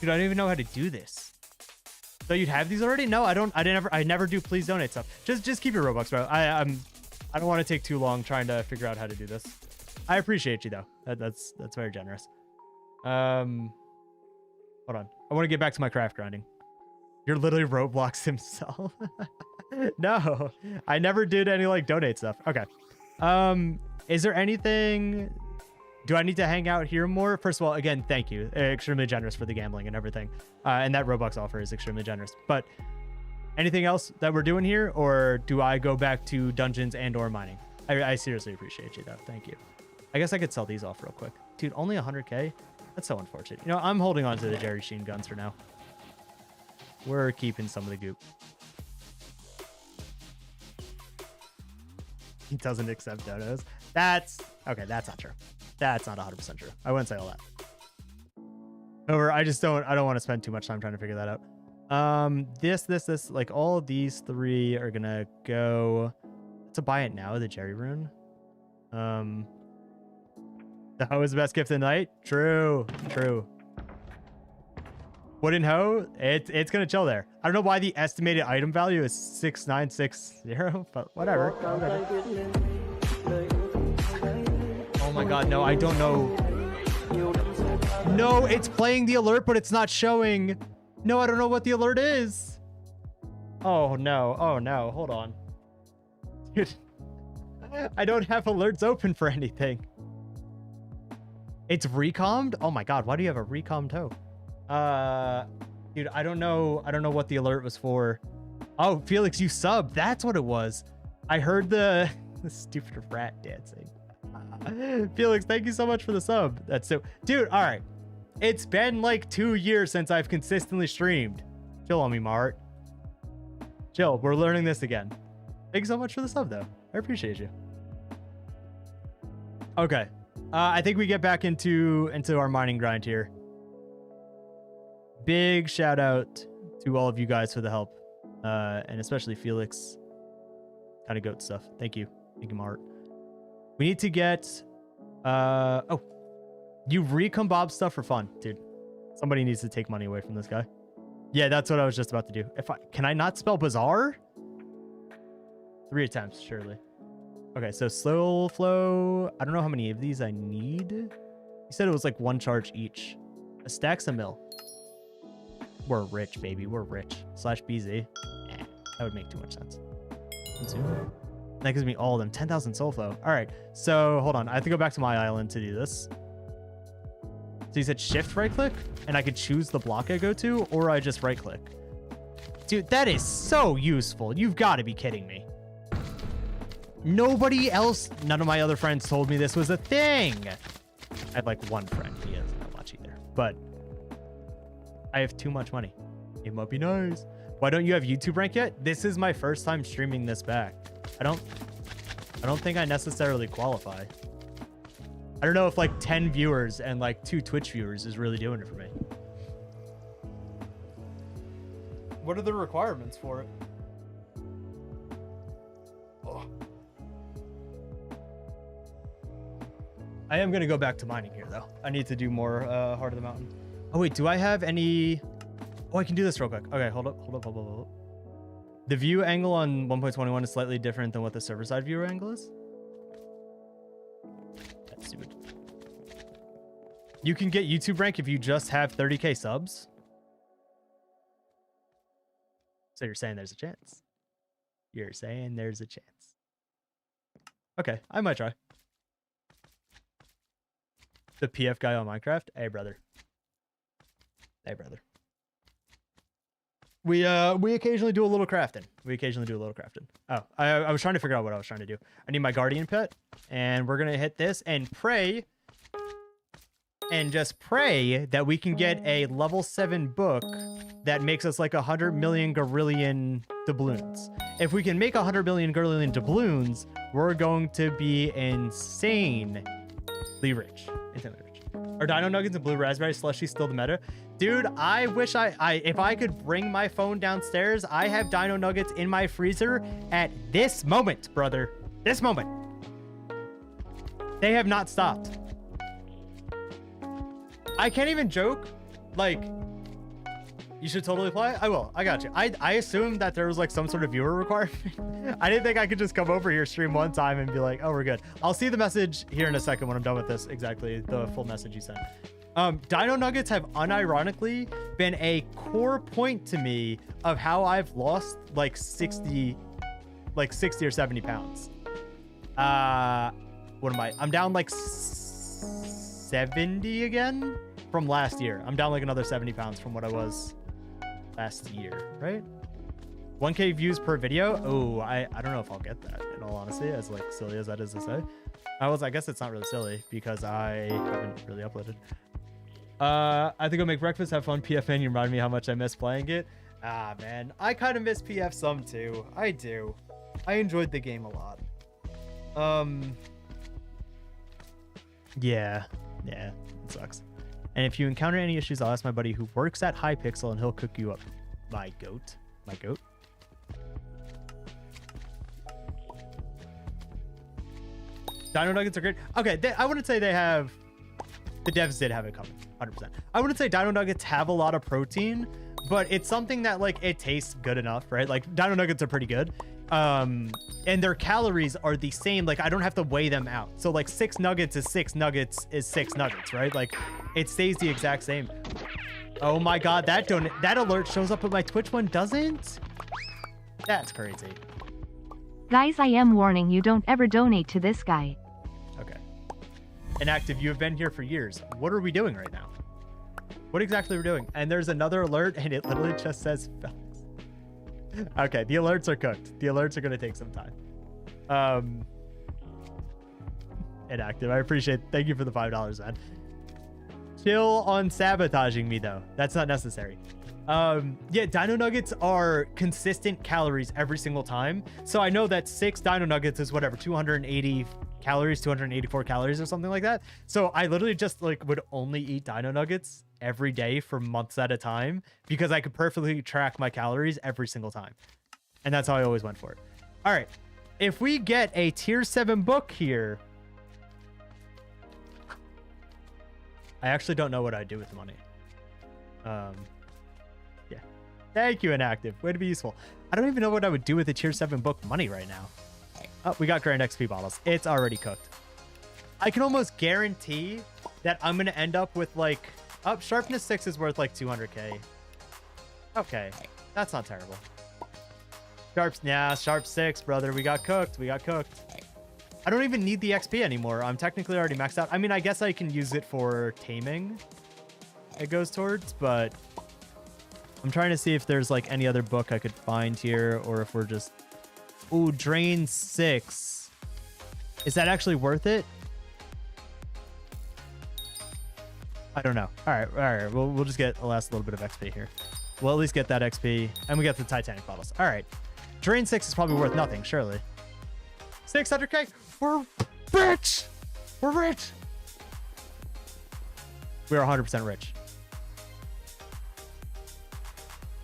Dude, I don't even know how to do this. So you'd have these already? No, I don't. I never do please donate stuff. Just keep your Robux, bro. I don't want to take too long trying to figure out how to do this. I appreciate you though. That's very generous. Hold on. I want to get back to my craft grinding. You're literally Roblox himself. No, I never did any like donate stuff. Okay. Is there anything? Do I need to hang out here more? First of all, again, thank you. Extremely generous for the gambling and everything. And that Robux offer is extremely generous. But anything else that we're doing here? Or do I go back to dungeons and or mining? I seriously appreciate you though. Thank you. I guess I could sell these off real quick. Dude, only 100K? That's so unfortunate. You know, I'm holding on to the Jerry Sheen guns for now. We're keeping some of the goop. He doesn't accept donos. That's okay. That's not true. That's not 100% true. I wouldn't say all that. However, I don't want to spend too much time trying to figure that out. This, like all of these 3 are gonna go to buy it now, the Jerry Rune. The hoe is the best gift of the night. True. Wooden hoe, it's gonna chill there. I don't know why the estimated item value is 6960, but whatever. Oh my god, no, I don't know. No, it's playing the alert, but it's not showing. No, I don't know what the alert is. Oh no, hold on. Dude, I don't have alerts open for anything. It's recommed? Oh my god, why do you have a recommed toe? Dude, I don't know what the alert was for. Oh, Felix, you subbed. That's what it was. I heard the stupid rat dancing. Felix, thank you so much for the sub. That's so, dude. All right, it's been like 2 years since I've consistently streamed. Chill on me, Mart. Chill. We're learning this again. Thank you so much for the sub, though. I appreciate you. Okay, I think we get back into our mining grind here. Big shout out to all of you guys for the help, and especially Felix. Kind of goat stuff. Thank you, Mart. We need to get oh, you recom Bob stuff for fun, dude. Somebody needs to take money away from this guy. Yeah, that's what I was just about to do. Can I not spell bizarre? 3 attempts, surely. Okay, so slow flow. I don't know how many of these I need. You said it was like 1 charge each. A stack's a mil. We're rich, baby. We're rich. /BZ. That would make too much sense. That gives me all of them. 10,000 soul flow. All right. So hold on. I have to go back to my island to do this. So you said shift right click and I could choose the block I go to, or I just right click. Dude, that is so useful. You've got to be kidding me. Nobody else, none of my other friends told me this was a thing. I have like 1 friend. He doesn't know much either, but I have too much money. It might be nice. Why don't you have YouTube rank yet? This is my first time streaming this back. I don't think I necessarily qualify. I don't know if like 10 viewers and like 2 Twitch viewers is really doing it for me. What are the requirements for it? Oh. I am going to go back to mining here though. I need to do more Heart of the Mountain. Oh wait, do I have any... Oh, I can do this real quick. Okay, hold up. The view angle on 1.21 is slightly different than what the server side viewer angle is. You can get YouTube rank if you just have 30K subs. So you're saying there's a chance. You're saying there's a chance. Okay, I might try. The PF guy on Minecraft? Hey, brother. Hey, brother. We occasionally do a little crafting. Oh, I was trying to figure out what I was trying to do. I need my guardian pet, and we're gonna hit this and pray, and just pray that we can get a level 7 book that makes us like 100 million gorillion doubloons. If we can make 100 million gorillion doubloons, we're going to be insanely rich. Insanely rich. Are dino nuggets and blue raspberry slushy still the meta? Dude, I wish if I could bring my phone downstairs. I have dino nuggets in my freezer at this moment, brother. This moment. They have not stopped. I can't even joke. Like, you should totally play. I will. I got you. I assumed that there was like some sort of viewer requirement. I didn't think I could just come over here, stream one time, and be like, oh, we're good. I'll see the message here in a second when I'm done with this. Exactly the full message you sent. Dino nuggets have unironically been a core point to me of how I've lost like 60 or 70 pounds. What am I? I'm down like 70 again from last year. I'm down like another 70 pounds from what I was last year, right? 1K views per video. Oh, I don't know if I'll get that, in all honesty, as like silly as that is to say. I guess it's not really silly because I haven't really uploaded. I think I'll make breakfast, have fun. PFN, you remind me how much I miss playing it. Ah, man, I kind of miss PF some too. I do. I enjoyed the game a lot. Yeah, it sucks. And if you encounter any issues, I'll ask my buddy who works at Hypixel and he'll cook you up. My goat. Dino nuggets are great. Okay, I wouldn't say they have... The devs did have it coming, 100%. I wouldn't say dino nuggets have a lot of protein, but it's something that like it tastes good enough, right? Like dino nuggets are pretty good. And their calories are the same. Like I don't have to weigh them out. So like 6 nuggets is 6 nuggets is 6 nuggets, right? Like it stays the exact same. Oh my God, that alert shows up, but my Twitch one doesn't? That's crazy. Guys, I am warning you, don't ever donate to this guy. Okay. Inactive, you have been here for years. What are we doing right now? What exactly are we doing? And there's another alert and it literally just says Felix. Okay, the alerts are cooked. The alerts are going to take some time. Inactive, I appreciate it. Thank you for the $5, man. Chill on sabotaging me though. That's not necessary. Yeah, dino nuggets are consistent calories every single time. So I know that 6 dino nuggets is whatever, 280 calories, 284 calories or something like that. So I literally just like would only eat dino nuggets every day for months at a time because I could perfectly track my calories every single time. And that's how I always went for it. All right. If we get a tier 7 book here, I actually don't know what I'd do with the money. Yeah. Thank you, Inactive. Way to be useful. I don't even know what I would do with the tier 7 book money right now. Oh, we got Grand XP bottles. It's already cooked. I can almost guarantee that I'm going to end up with like... Oh, sharpness 6 is worth like 200k. Okay. That's not terrible. Sharp 6, brother. We got cooked. I don't even need the XP anymore. I'm technically already maxed out. I mean, I guess I can use it for taming. It goes towards, but I'm trying to see if there's like any other book I could find here or if we're just... Ooh, drain 6. Is that actually worth it? I don't know. All right. We'll just get a last little bit of XP here. We'll at least get that XP, and we get the Titanic bottles. All right. Drain 6 is probably worth nothing, surely. 600k. We're rich. We're rich. We are 100% rich.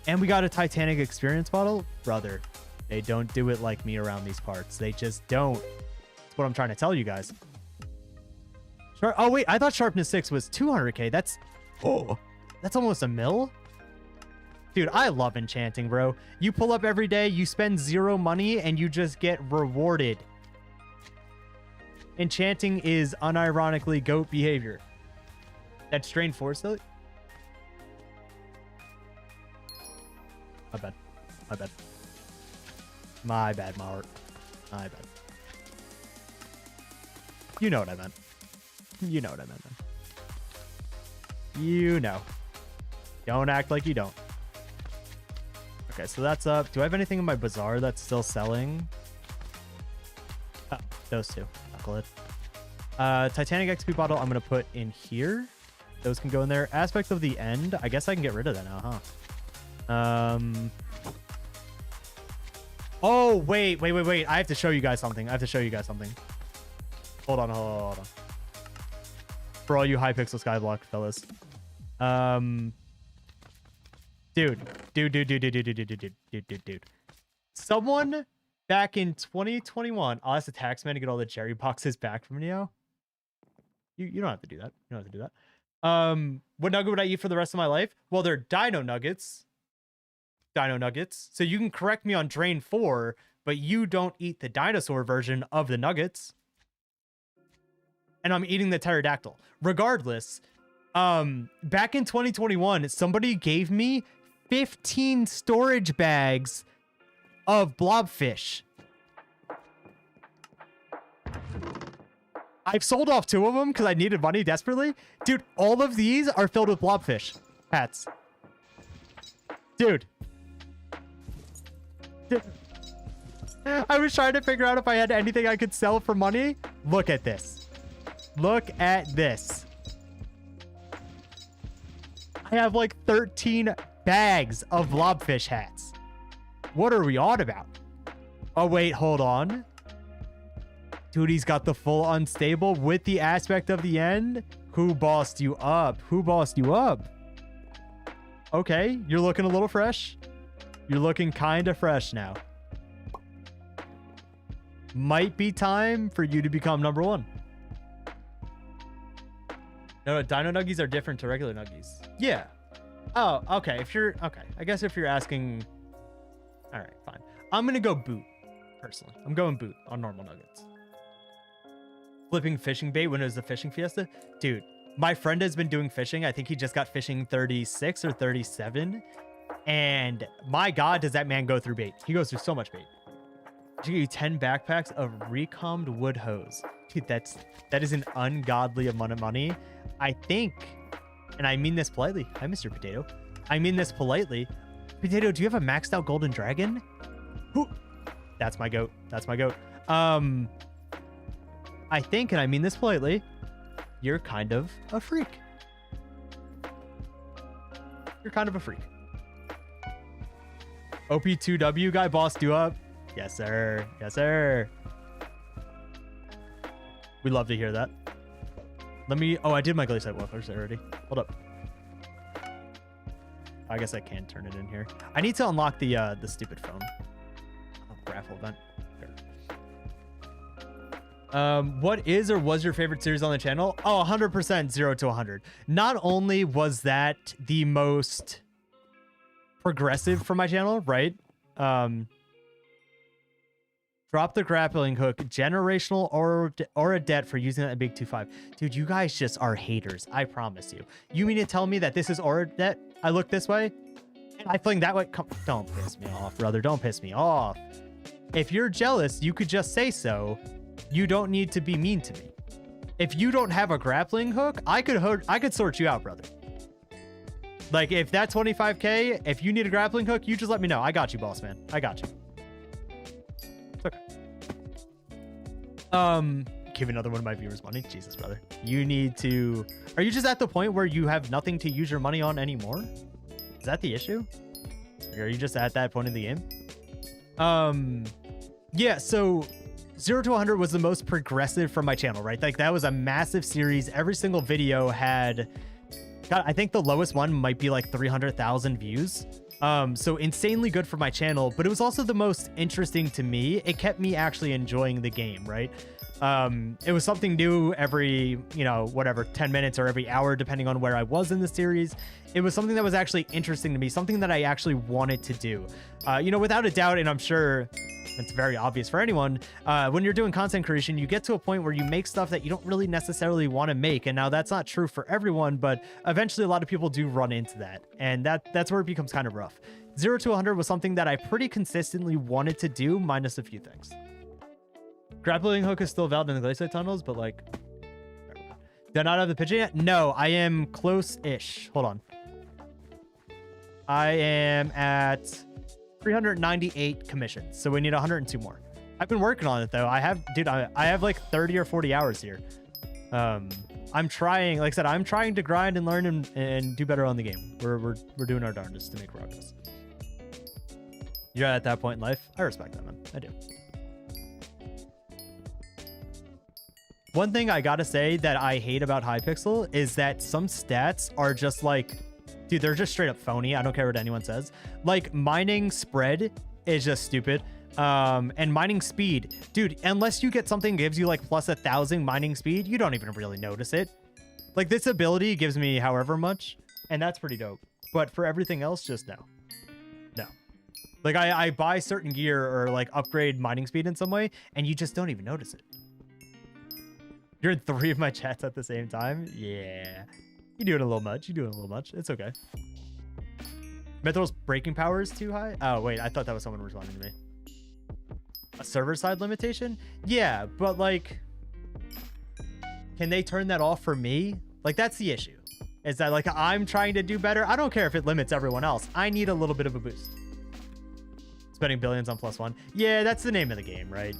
And we got a Titanic experience bottle. Brother, they don't do it like me around these parts. They just don't. That's what I'm trying to tell you guys. Oh, wait. I thought sharpness 6 was 200k. That's almost a mil. Dude, I love enchanting, bro. You pull up every day, you spend 0 money, and you just get rewarded. Enchanting is unironically GOAT behavior. That strain 4 still. My bad. My bad. My bad, Mart. My bad. You know what I meant. You know what I meant, man. You know. Don't act like you don't. Okay, so that's up. Do I have anything in my bazaar that's still selling? Oh, those two. Knucklehead. Titanic XP bottle I'm going to put in here. Those can go in there. Aspect of the End. I guess I can get rid of that now, huh? Oh, wait. I have to show you guys something. Hold on. For all you Hypixel Skyblock fellas. Dude. Someone back in 2021, I'll ask the taxman to get all the cherry boxes back from you. You don't have to do that. What nugget would I eat for the rest of my life? Well, they're dino nuggets. So you can correct me on Drain 4, but you don't eat the dinosaur version of the nuggets. And I'm eating the pterodactyl. Regardless, back in 2021, somebody gave me 15 storage bags of blobfish. I've sold off 2 of them because I needed money desperately. Dude, all of these are filled with blobfish hats. Dude. I was trying to figure out if I had anything I could sell for money. Look at this. I have like 13 bags of blobfish hats. What are we on about? Oh, wait, hold on. Dude, he's got the full unstable with the aspect of the End. Who bossed you up? Okay, you're looking a little fresh. You're looking kind of fresh now. Might be time for you to become number 1. No, dino nuggies are different to regular nuggies. Yeah. Oh, okay. I guess if you're asking... All right, fine. I'm going to go boot, personally. I'm going boot on normal nuggets. Flipping fishing bait when it was the fishing fiesta? Dude, my friend has been doing fishing. I think he just got fishing 36 or 37. And my God, does that man go through bait. He goes through so much bait. I should give you 10 backpacks of recombed wood hose. Dude, that is an ungodly amount of money. I think, and I mean this politely. Hi, Mr. Potato. I mean this politely. Potato, do you have a maxed out golden dragon? Ooh, that's my goat. I think, and I mean this politely, you're kind of a freak. OP2W guy bossed you up. Yes, sir. We love to hear that. I did my glacier walkers already. Hold up. I guess I can turn it in here. I need to unlock the stupid phone. Raffle event. What is or was your favorite series on the channel? Oh, 100% 0 to 100. Not only was that the most progressive for my channel, right? Drop the grappling hook, generational or a debt for using that in Big 2-5. Dude, you guys just are haters. I promise you. You mean to tell me that this is aura debt? I look this way and I fling that way. Don't piss me off, brother. Don't piss me off. If you're jealous, you could just say so. You don't need to be mean to me. If you don't have a grappling hook, I could sort you out, brother. Like if that 25K, if you need a grappling hook, you just let me know. I got you, boss man. I got you. Okay. Give another one of my viewers money. Jesus, brother. You need to... Are you just at the point where you have nothing to use your money on anymore? Is that the issue? Or are you just at that point in the game? Yeah, so 0 to 100 was the most progressive from my channel, right? Like that was a massive series. Every single video had... God, I think the lowest one might be like 300,000 views. So insanely good for my channel, but it was also the most interesting to me. It kept me actually enjoying the game, right? It was something new every, 10 minutes or every hour, depending on where I was in the series. It was something that was actually interesting to me, something that I actually wanted to do. Without a doubt, and I'm sure it's very obvious for anyone. When you're doing content creation, you get to a point where you make stuff that you don't really necessarily want to make. And now that's not true for everyone, but eventually a lot of people do run into that. And that's where it becomes kind of rough. 0 to 100 was something that I pretty consistently wanted to do, minus a few things. Grappling hook is still valid in the glacier tunnels, but like, do I not have the pitching yet? No, I am close-ish. Hold on. I am at 398 commissions, so we need 102 more. I've been working on it though. I have like 30 or 40 hours here. I'm trying, like I said, I'm trying to grind and learn and do better on the game. We're doing our darndest to make progress. You're at that point in life. I respect that, man. I do. One thing I gotta say that I hate about Hypixel is that some stats are just like, dude, they're just straight up phony. I don't care what anyone says. Like mining spread is just stupid. And mining speed, dude, unless you get something that gives you like plus 1,000 mining speed, you don't even really notice it. Like this ability gives me however much, and that's pretty dope. But for everything else, just no. Like I buy certain gear or like upgrade mining speed in some way, and you just don't even notice it. You're in 3 of my chats at the same time? Yeah. You're doing a little much. You're doing a little much. It's okay. Mythral's breaking power is too high? Oh, wait. I thought that was someone responding to me. A server side limitation? Yeah, but like, can they turn that off for me? Like, that's the issue. Is that like, I'm trying to do better. I don't care if it limits everyone else. I need a little bit of a boost. Spending billions on +1. Yeah, that's the name of the game, right?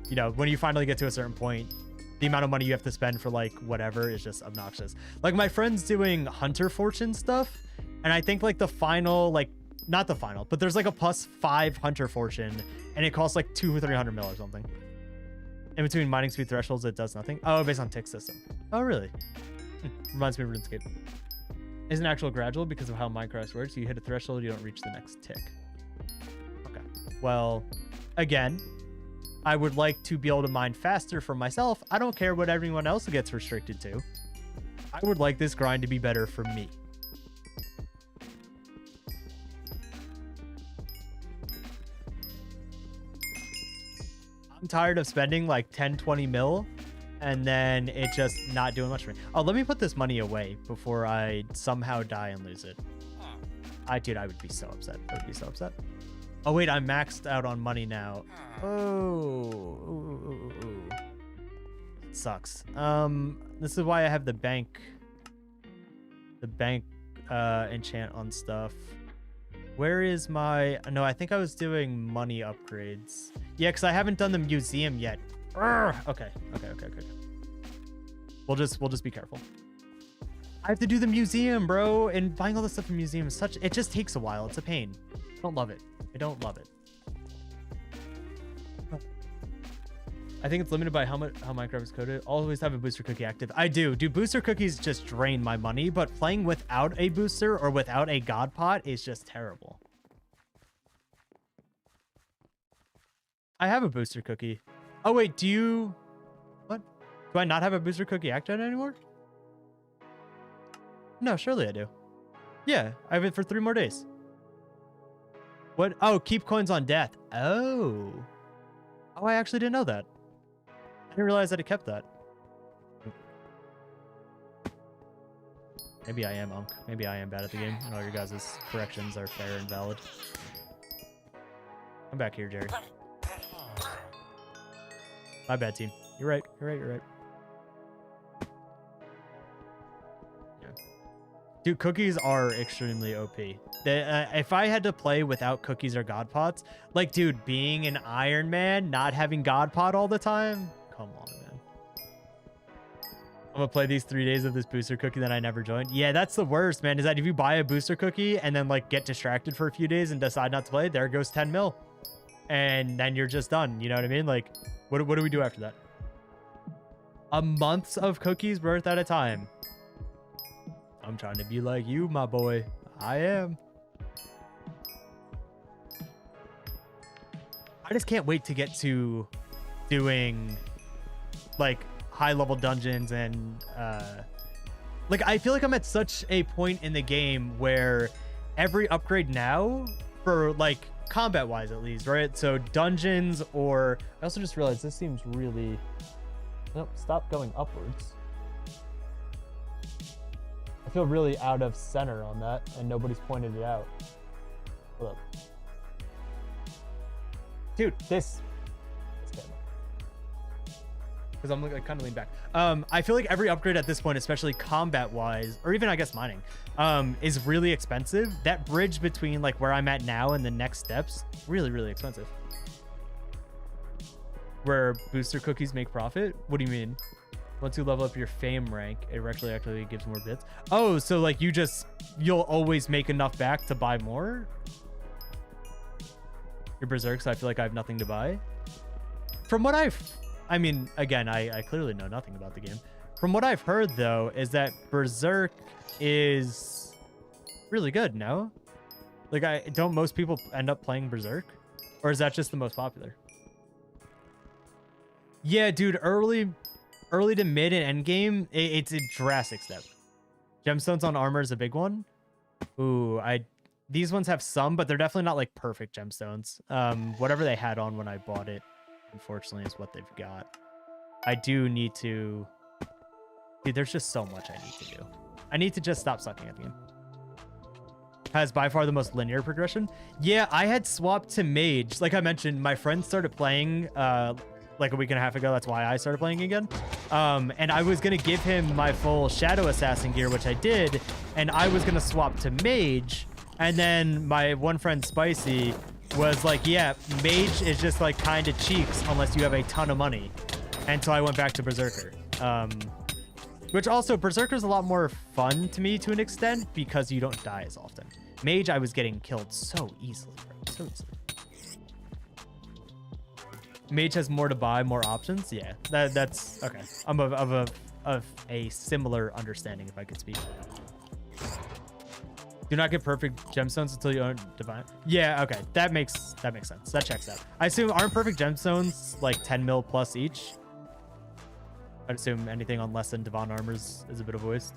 You know, when you finally get to a certain point, the amount of money you have to spend for like whatever is just obnoxious. Like my friend's doing Hunter Fortune stuff, and I think like the final, like not the final, but there's like a +5 Hunter Fortune, and it costs like 200 or 300 mil or something. In between mining speed thresholds, it does nothing. Oh, based on tick system. Oh, really? Reminds me of RuneScape. Isn't actual gradual because of how Minecraft works. You hit a threshold, you don't reach the next tick. Okay. Well, again, I would like to be able to mine faster for myself. I don't care what everyone else gets restricted to. I would like this grind to be better for me. I'm tired of spending like 10, 20 mil and then it just not doing much for me. Oh, let me put this money away before I somehow die and lose it. Dude, I would be so upset. I would be so upset. Oh, wait, I'm maxed out on money now. Oh. It sucks. This is why I have the bank enchant on stuff. Where is my... No, I think I was doing money upgrades. Yeah, because I haven't done the museum yet. Okay. We'll just be careful. I have to do the museum, bro. And buying all this stuff in museum is such... It just takes a while. It's a pain. I don't love it. I don't love it. I think it's limited by how Minecraft is coded. Always have a booster cookie active. I do. Booster cookies just drain my money, but playing without a booster or without a god pot is just terrible. I have a booster cookie. Oh, wait, do you... What? Do I not have a booster cookie active anymore? No, surely I do. Yeah, I have it for 3 more days. What? Oh, keep coins on death. Oh. Oh, I actually didn't know that. I didn't realize that it kept that. Maybe I am Unk. Maybe I am bad at the game, and all your guys' corrections are fair and valid. Come back here, Jerry. My bad, team. You're right. You're right. Yeah. Dude, cookies are extremely OP. If I had to play without cookies or god pots, like, dude, being an Iron Man, not having god pot all the time, come on, man. I'm gonna play these 3 days of this booster cookie that I never joined. Yeah, that's the worst, man, is that if you buy a booster cookie and then like get distracted for a few days and decide not to play, there goes 10 mil. And then you're just done. You know what I mean? Like, what do we do after that? A month of cookies worth at a time. I'm trying to be like you, my boy. I am. I just can't wait to get to doing like high level dungeons and like I feel like I'm at such a point in the game where every upgrade now for like combat wise at least, right? So dungeons, or I also just realized this seems really, nope, stop going upwards. I feel really out of center on that, and nobody's pointed it out. Hold up. Dude, this camera. Because I'm like kind of leaning back. I feel like every upgrade at this point, especially combat wise, or even I guess mining, is really expensive. That bridge between like where I'm at now and the next steps, really, really expensive. Where booster cookies make profit? What do you mean? Once you level up your fame rank, it actually gives more bits. Oh, so like you'll always make enough back to buy more? Your berserk, so I feel like I have nothing to buy. From what I mean, again, I clearly know nothing about the game. From what I've heard though, is that berserk is really good, no? Like don't most people end up playing berserk? Or is that just the most popular? Yeah, dude, early to mid and end game, it's a drastic step. Gemstones on armor is a big one. Ooh, these ones have some, but they're definitely not like perfect gemstones. Whatever they had on when I bought it, unfortunately, is what they've got. I do need to... Dude, there's just so much I need to do. I need to just stop sucking at the game. Has by far the most linear progression. Yeah, I had swapped to mage. Like I mentioned, my friend started playing like a week and a half ago. That's why I started playing again. And I was going to give him my full Shadow Assassin gear, which I did. And I was going to swap to mage. And then my one friend, Spicy, was like, yeah, mage is just like kind of cheeks unless you have a ton of money. And so I went back to Berserker. Which also, Berserker's a lot more fun to me to an extent because you don't die as often. Mage, I was getting killed so easily, bro. So easily. Mage has more to buy, more options. Yeah, that's okay. I'm of a similar understanding, if I could speak. Do not get perfect gemstones until you own divine. Yeah, okay, that makes sense. That checks out. I assume aren't perfect gemstones like 10 mil plus each? I'd assume anything on less than divine armors is a bit of a waste.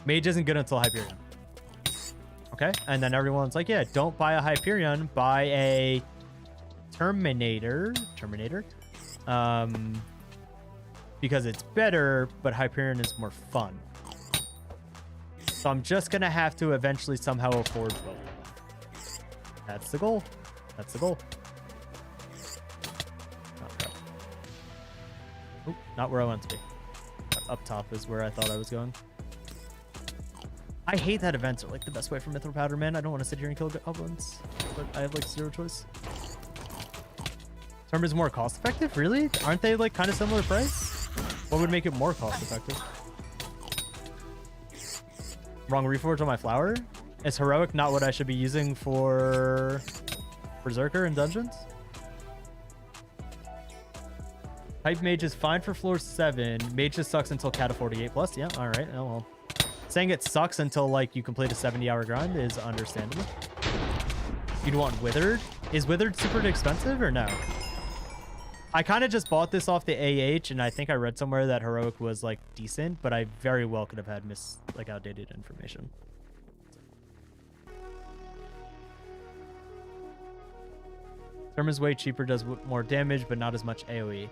Mage isn't good until Hyperion. Okay, and then everyone's like, yeah, don't buy a Hyperion, buy a Terminator, because it's better, but Hyperion is more fun. So I'm just gonna have to eventually somehow afford both. That's the goal. That's the goal. Okay. Oop, not where I want to be. Up top is where I thought I was going. I hate that events are like the best way for Mithril Powder, man. I don't want to sit here and kill goblins, but I have like zero choice. Term is more cost effective? Really? Aren't they like kind of similar price? What would make it more cost effective? Wrong reforge on my flower? Is heroic not what I should be using for Berserker in dungeons? Hype mage is fine for floor 7. Mage just sucks until Cata 48 plus. Yeah, alright. Oh well. Saying it sucks until like you complete a 70-hour grind is understandable. You'd want Withered? Is Withered super expensive or no? I kind of just bought this off the AH, and I think I read somewhere that heroic was like decent, but I very well could have had outdated information. Term is way cheaper, does more damage, but not as much AoE.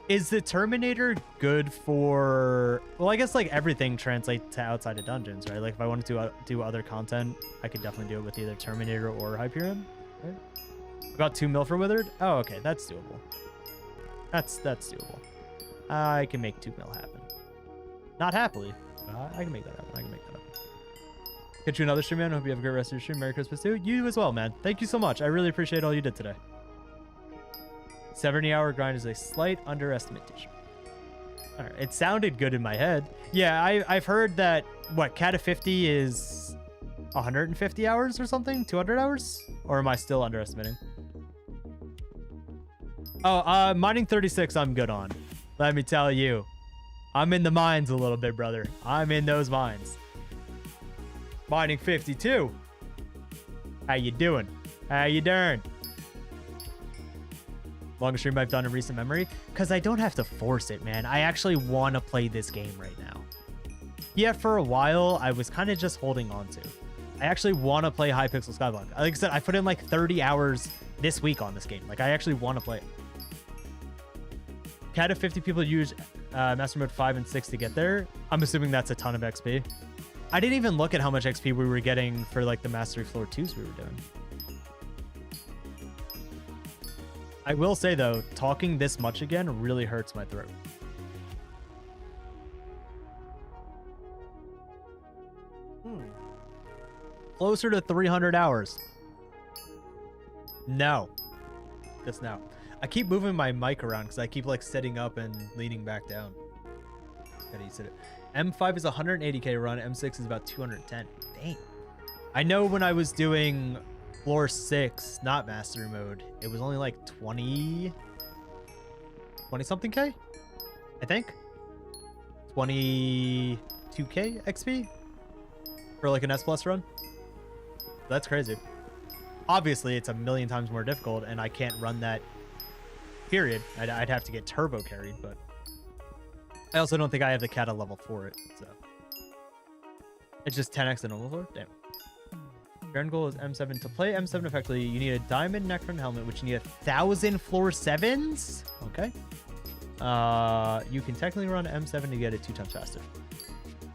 Is the Terminator good for... Well, I guess like everything translates to outside of dungeons, right? Like if I wanted to do other content, I could definitely do it with either Terminator or Hyperion, right? About 2 mil for Withered? Oh, okay, that's doable. That's doable. I can make 2 mil happen. Not happily. I can make that happen. Get you another stream, man. Hope you have a great rest of your stream. Merry Christmas too. You as well, man. Thank you so much. I really appreciate all you did today. 70-hour grind is a slight underestimation. All right, it sounded good in my head. Yeah, I've heard that what Cata 50 is 150 hours or something, 200 hours, or am I still underestimating? Oh, mining 36 I'm good on. Let me tell you. I'm in the mines a little bit, brother. I'm in those mines. Mining 52. How you doing? How you doing? Longest stream I've done in recent memory. Because I don't have to force it, man. I actually want to play this game right now. Yeah, for a while, I was kind of just holding on to. I actually want to play Hypixel Skyblock. Like I said, I put in like 30 hours this week on this game. Like, I actually want to play it. Cat of 50 people use Master Mode 5 and 6 to get there. I'm assuming that's a ton of XP. I didn't even look at how much XP we were getting for like the Mastery Floor 2s we were doing. I will say though, talking this much again really hurts my throat. Closer to 300 hours. No. Just no. I keep moving my mic around because I keep like sitting up and leaning back down. Gotta use it. M5 is 180k run. M6 is about 210. Dang. I know when I was doing floor 6, not mastery mode, it was only like 20 something K, I think. 22k XP for like an S plus run. That's crazy. Obviously, it's a million times more difficult, and I can't run that. Period. I'd have to get turbo carried, but I also don't think I have the kata level for it. So it's just 10x the normal floor. Damn. Your end goal is M7. To play M7 effectively, you need a diamond Necron helmet, which you need 1,000 floor 7s. Okay. You can technically run M7 to get it 2 times faster.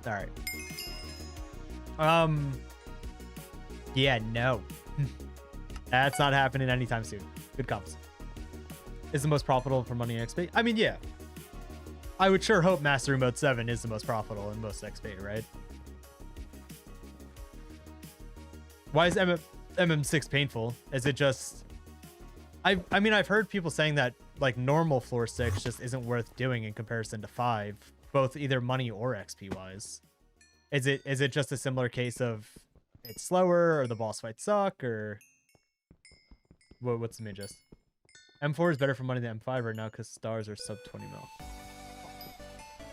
All right. Yeah, no. That's not happening anytime soon. Good comps. Is the most profitable for money and XP? I mean, yeah. I would sure hope Mastery Mode 7 is the most profitable and most XP, right? Why is MM6 painful? Is it just... I mean, I've heard people saying that like normal floor 6 just isn't worth doing in comparison to 5, both either money or XP wise. Is it just a similar case of it's slower or the boss fights suck or what's the main gist? M4 is better for money than M5 right now because stars are sub 20 mil.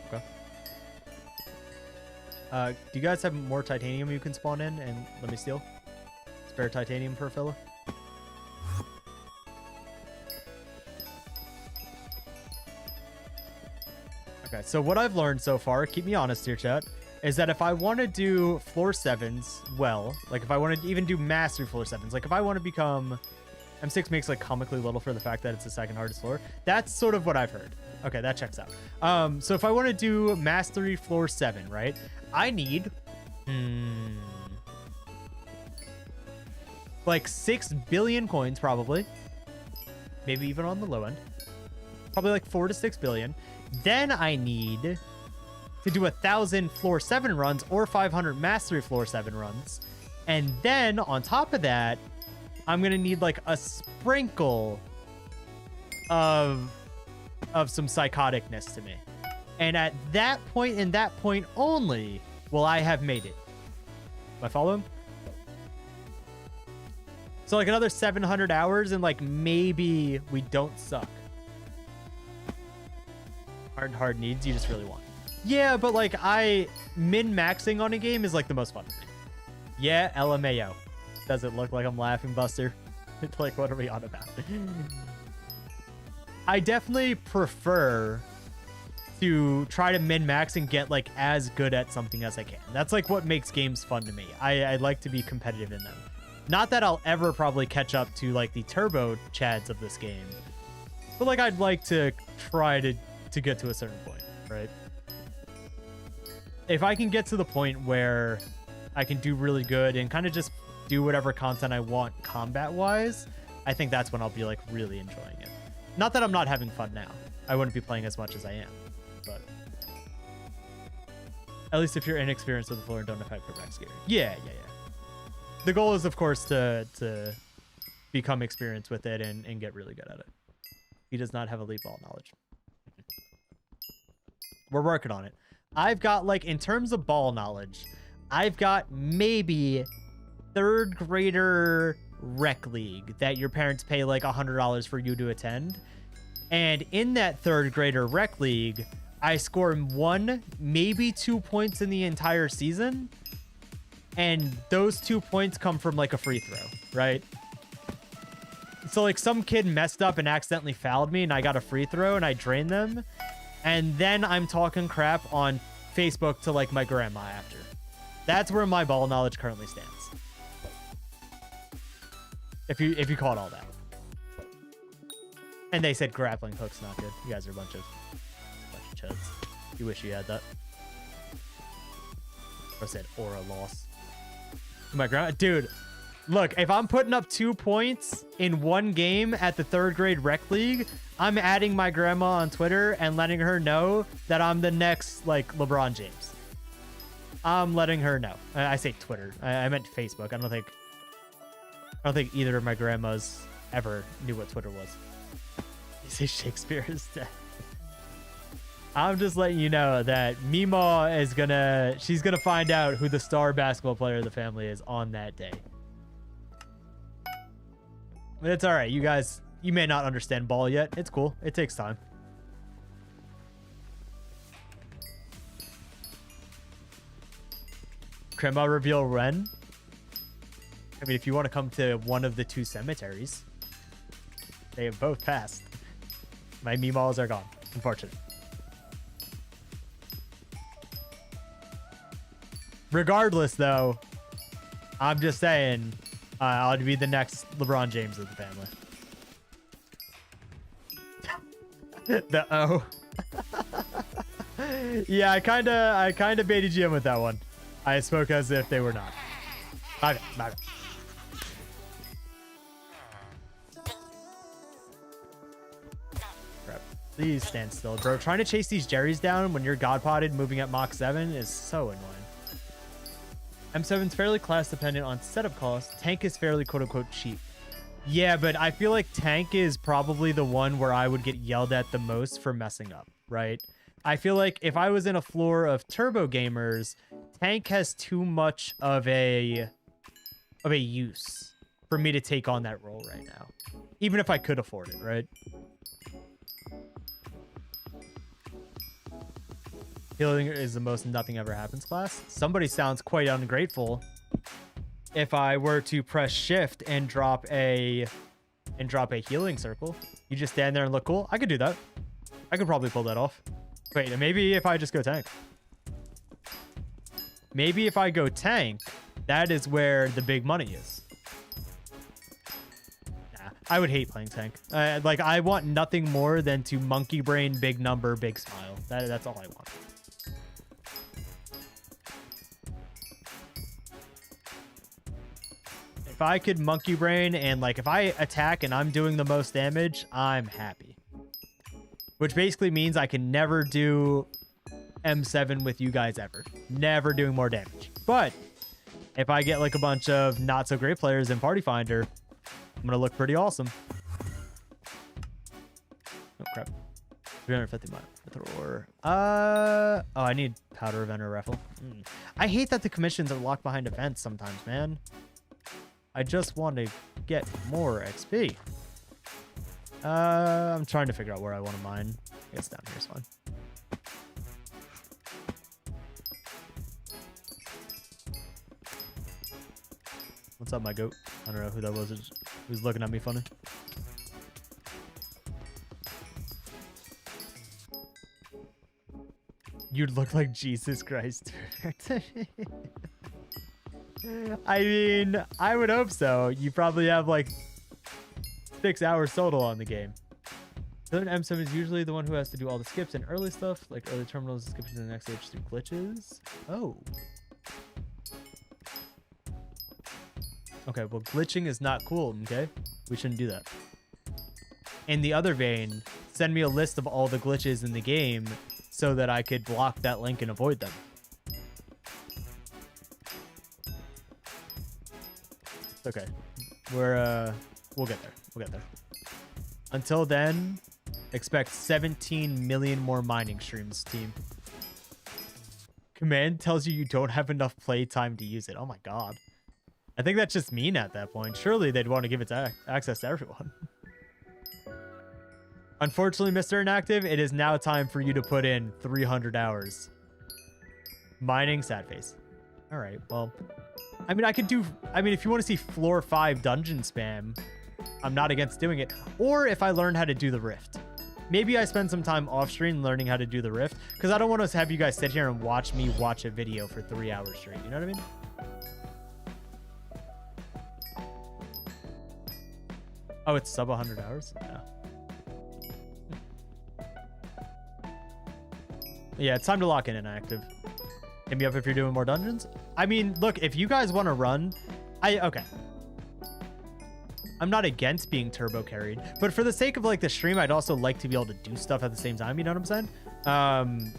Okay. Do you guys have more titanium you can spawn in and let me steal? Spare titanium for a fella? Okay, so what I've learned so far, keep me honest here, chat, is that if I want to do floor 7s well, like if I want to even do mastery floor 7s, like if I want to become... M6 makes like comically little for the fact that it's the second hardest floor. That's sort of what I've heard. Okay, that checks out. So if I want to do mastery floor 7, right? I need like 6 billion coins probably. Maybe even on the low end. Probably like 4 to 6 billion. Then I need to do 1,000 floor 7 runs or 500 mastery floor 7 runs. And then on top of that, I'm gonna need like a sprinkle of some psychoticness to me. And at that point, in that point only, will I have made it. Do I follow him? So like another 700 hours and like maybe we don't suck. Hard needs you just really want. Yeah, but like min-maxing on a game is like the most fun for me. Yeah, LMAO. Does it look like I'm laughing, Buster? It's like, what are we on about? I definitely prefer to try to min-max and get like as good at something as I can. That's like what makes games fun to me. I like to be competitive in them. Not that I'll ever probably catch up to like the turbo chads of this game, but like I'd like to try to get to a certain point, right? If I can get to the point where I can do really good and kind of just do whatever content I want combat-wise, I think that's when I'll be like really enjoying it. Not that I'm not having fun now. I wouldn't be playing as much as I am, but at least if you're inexperienced with the floor and don't know how to put back scary. Yeah. The goal is, of course, to become experienced with it and get really good at it. He does not have elite ball knowledge. We're working on it. I've got like, in terms of ball knowledge, I've got maybe 3rd grader rec league that your parents pay like $100 for you to attend. And in that 3rd grader rec league, I score 1, maybe 2 points in the entire season. And those 2 points come from like a free throw, right? So like some kid messed up and accidentally fouled me and I got a free throw and I drained them. And then I'm talking crap on Facebook to like my grandma after. That's where my ball knowledge currently stands. If you caught all that. And they said grappling hook's not good. You guys are a bunch of chuds. You wish you had that. I said aura loss. My grandma, dude. Look, if I'm putting up 2 points in one game at the 3rd grade rec league, I'm adding my grandma on Twitter and letting her know that I'm the next, like, LeBron James. I'm letting her know. I say Twitter. I meant Facebook. I don't think either of my grandmas ever knew what Twitter was. You say Shakespeare is dead. I'm just letting you know that Meemaw is she's gonna find out who the star basketball player of the family is on that day. But it's all right. You guys, you may not understand ball yet. It's cool. It takes time. Grandma reveal when? I mean, if you want to come to one of the 2 cemeteries, they have both passed. My Meemaws are gone. Unfortunate. Regardless, though, I'm just saying I'll be the next LeBron James of the family. The O. Yeah, I kind of baited you in with that one. I spoke as if they were not. My bad. Crap. Please stand still, bro. Trying to chase these Jerrys down when you're God potted moving at Mach 7 is so annoying. M7's fairly class dependent on setup costs. Tank is fairly quote unquote cheap. Yeah, but I feel like Tank is probably the one where I would get yelled at the most for messing up, right? I feel like if I was in a floor of turbo gamers, Tank has too much of a use for me to take on that role right now. Even if I could afford it, right? Healing is the most nothing ever happens class. Somebody sounds quite ungrateful if I were to press shift and drop a healing circle. You just stand there and look cool. I could do that. I could probably pull that off. Wait, maybe if I just go tank. Maybe if I go tank, that is where the big money is. Nah, I would hate playing tank. Like, I want nothing more than to monkey brain, big number, big smile. That's all I want. If I could monkey brain and, like, if I attack and I'm doing the most damage, I'm happy. Which basically means I can never do M7 with you guys ever. Never doing more damage. But if I get like a bunch of not so great players in Party Finder, I'm gonna look pretty awesome. Oh crap. 350 mile. Oh, I need powder event or raffle. I hate that the commissions are locked behind events sometimes, man. I just want to get more XP. I'm trying to figure out where I want to mine. I guess down here is fine. What's up, my goat? I don't know who that was. Who's looking at me funny? You'd look like Jesus Christ. I mean, I would hope so. You probably have like 6 hours total on the game. Then M7 is usually the one who has to do all the skips and early stuff, like early terminals, skipping to the next stage through glitches. Oh. Okay, well, glitching is not cool, okay? We shouldn't do that. In the other vein, send me a list of all the glitches in the game so that I could block that link and avoid them. It's okay. We'll get there. We'll get there. Until then, expect 17 million more mining streams, team. Command tells you don't have enough playtime to use it. Oh my god. I think that's just mean at that point. Surely they'd want to give it access to everyone. Unfortunately, Mr. Inactive, it is now time for you to put in 300 hours. Mining, sad face. All right, well, I mean, if you want to see floor 5 dungeon spam, I'm not against doing it. Or if I learn how to do the rift. Maybe I spend some time off stream learning how to do the rift, because I don't want to have you guys sit here and watch me watch a video for 3 hours straight. You know what I mean? Oh, it's sub 100 hours? Yeah. Yeah, it's time to lock in inactive. Hit me up if you're doing more dungeons. I mean, look, if you guys want to run, okay. I'm not against being turbo carried, but for the sake of like the stream, I'd also like to be able to do stuff at the same time. You know what I'm saying?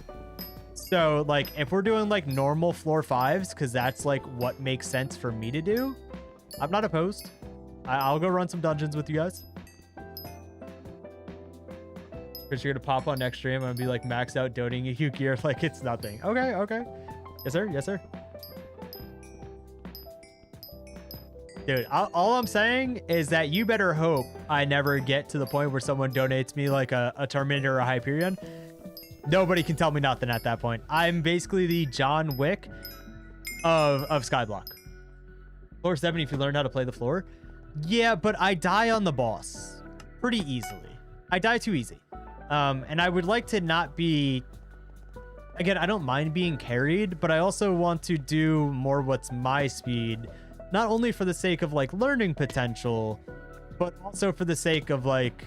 So like if we're doing like normal floor 5s, because that's like what makes sense for me to do, I'm not opposed. I'll go run some dungeons with you guys. Because you're gonna pop on next stream and be like maxed out donating you gear like it's nothing. Okay, okay. Yes, sir. Yes, sir. Dude, all I'm saying is that you better hope I never get to the point where someone donates me like a Terminator or a Hyperion. Nobody can tell me nothing at that point. I'm basically the John Wick of Skyblock. Floor 7, if you learn how to play the floor. Yeah, but I die on the boss pretty easily. I die too easy. And I would like to not be... Again, I don't mind being carried, but I also want to do more what's my speed. Not only for the sake of like learning potential, but also for the sake of like,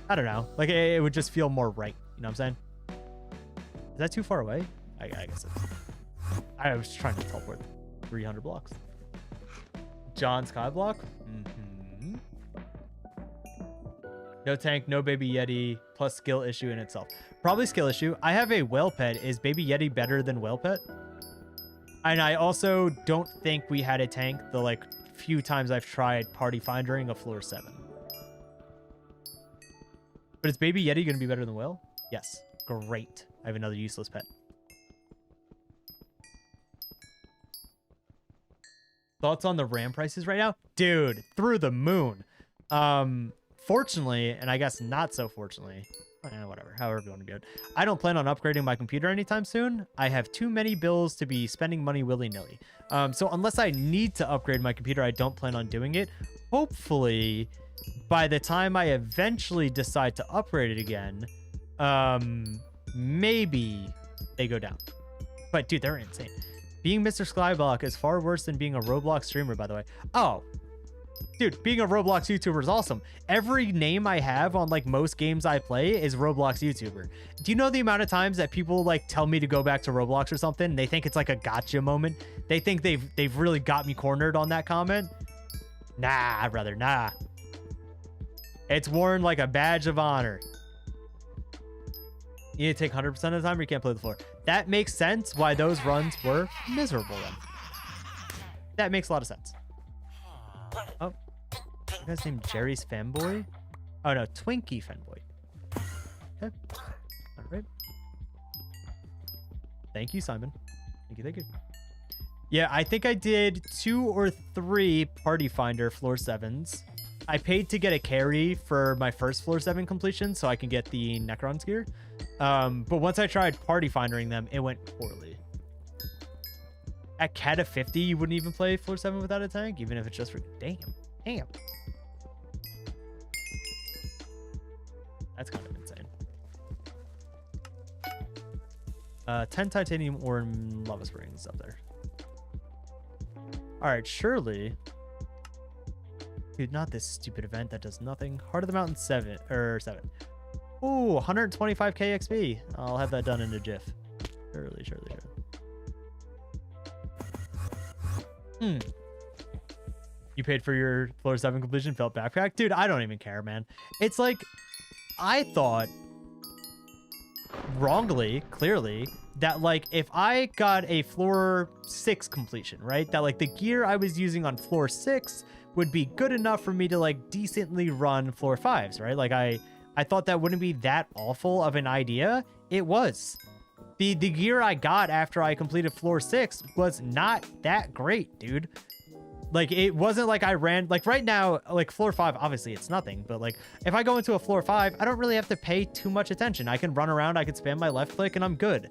I don't know, like it would just feel more right. You know what I'm saying? Is that too far away? I guess it's, I was trying to teleport 300 blocks. John Skyblock? Mm-hmm. No tank, no baby Yeti, plus skill issue in itself. Probably skill issue. I have a whale pet. Is baby Yeti better than whale pet? And I also don't think we had a tank the like few times I've tried party findering a floor 7. But is baby Yeti going to be better than whale? Yes. Great. I have another useless pet. Thoughts on the RAM prices right now? Dude, through the moon. Fortunately, and I guess not so fortunately, whatever, however you want to do it, I don't plan on upgrading my computer anytime soon. I have too many bills to be spending money willy-nilly. So unless I need to upgrade my computer, I don't plan on doing it. Hopefully, by the time I eventually decide to upgrade it again, maybe they go down. But dude, they're insane. Being Mr. Skyblock is far worse than being a Roblox streamer, by the way. Oh, dude, being a Roblox YouTuber is awesome. Every name I have on like most games I play is Roblox YouTuber. Do you know the amount of times that people like tell me to go back to Roblox or something? And they think it's like a gotcha moment. They think they've really got me cornered on that comment. Nah, brother, nah. It's worn like a badge of honor. You need to take 100% of the time or you can't play the floor. That makes sense why those runs were miserable then. That makes a lot of sense. Oh, you guys named Jerry's Fanboy? Oh no, Twinkie Fanboy. Okay. All right. Thank you, Simon. Thank you, thank you. Yeah, I think I did 2 or 3 Party Finder floor 7s. I paid to get a carry for my first floor 7 completion so I can get the Necron's gear. But once I tried Party Findering them, it went poorly. At Cata 50, you wouldn't even play floor 7 without a tank, even if it's just for... Damn. That's kind of insane. 10 titanium ore and lava springs up there. All right, surely... Dude, not this stupid event that does nothing. Heart of the Mountain 7. Ooh, 125k XP. I'll have that done in a jiff. Surely. You paid for your floor 7 completion, felt backpack? Dude, I don't even care, man. It's like, I thought, wrongly, clearly, that like, if I got a floor 6 completion, right? That like the gear I was using on floor 6 would be good enough for me to like decently run floor 5s, right? Like I thought that wouldn't be that awful of an idea. It was. The gear I got after I completed floor 6 was not that great, dude. Like it wasn't like I ran, like right now, like floor 5, obviously it's nothing, but like if I go into a floor 5, I don't really have to pay too much attention. I can run around, I can spam my left click and I'm good.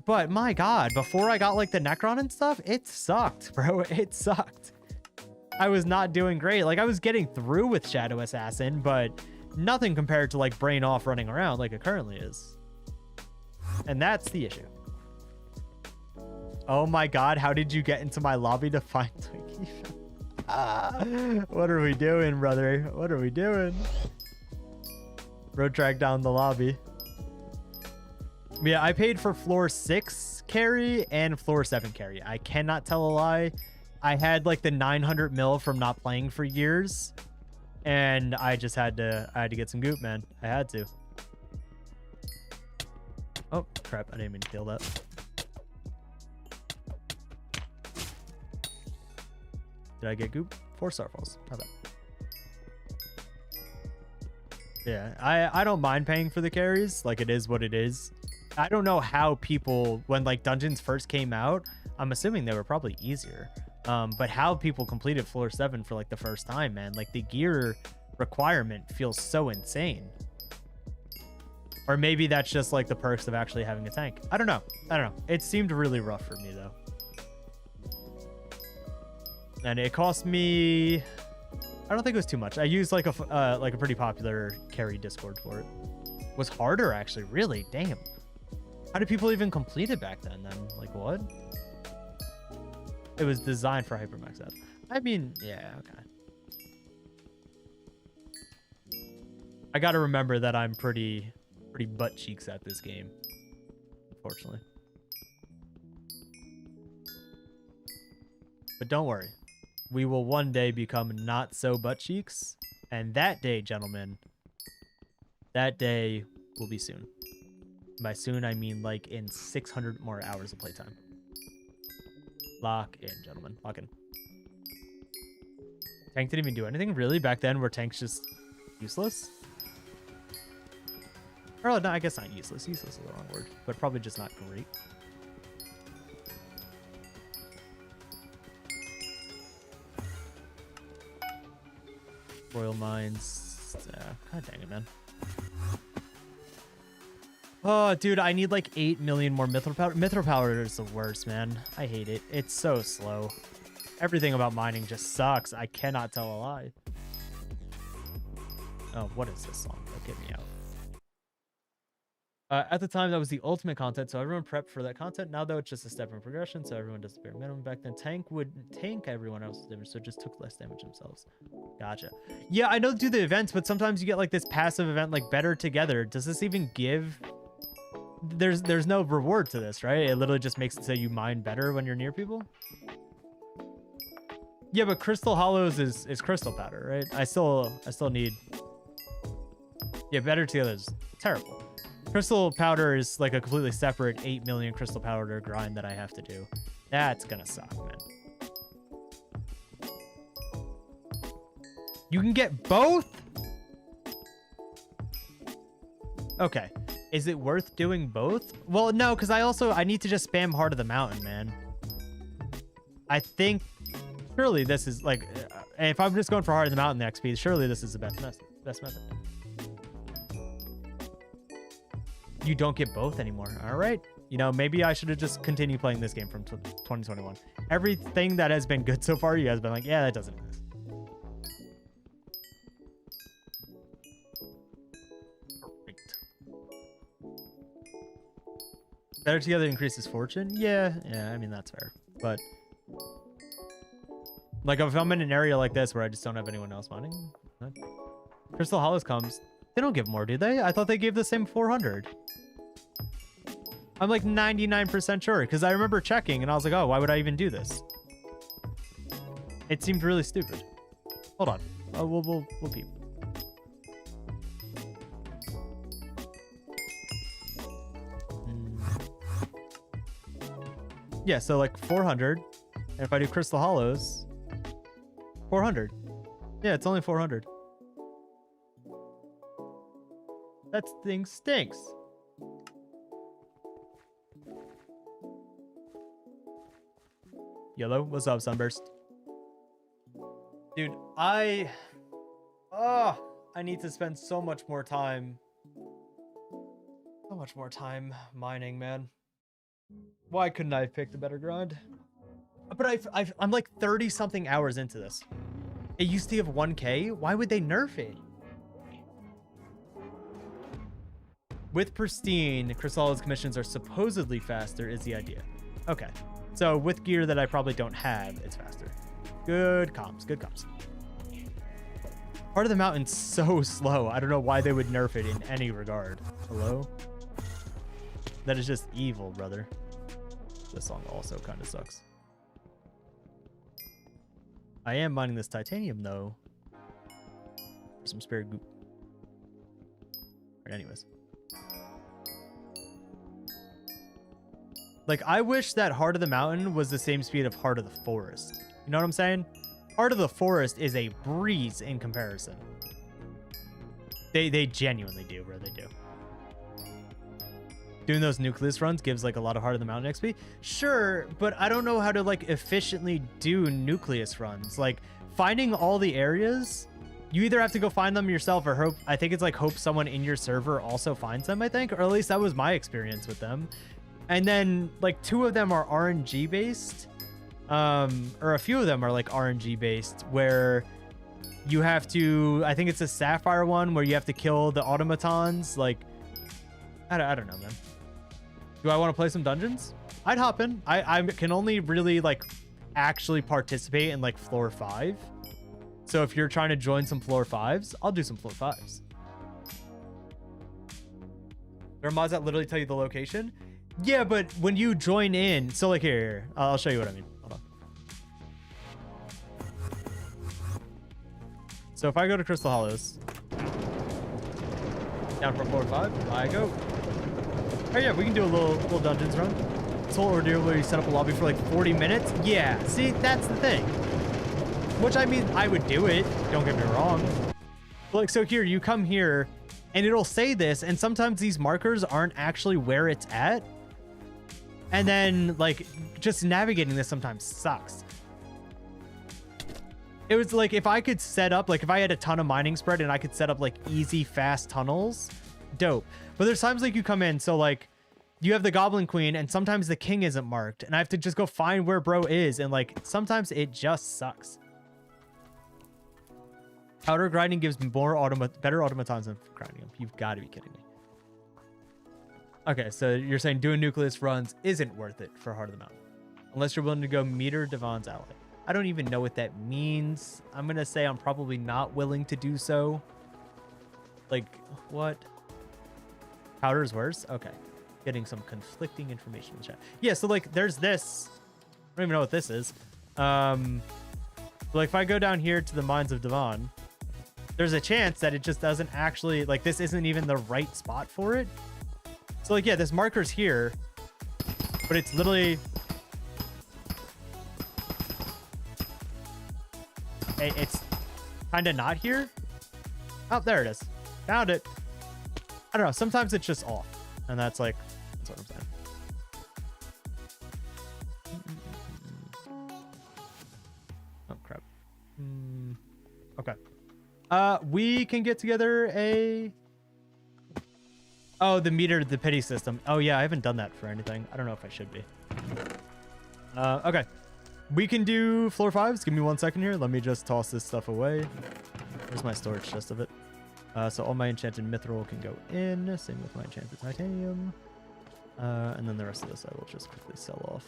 But my God, before I got like the Necron and stuff, it sucked, bro. It sucked. I was not doing great. Like I was getting through with Shadow Assassin, but nothing compared to like brain off running around like it currently is. And that's the issue. Oh my God, how did you get into my lobby to find Twinkie? What are we doing, brother? What are we doing? Road track down the lobby. Yeah, I paid for floor 6 carry and floor 7 carry. I cannot tell a lie. I had like the 900 mil from not playing for years, and I just had to get some goop, man. I had to. Oh crap, I didn't even kill that. Did I get goop? 4 starfalls. Not bad. Yeah, I don't mind paying for the carries. Like, it is what it is. I don't know how people, when like dungeons first came out, I'm assuming they were probably easier. But how people completed floor 7 for like the first time, man, like the gear requirement feels so insane. Or maybe that's just like the perks of actually having a tank. I don't know. It seemed really rough for me though. And it cost me, I don't think it was too much. I used like a pretty popular carry Discord for it. Was harder actually, really, damn. How did people even complete it back then? Like, what? It was designed for Hypermax F. I mean, yeah, okay. I gotta remember that I'm pretty butt cheeks at this game, unfortunately. But don't worry, we will one day become not so butt cheeks, and that day, gentlemen, that day will be soon. By soon, I mean like in 600 more hours of playtime. Lock in, gentlemen. Lock in. Tank didn't even do anything? Really? Back then, were tanks just useless? Or, no, I guess not useless. Useless is the wrong word. But probably just not great. Royal Mines. God dang it, man. Oh, dude, I need like 8 million more Mithril Powder. Mithril Powder is the worst, man. I hate it. It's so slow. Everything about mining just sucks. I cannot tell a lie. Oh, what is this song? Don't get me out. At the time, that was the ultimate content, so everyone prepped for that content. Now, though, it's just a step in progression, so everyone does the bare minimum. Back then, tank would tank everyone else's damage, so it just took less damage themselves. Gotcha. Yeah, I know do the events, but sometimes you get like this passive event, like Better Together. Does this even give... There's no reward to this, right? It literally just makes it so you mine better when you're near people. Yeah, but Crystal Hollows is crystal powder, right? I still need... Yeah, Better Together is terrible. Crystal powder is like a completely separate 8 million crystal powder grind that I have to do. That's gonna suck, man. You can get both? Okay. Is it worth doing both? Well, no, because I need to just spam Heart of the Mountain, man. I think surely this is like, if I'm just going for Heart of the Mountain the XP, surely this is the best method. You don't get both anymore. All right. You know, maybe I should have just continued playing this game from 2021. Everything that has been good so far, you guys have been like, yeah, that doesn't exist. Great. Better Together increases fortune? Yeah, I mean, that's fair. But like if I'm in an area like this where I just don't have anyone else mining, Crystal Hollows comes. They don't give more, do they? I thought they gave the same 400. I'm like 99% sure because I remember checking and I was like, oh, why would I even do this? It seemed really stupid. Hold on. We'll peep. Yeah, so like 400. And if I do Crystal Hollows, 400. Yeah, it's only 400. That thing stinks. Yellow, what's up, Sunburst? Dude, I need to spend so much more time mining, man. Why couldn't I have picked a better grind? But I'm like 30 something hours into this. It used to have 1K. Why would they nerf it? With Pristine, Crystal's commissions are supposedly faster is the idea. Okay. So with gear that I probably don't have, it's faster. Good comms. Good comms. Part of the mountain's so slow. I don't know why they would nerf it in any regard. Hello? That is just evil, brother. This song also kind of sucks. I am mining this titanium, though. For some spare goop. Right, anyways. Like, I wish that Heart of the Mountain was the same speed of Heart of the Forest. You know what I'm saying? Heart of the Forest is a breeze in comparison. They genuinely do, bro. They do. Doing those nucleus runs gives like a lot of Heart of the Mountain XP. Sure, but I don't know how to like efficiently do nucleus runs. Like finding all the areas, you either have to go find them yourself or hope. I think it's like hope someone in your server also finds them, I think, or at least that was my experience with them. And then like 2 of them are RNG based, or a few of them are like RNG based where you have to, I think it's a sapphire one where you have to kill the automatons. Like, I don't know, man. Do I want to play some dungeons? I'd hop in. I can only really like actually participate in like floor 5. So if you're trying to join some floor 5s, I'll do some floor 5s. There are mods that literally tell you the location. Yeah, but when you join in, so like here, I'll show you what I mean. Hold on. So if I go to Crystal Hollows, down from floor 5, I go. Oh yeah, we can do a little dungeons run. This whole ordeal where you set up a lobby for like 40 minutes. Yeah, see, that's the thing. Which I mean, I would do it. Don't get me wrong. But like, so here, you come here, and it'll say this, and sometimes these markers aren't actually where it's at. And then, like, just navigating this sometimes sucks. It was like, if I could set up, like, if I had a ton of mining spread and I could set up, like, easy, fast tunnels, dope. But there's times, like, you come in, so, like, you have the Goblin Queen, and sometimes the King isn't marked, and I have to just go find where bro is, and, like, sometimes it just sucks. Powder grinding gives more better automatons than grinding them. You've got to be kidding me. Okay, so you're saying doing nucleus runs isn't worth it for Heart of the Mountain. Unless you're willing to go meter Devon's ally. I don't even know what that means. I'm going to say I'm probably not willing to do so. Like, what? Powder is worse? Okay. Getting some conflicting information in the chat. Yeah, so like there's this. I don't even know what this is. Like if I go down here to the Mines of Devon, there's a chance that it just doesn't actually, like this isn't even the right spot for it. So like, yeah, this marker's here, but it's literally, it's kind of not here. Oh, there it is. Found it. I don't know. Sometimes it's just off. And that's like, that's what I'm saying. Oh, crap. Okay. We can get together a... Oh, the meter, the pity system. Oh, yeah, I haven't done that for anything. I don't know if I should be. Okay. We can do floor 5s. Give me 1 second here. Let me just toss this stuff away. Where's my storage chest of it? So all my enchanted mithril can go in. Same with my enchanted titanium. And then the rest of this I will just quickly sell off.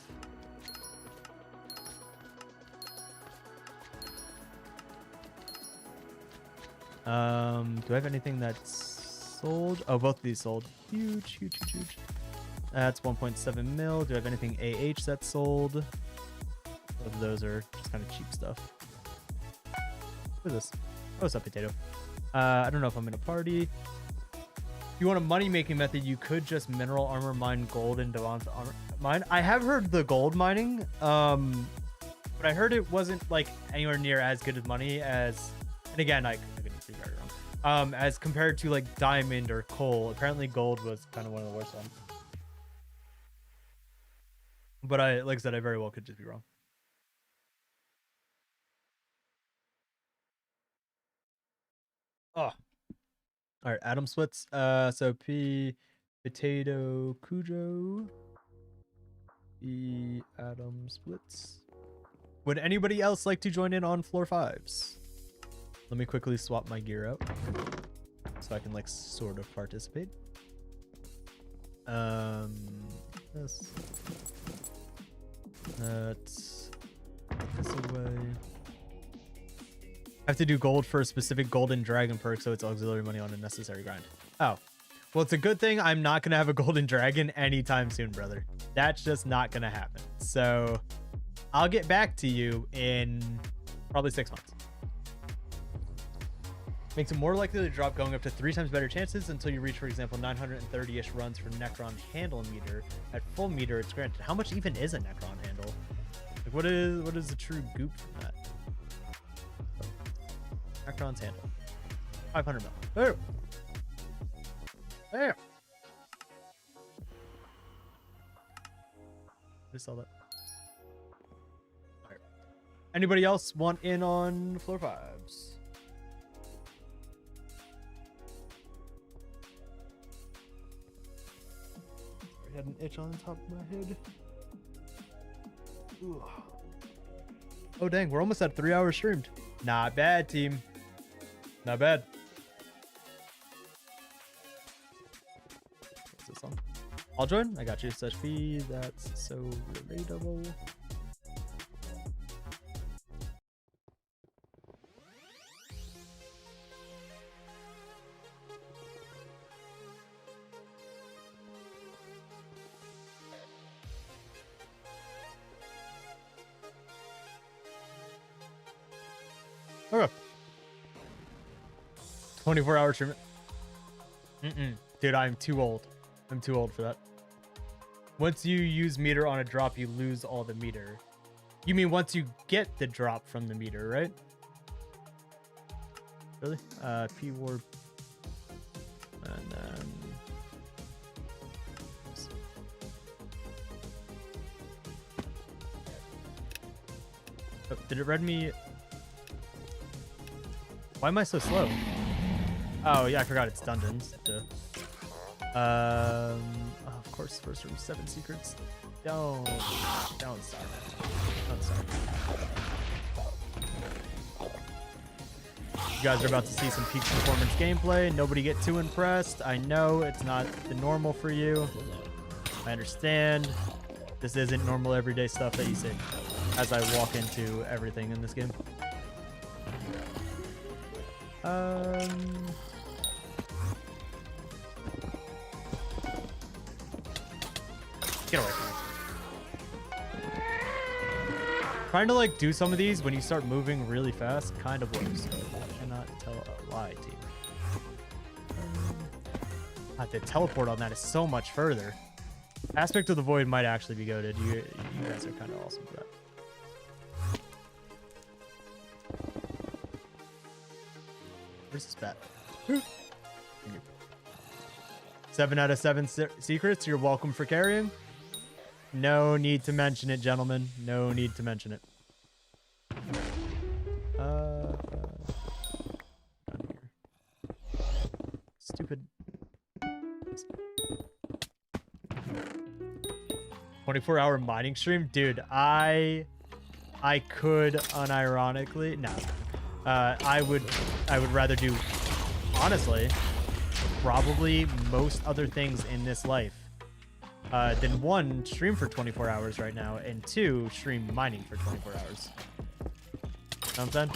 Do I have anything that's sold? Oh, both of these sold. Huge, huge, huge, huge. That's 1.7 mil. Do I have anything AH that's sold? Both of those are just kind of cheap stuff. What is this? Oh, what's up, potato? I don't know if I'm in a party. If you want a money-making method, you could just mineral armor mine gold in Devon's armor mine. I have heard the gold mining, but I heard it wasn't like anywhere near as good as money as, and again, I could be very wrong, as compared to like diamond or coal. Apparently gold was kind of one of the worst ones. But like I said, I very well could just be wrong. Oh. All right, Atom splits. So P, potato, Cujo. P, Atom splits. Would anybody else like to join in on floor 5s? Let me quickly swap my gear out so I can like sort of participate. This. Let's put this away. have to do gold for a specific golden dragon perk, so it's auxiliary money on a necessary grind. Oh. Well, it's a good thing I'm not going to have a golden dragon anytime soon, brother. That's just not going to happen. So I'll get back to you in probably 6 months. Makes it more likely to drop, going up to 3 times better chances until you reach, for example, 930-ish runs for Necron handle meter. At full meter, it's granted. How much even is a Necron handle? Like, what is the true goop from that? Necron's handle. 500 mil. There. There. Just saw that. All right. Anybody else want in on floor 5s? I had an itch on the top of my head. Ooh. Oh dang, we're almost at 3 hours streamed. Not bad, team. Not bad. What's this song? I'll join. I got you. Such fee. That's so relatable. Okay. 24-hour stream. Dude, I'm too old. I'm too old for that. Once you use meter on a drop, you lose all the meter. You mean once you get the drop from the meter, right? Really? P warp. And then... Oh, did it read me? Why am I so slow? Oh yeah, I forgot it's dungeons. Duh. Of course, first room 7 secrets. Don't start, man. Don't start. You guys are about to see some peak performance gameplay. Nobody get too impressed. I know it's not the normal for you. I understand. This isn't normal everyday stuff that you see as I walk into everything in this game. Get away from me. Trying to like do some of these when you start moving really fast kind of works. I cannot tell a lie, team. The teleport on that is so much further. Aspect of the Void might actually be goated. You guys are kind of awesome for that. Where's this bat? 7 out of 7 secrets. You're welcome for carrying. No need to mention it, gentlemen. No need to mention it. Down here. Stupid. 24-hour mining stream, dude. I could unironically no. I would rather do, honestly, probably most other things in this life than 1, stream for 24 hours right now, and 2, stream mining for 24 hours. Know what I'm saying?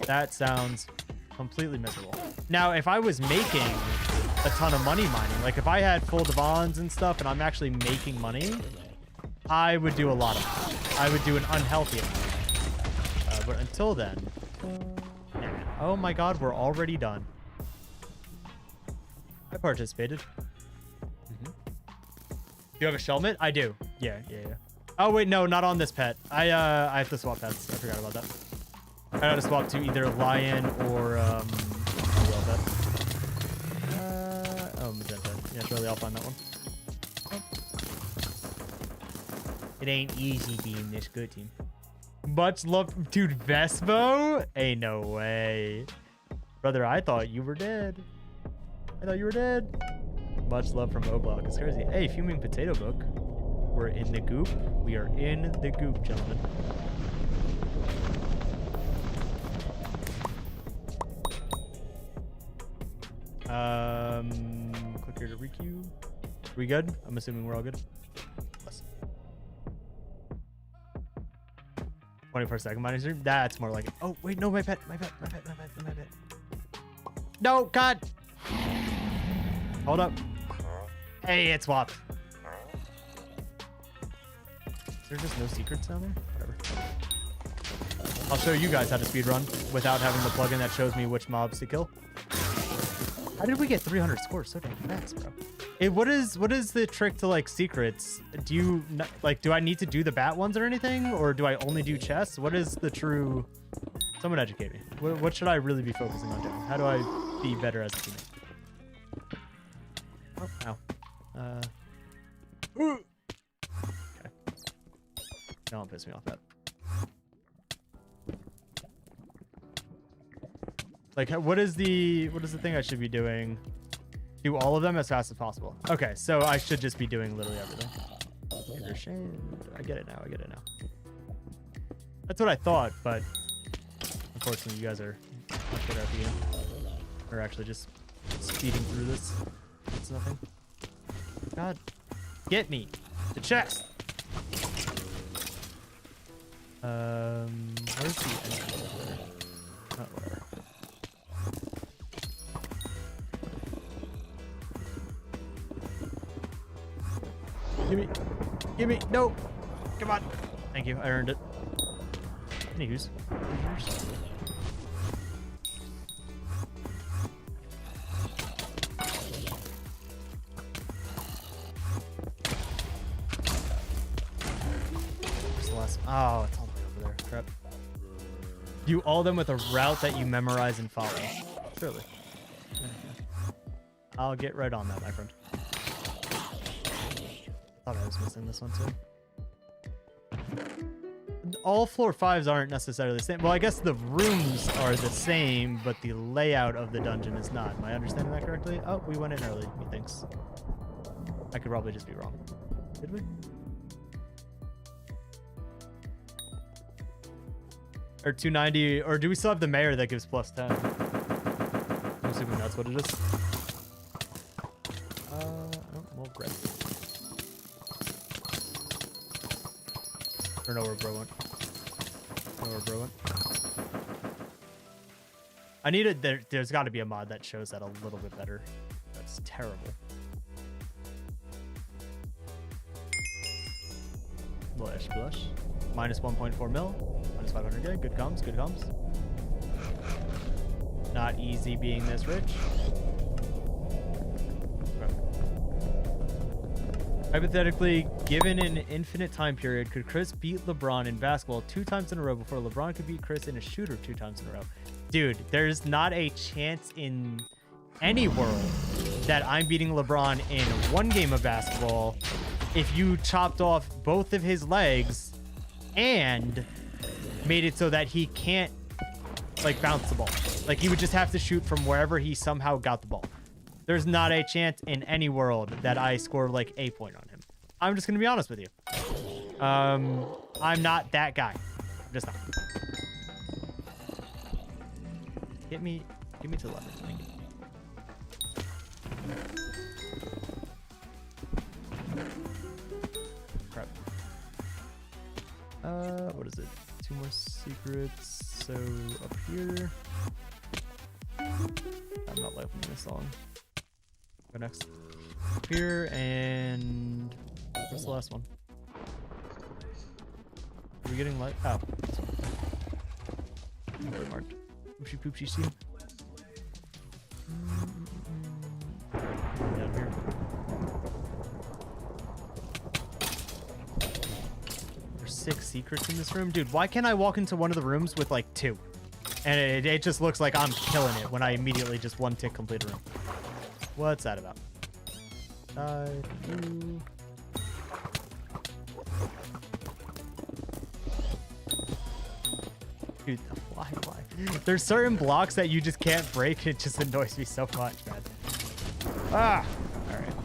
That sounds completely miserable. Now, if I was making a ton of money mining, like if I had full divans and stuff and I'm actually making money, I would do a lot of it. I would do an unhealthy amount. But until then, nah. Oh my god, we're already done. I participated. Do you have a shellmet? I do. Yeah. Oh wait, no, not on this pet. I have to swap pets. I forgot about that. I gotta swap to either lion or pet. Oh, magenta. Yeah, surely I'll find that one. Oh. It ain't easy being this good, team. Much love, dude. Vespo? Ain't no way, brother. I thought you were dead. Much love from Oblock. It's crazy. Hey, Fuming Potato Book. We're in the goop. We are in the goop, gentlemen. Click here to requeue. We good? I'm assuming we're all good. Plus. 24-second mining stream. That's more like it. Oh wait, no, my pet. No, God. Hold up. Hey, it swapped. Is there just no secrets down there? Whatever. I'll show you guys how to speedrun without having the plugin that shows me which mobs to kill. How did we get 300 scores so damn fast, bro? Hey, what is the trick to like secrets? Do you like, do I need to do the bat ones or anything? Or do I only do chests? What is the true, someone educate me. What should I really be focusing on doing? How do I be better as a teammate? Oh, ow. Okay. Don't piss me off that. Like, what is the thing I should be doing? Do all of them as fast as possible. Okay, so I should just be doing literally everything. I get it now. That's what I thought, but unfortunately, you guys are much better at the game. Or actually just speeding through this. It's nothing. God, get me the chest. Where's the entrance over there? Oh, whatever. Gimme, no, come on. Thank you, I earned it. Anywho's. Where's the last? Oh, it's all the way over there. Crap. Do all of them with a route that you memorize and follow. Surely. I'll get right on that, my friend. Thought I was missing this one too. All floor 5s aren't necessarily the same. Well, I guess the rooms are the same, but the layout of the dungeon is not. Am I understanding that correctly? Oh, we went in early, methinks. I could probably just be wrong. Did we? Or 290, or do we still have the mayor that gives plus 10? I'm assuming that's what it is. Oh, well, great. Or know where bro went. I need it. There's got to be a mod that shows that a little bit better. That's terrible. Blush. Minus 1.4 mil. Minus 500 gig. Good comes. Not easy being this rich. Hypothetically, given an infinite time period, could Chris beat LeBron in basketball 2 times in a row before LeBron could beat Chris in a shooter 2 times in a row? Dude, there's not a chance in any world that I'm beating LeBron in 1 game of basketball if you chopped off both of his legs and made it so that he can't, like, bounce the ball. Like, he would just have to shoot from wherever he somehow got the ball. There's not a chance in any world that I score like a point on him. I'm just gonna be honest with you. I'm not that guy. I'm just not. Get me to the left. Thank you. Crap. What is it? 2 more secrets. So up here. I'm not liking this song. Go next. Here, and what's the last one? Are we getting light? Oh. Word marked. Poopsie see. Down here. There's 6 secrets in this room. Dude, why can't I walk into one of the rooms with like 2? And it just looks like I'm killing it when I immediately just 1 tick complete a room. What's that about? Dude, why? There's certain blocks that you just can't break. It just annoys me so much, man. Ah! Alright.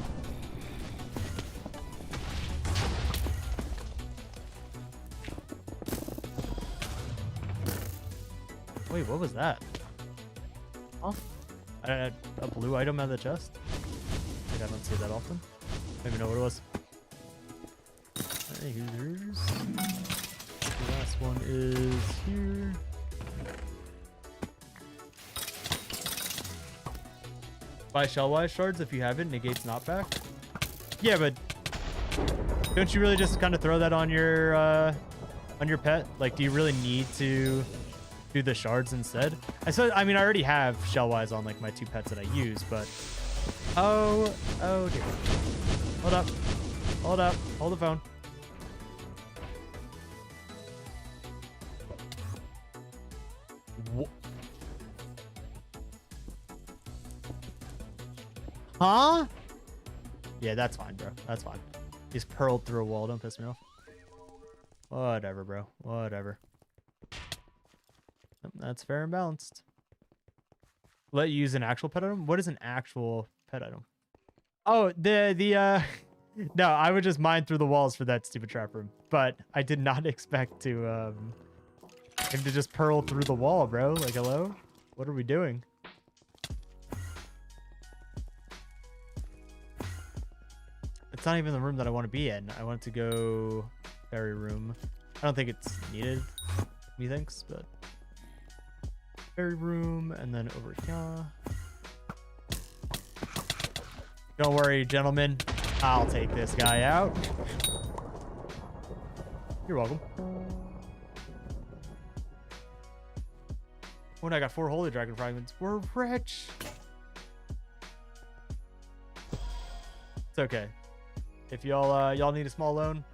Wait, what was that? Oh, a blue item out of the chest? I don't see that often. I don't even know what it was. Hey, who's yours? Last one is here. Buy Shellwise shards if you haven't. Negates knockback. Yeah, but don't you really just kind of throw that on your pet? Like, do you really need to do the shards instead? I mean, I already have Shellwise on like my 2 pets that I use, but oh dear. Hold up, hold the phone. Huh? Yeah, that's fine, bro. That's fine. He's pearled through a wall. Don't piss me off. Whatever, bro. Whatever. That's fair and balanced. Let you use an actual pet item? What is an actual pet item? Oh, no, I would just mine through the walls for that stupid trap room. But I did not expect to him to just pearl through the wall, bro. Like, hello? What are we doing? It's not even the room that I want to be in. I want to go fairy room. I don't think it's needed, methinks, but fairy room and then over here. Don't worry, gentlemen. I'll take this guy out. You're welcome. Oh, and I got 4 holy dragon fragments. We're rich. It's okay. If y'all need a small loan,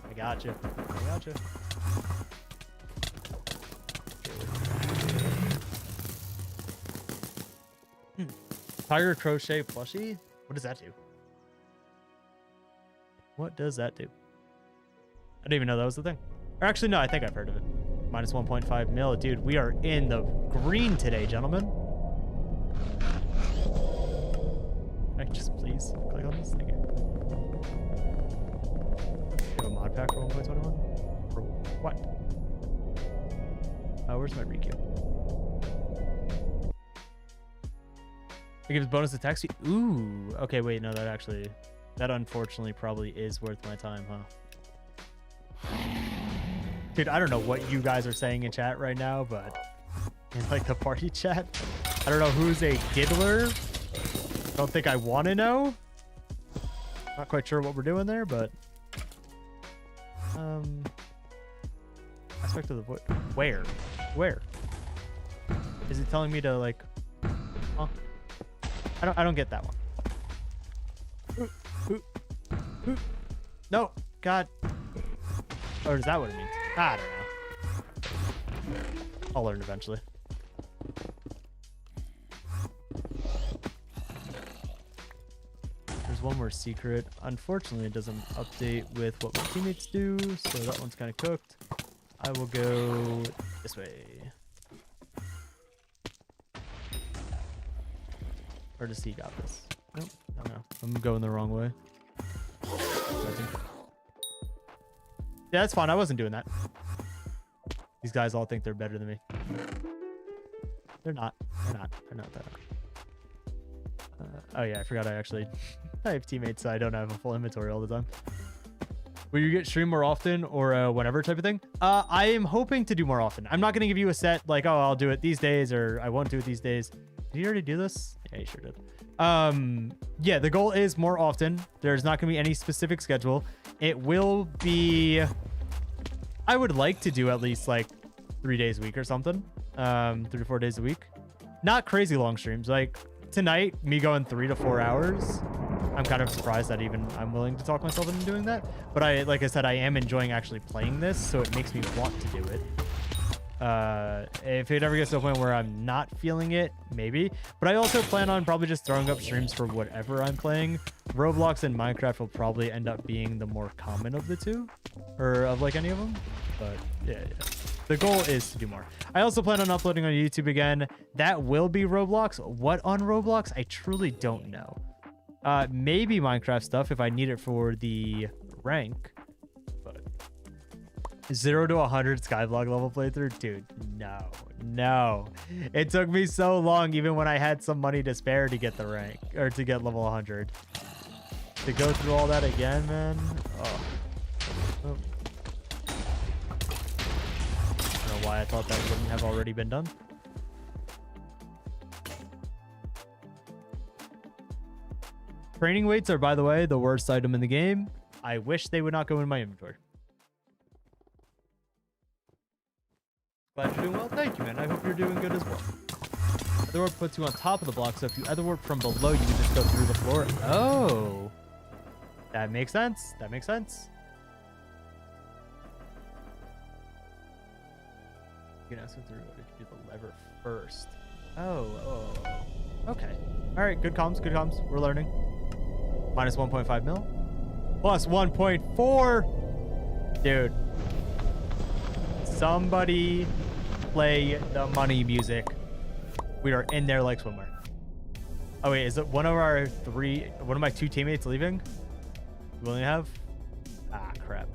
I got you. I got you. Tiger crochet plushie. What does that do? What does that do? I didn't even know that was the thing. Or actually, no, I think I've heard of it. Minus 1.5 mil. Dude, we are in the green today, gentlemen. Can I just please click on this? Thank you. Have a mod pack for 1.21? For what? Where's my Riku? It gives bonus attacks. Ooh. Okay, wait, no, that unfortunately probably is worth my time, huh? Dude, I don't know what you guys are saying in chat right now, but in like the party chat, I don't know who's a giggler. Don't think I want to know. Not quite sure what we're doing there, but aspect of the void. Where is it telling me to like? Huh? I don't get that one. No, God. Or is that what it means? I don't know. I'll learn eventually. There's one more secret. Unfortunately, it doesn't update with what my teammates do, so that one's kind of cooked. I will go this way. Or does he got this? Nope. No. I'm going the wrong way. Yeah, that's fine. I wasn't doing that. These guys all think they're better than me. They're not. They're not that. Oh yeah, I forgot I have teammates, so I don't have a full inventory all the time. Will you get stream more often or whenever type of thing? I am hoping to do more often. I'm not going to give you a set like, oh, I'll do it these days or I won't do it these days. Did you already do this? Yeah, you sure did. Yeah, the goal is more often. There's not going to be any specific schedule. It will be, I would like to do at least like 3 days a week or something. 3 to 4 days a week. Not crazy long streams. Like tonight, me going 3 to 4 hours. I'm kind of surprised that even I'm willing to talk myself into doing that. But like I said, I am enjoying actually playing this, so it makes me want to do it. If it ever gets to a point where I'm not feeling it, maybe. But I also plan on probably just throwing up streams for whatever I'm playing. Roblox and Minecraft will probably end up being the more common of the two, or of like any of them. But yeah. The goal is to do more. I also plan on uploading on YouTube again. That will be Roblox. What on Roblox? I truly don't know. Maybe Minecraft stuff if I need it for the rank. 0 to 100 Skyblock level playthrough? Dude, no. It took me so long, even when I had some money to spare to get the rank, or to get level 100. To go through all that again, man. Oh. know why I thought that wouldn't have already been done. Training weights are, by the way, the worst item in the game. I wish they would not go in my inventory. Glad you're doing well. Thank you, man. I hope you're doing good as well. Etherwarp puts you on top of the block, so if you etherwarp from below, you can just go through the floor. Oh. That makes sense. That makes sense. You can ask him through what if you do the lever first. Oh. Okay. All right. Good comms. Good comms. We're learning. Minus 1.5 mil. Plus 1.4. Dude. Somebody play the money music. We are in there like swimwear. Oh, wait. Is it one of my two teammates leaving? We only have? Ah, crap.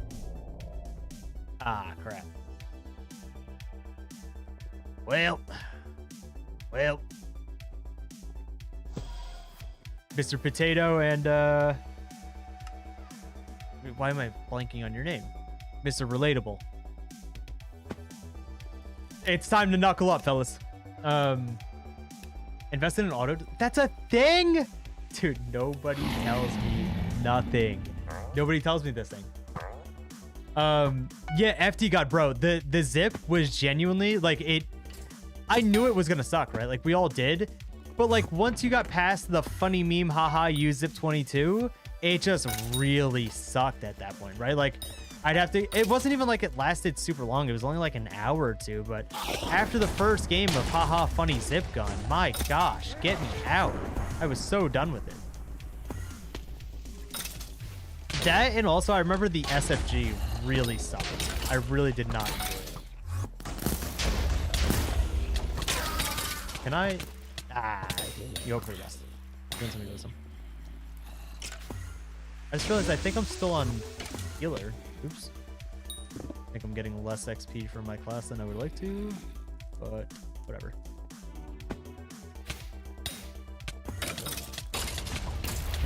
Well. Mr. Potato and, why am I blanking on your name? Mr. Relatable. It's time to knuckle up, fellas. Invest in an auto. That's a thing? Dude, nobody tells me nothing. Nobody tells me this thing. Yeah, FD God, bro. The zip was genuinely like it. I knew it was gonna suck, right? Like we all did. But like once you got past the funny meme, haha, use zip 22, it just really sucked at that point, right? Like I'd have to. It wasn't even like it lasted super long. It was only like an hour or two. But after the first game of haha, funny zip gun, my gosh, get me out. I was so done with it. That and also I remember the SFG really sucked. I really did not enjoy it. Can I? You go for the rest. I just realized I think I'm still on healer. Oops. I think I'm getting less XP from my class than I would like to, but whatever.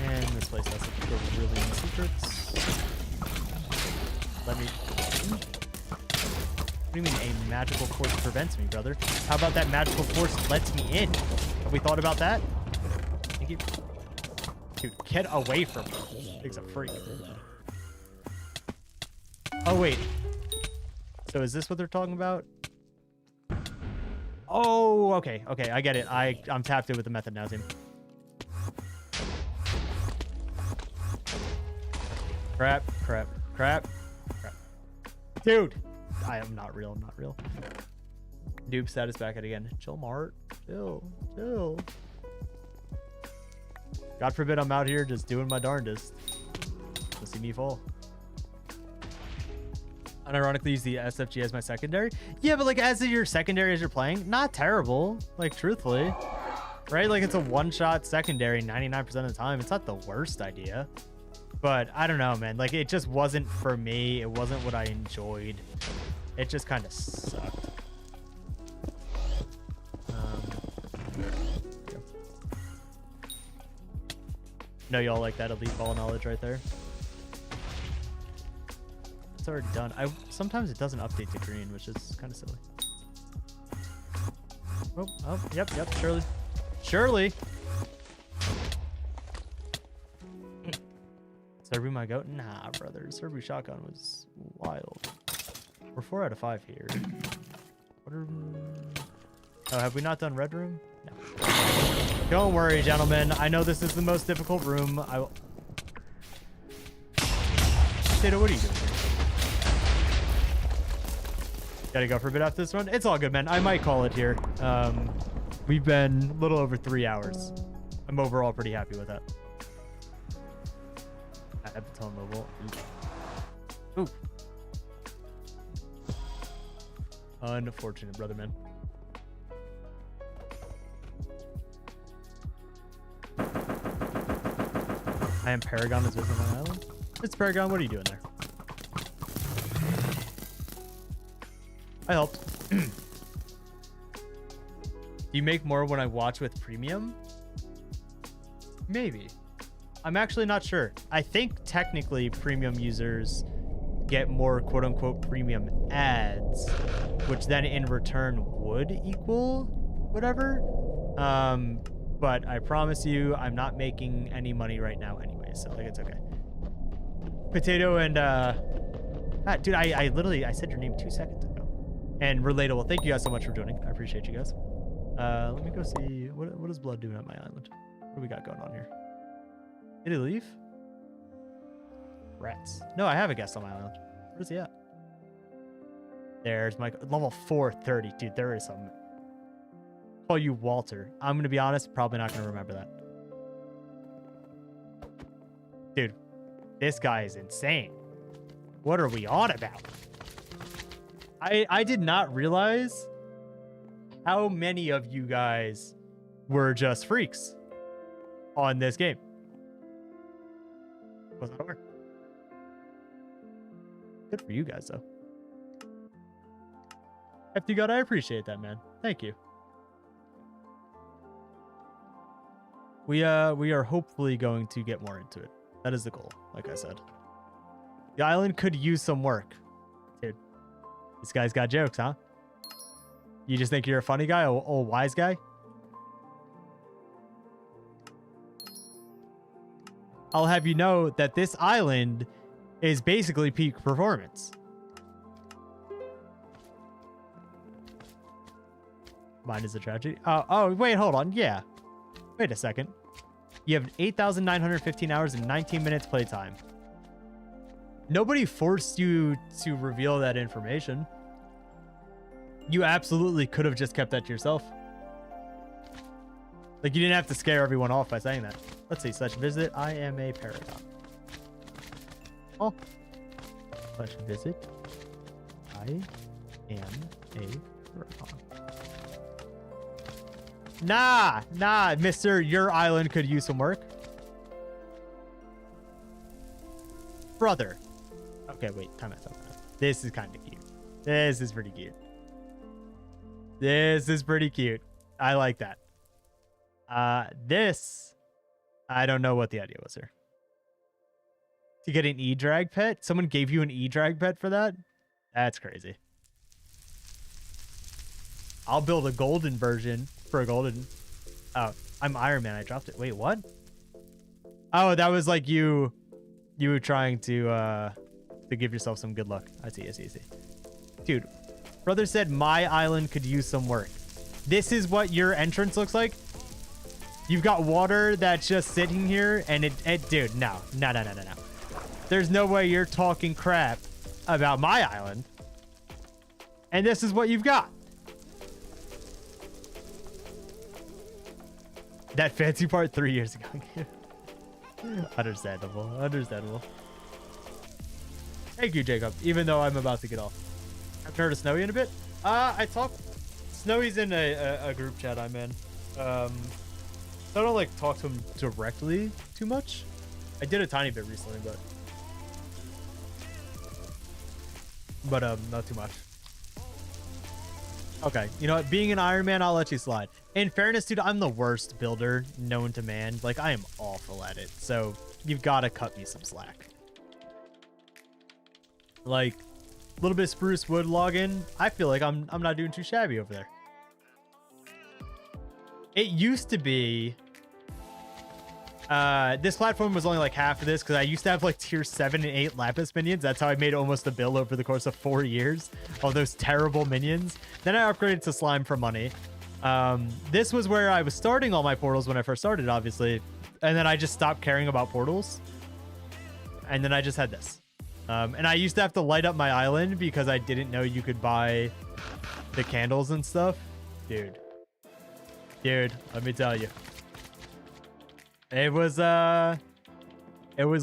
And this place has to go really in the secrets. Let me... What do you mean a magical force prevents me, brother? How about that magical force lets me in? Have we thought about that? Thank you. Dude, get away from me. Thing's a freak. Oh, wait. So is this what they're talking about? Oh, okay. Okay, I get it. I'm tapped in with the method now, team. Crap. Dude! I am not real. I'm not real. Noob status back at again. Chill, Mart. Chill. God forbid I'm out here just doing my darndest to see me fall. Unironically use the SFG as my secondary. Yeah, but like as your secondary as you're playing, not terrible. Like truthfully, right? Like it's a one-shot secondary 99% of the time. It's not the worst idea, but I don't know, man. Like it just wasn't for me. It wasn't what I enjoyed. It just kind of sucked. No, y'all like that elite ball knowledge right there. It's already done. Sometimes it doesn't update to green, which is kind of silly. Oh, yep, Surely. Serbu my goat? Nah, brother. Serbu shotgun was wild. We're 4 out of 5 here. Oh, have we not done red room? No. Don't worry, gentlemen. I know this is the most difficult room. Tato, what are you doing here? Gotta go for a bit after this one. It's all good, man. I might call it here. We've been a little over 3 hours. I'm overall pretty happy with that. Epitome mobile. Ooh. Unfortunate, brother, man. I am Paragon is visiting my island. It's Paragon. What are you doing there? I helped. Do you make more when I watch with premium? Maybe. I'm actually not sure. I think technically premium users get more quote unquote premium ads. which then in return would equal whatever. But I promise you, I'm not making any money right now anyway, so like it's okay. Potato and dude, I said your name 2 seconds ago. And Relatable, thank you guys so much for joining. I appreciate you guys. Let me go see what is Blood doing at my island. What do we got going on here? Did he leave? Rats. No, I have a guest on my island. Where's he at? There's my level 430. Dude, there is some. Call you Walter. I'm gonna be honest, probably not gonna remember that. Dude, this guy is insane. What are we on about? I did not realize how many of you guys were just freaks on this game. Was not aware. Good for you guys, though. Hefty God, I appreciate that, man. Thank you. We are hopefully going to get more into it. That is the goal, like I said. The island could use some work. Dude, this guy's got jokes, huh? You just think you're a funny guy, old wise guy? I'll have you know that this island is basically peak performance. Mine is a tragedy. Oh, wait, hold on. Yeah. Wait a second. You have 8,915 hours and 19 minutes playtime. Nobody forced you to reveal that information. You absolutely could have just kept that to yourself. Like, you didn't have to scare everyone off by saying that. Let's see. Slash visit. I am a paragon. Oh. Slash visit. I am a paragon. Nah, mister, your island could use some work. Brother. Okay, wait, time out. This is kind of cute. This is pretty cute. This is pretty cute. I like that. This, I don't know what the idea was here. To get an E-drag pet? Someone gave you an E-drag pet for that? That's crazy. I'll build a golden version for a golden. Oh, I'm Iron Man. I dropped it. Wait, what? Oh, that was like you were trying to give yourself some good luck. I see. Dude, brother said my island could use some work. This is what your entrance looks like? You've got water that's just sitting here and it dude, no. There's no way you're talking crap about my island. And this is what you've got. That fancy part 3 years ago. Understandable. Thank you, Jacob. Even though I'm about to get off. I've heard of Snowy in a bit. I talked. Snowy's in a group chat I'm in. So I don't like talk to him directly too much. I did a tiny bit recently, but not too much. Okay, you know what? Being an Iron Man, I'll let you slide. In fairness, dude, I'm the worst builder known to man. Like, I am awful at it. So you've got to cut me some slack. Like, a little bit of spruce wood logging. I feel like I'm not doing too shabby over there. It used to be... this platform was only like half of this because I used to have like tier 7 and 8 lapis minions. That's how I made almost a bill over the course of 4 years. All those terrible minions. Then I upgraded to slime for money. This was where I was starting all my portals when I first started, obviously. And then I just stopped caring about portals. And then I just had this. And I used to have to light up my island because I didn't know you could buy the candles and stuff. Dude, let me tell you. It was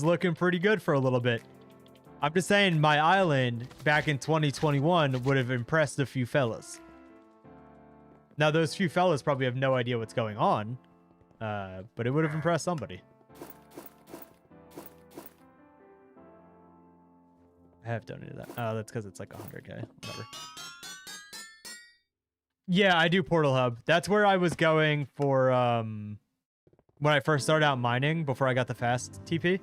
looking pretty good for a little bit. I'm just saying my island back in 2021 would have impressed a few fellas. Now, those few fellas probably have no idea what's going on, but it would have impressed somebody. I have donated that. Oh, that's because it's like 100K. Whatever. Yeah, I do Portal Hub. That's where I was going for when I first started out mining before I got the fast TP.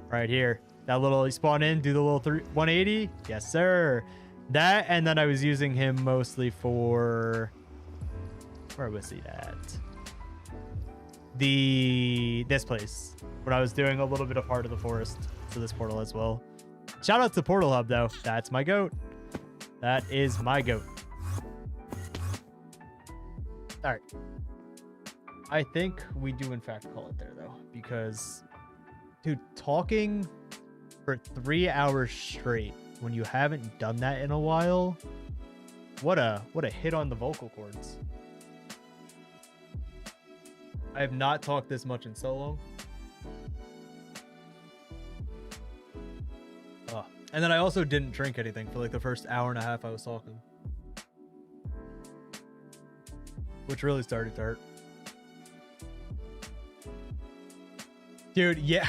Right here. That little, you spawn in, do the little 180. Yes, sir. That, and then I was using him mostly for... Where was he at? This place. When I was doing a little bit of Heart of the Forest to this portal as well. Shout out to Portal Hub, though. That's my goat. That is my goat. All right. I think we do, in fact, call it there, though. Because, dude, talking for 3 hours straight when you haven't done that in a while, what a hit on the vocal cords. I have not talked this much in so long. And then I also didn't drink anything for like the first hour and a half I was talking, which really started to hurt. Dude, yeah.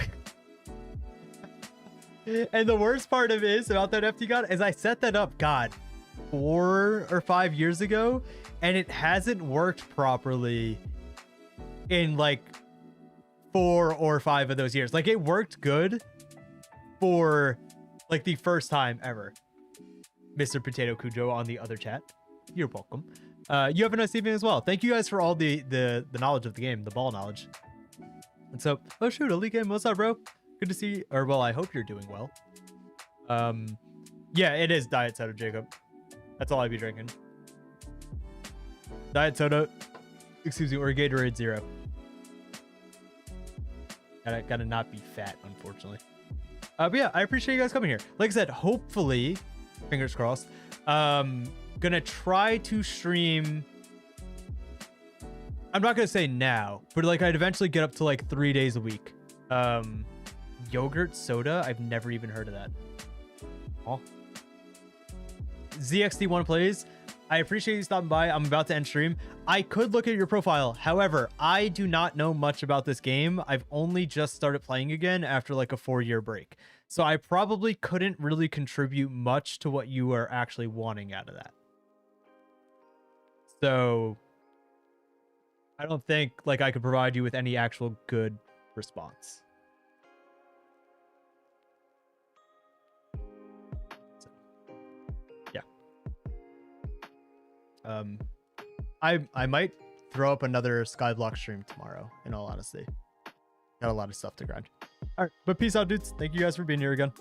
And the worst part of it is about that FT God is I set that up, God, 4 or 5 years ago, and it hasn't worked properly in like 4 or 5 of those years. Like, it worked good for like the first time ever. Mr. Potato Cujo on the other chat, you're welcome. You have a nice evening as well. Thank you guys for all the knowledge of the game, the ball knowledge. And so, oh shoot, Elite Game, what's up, bro? Good to see you. Or well, I hope you're doing well. Yeah, it is diet soda, Jacob. That's all I'd be drinking. Diet soda, excuse me, or Gatorade Zero. Gotta not be fat, unfortunately. But yeah, I appreciate you guys coming here. Like I said, hopefully, fingers crossed, gonna try to stream. I'm not gonna say now, but like I'd eventually get up to like 3 days a week. Yogurt soda, I've never even heard of that. Oh. ZXD1 plays. I appreciate you stopping by. I'm about to end stream. I could look at your profile. However, I do not know much about this game. I've only just started playing again after like a 4-year break. So I probably couldn't really contribute much to what you are actually wanting out of that. So I don't think like I could provide you with any actual good response. So, yeah. I might throw up another Skyblock stream tomorrow, in all honesty. Got a lot of stuff to grind. All right, but peace out, dudes. Thank you guys for being here again.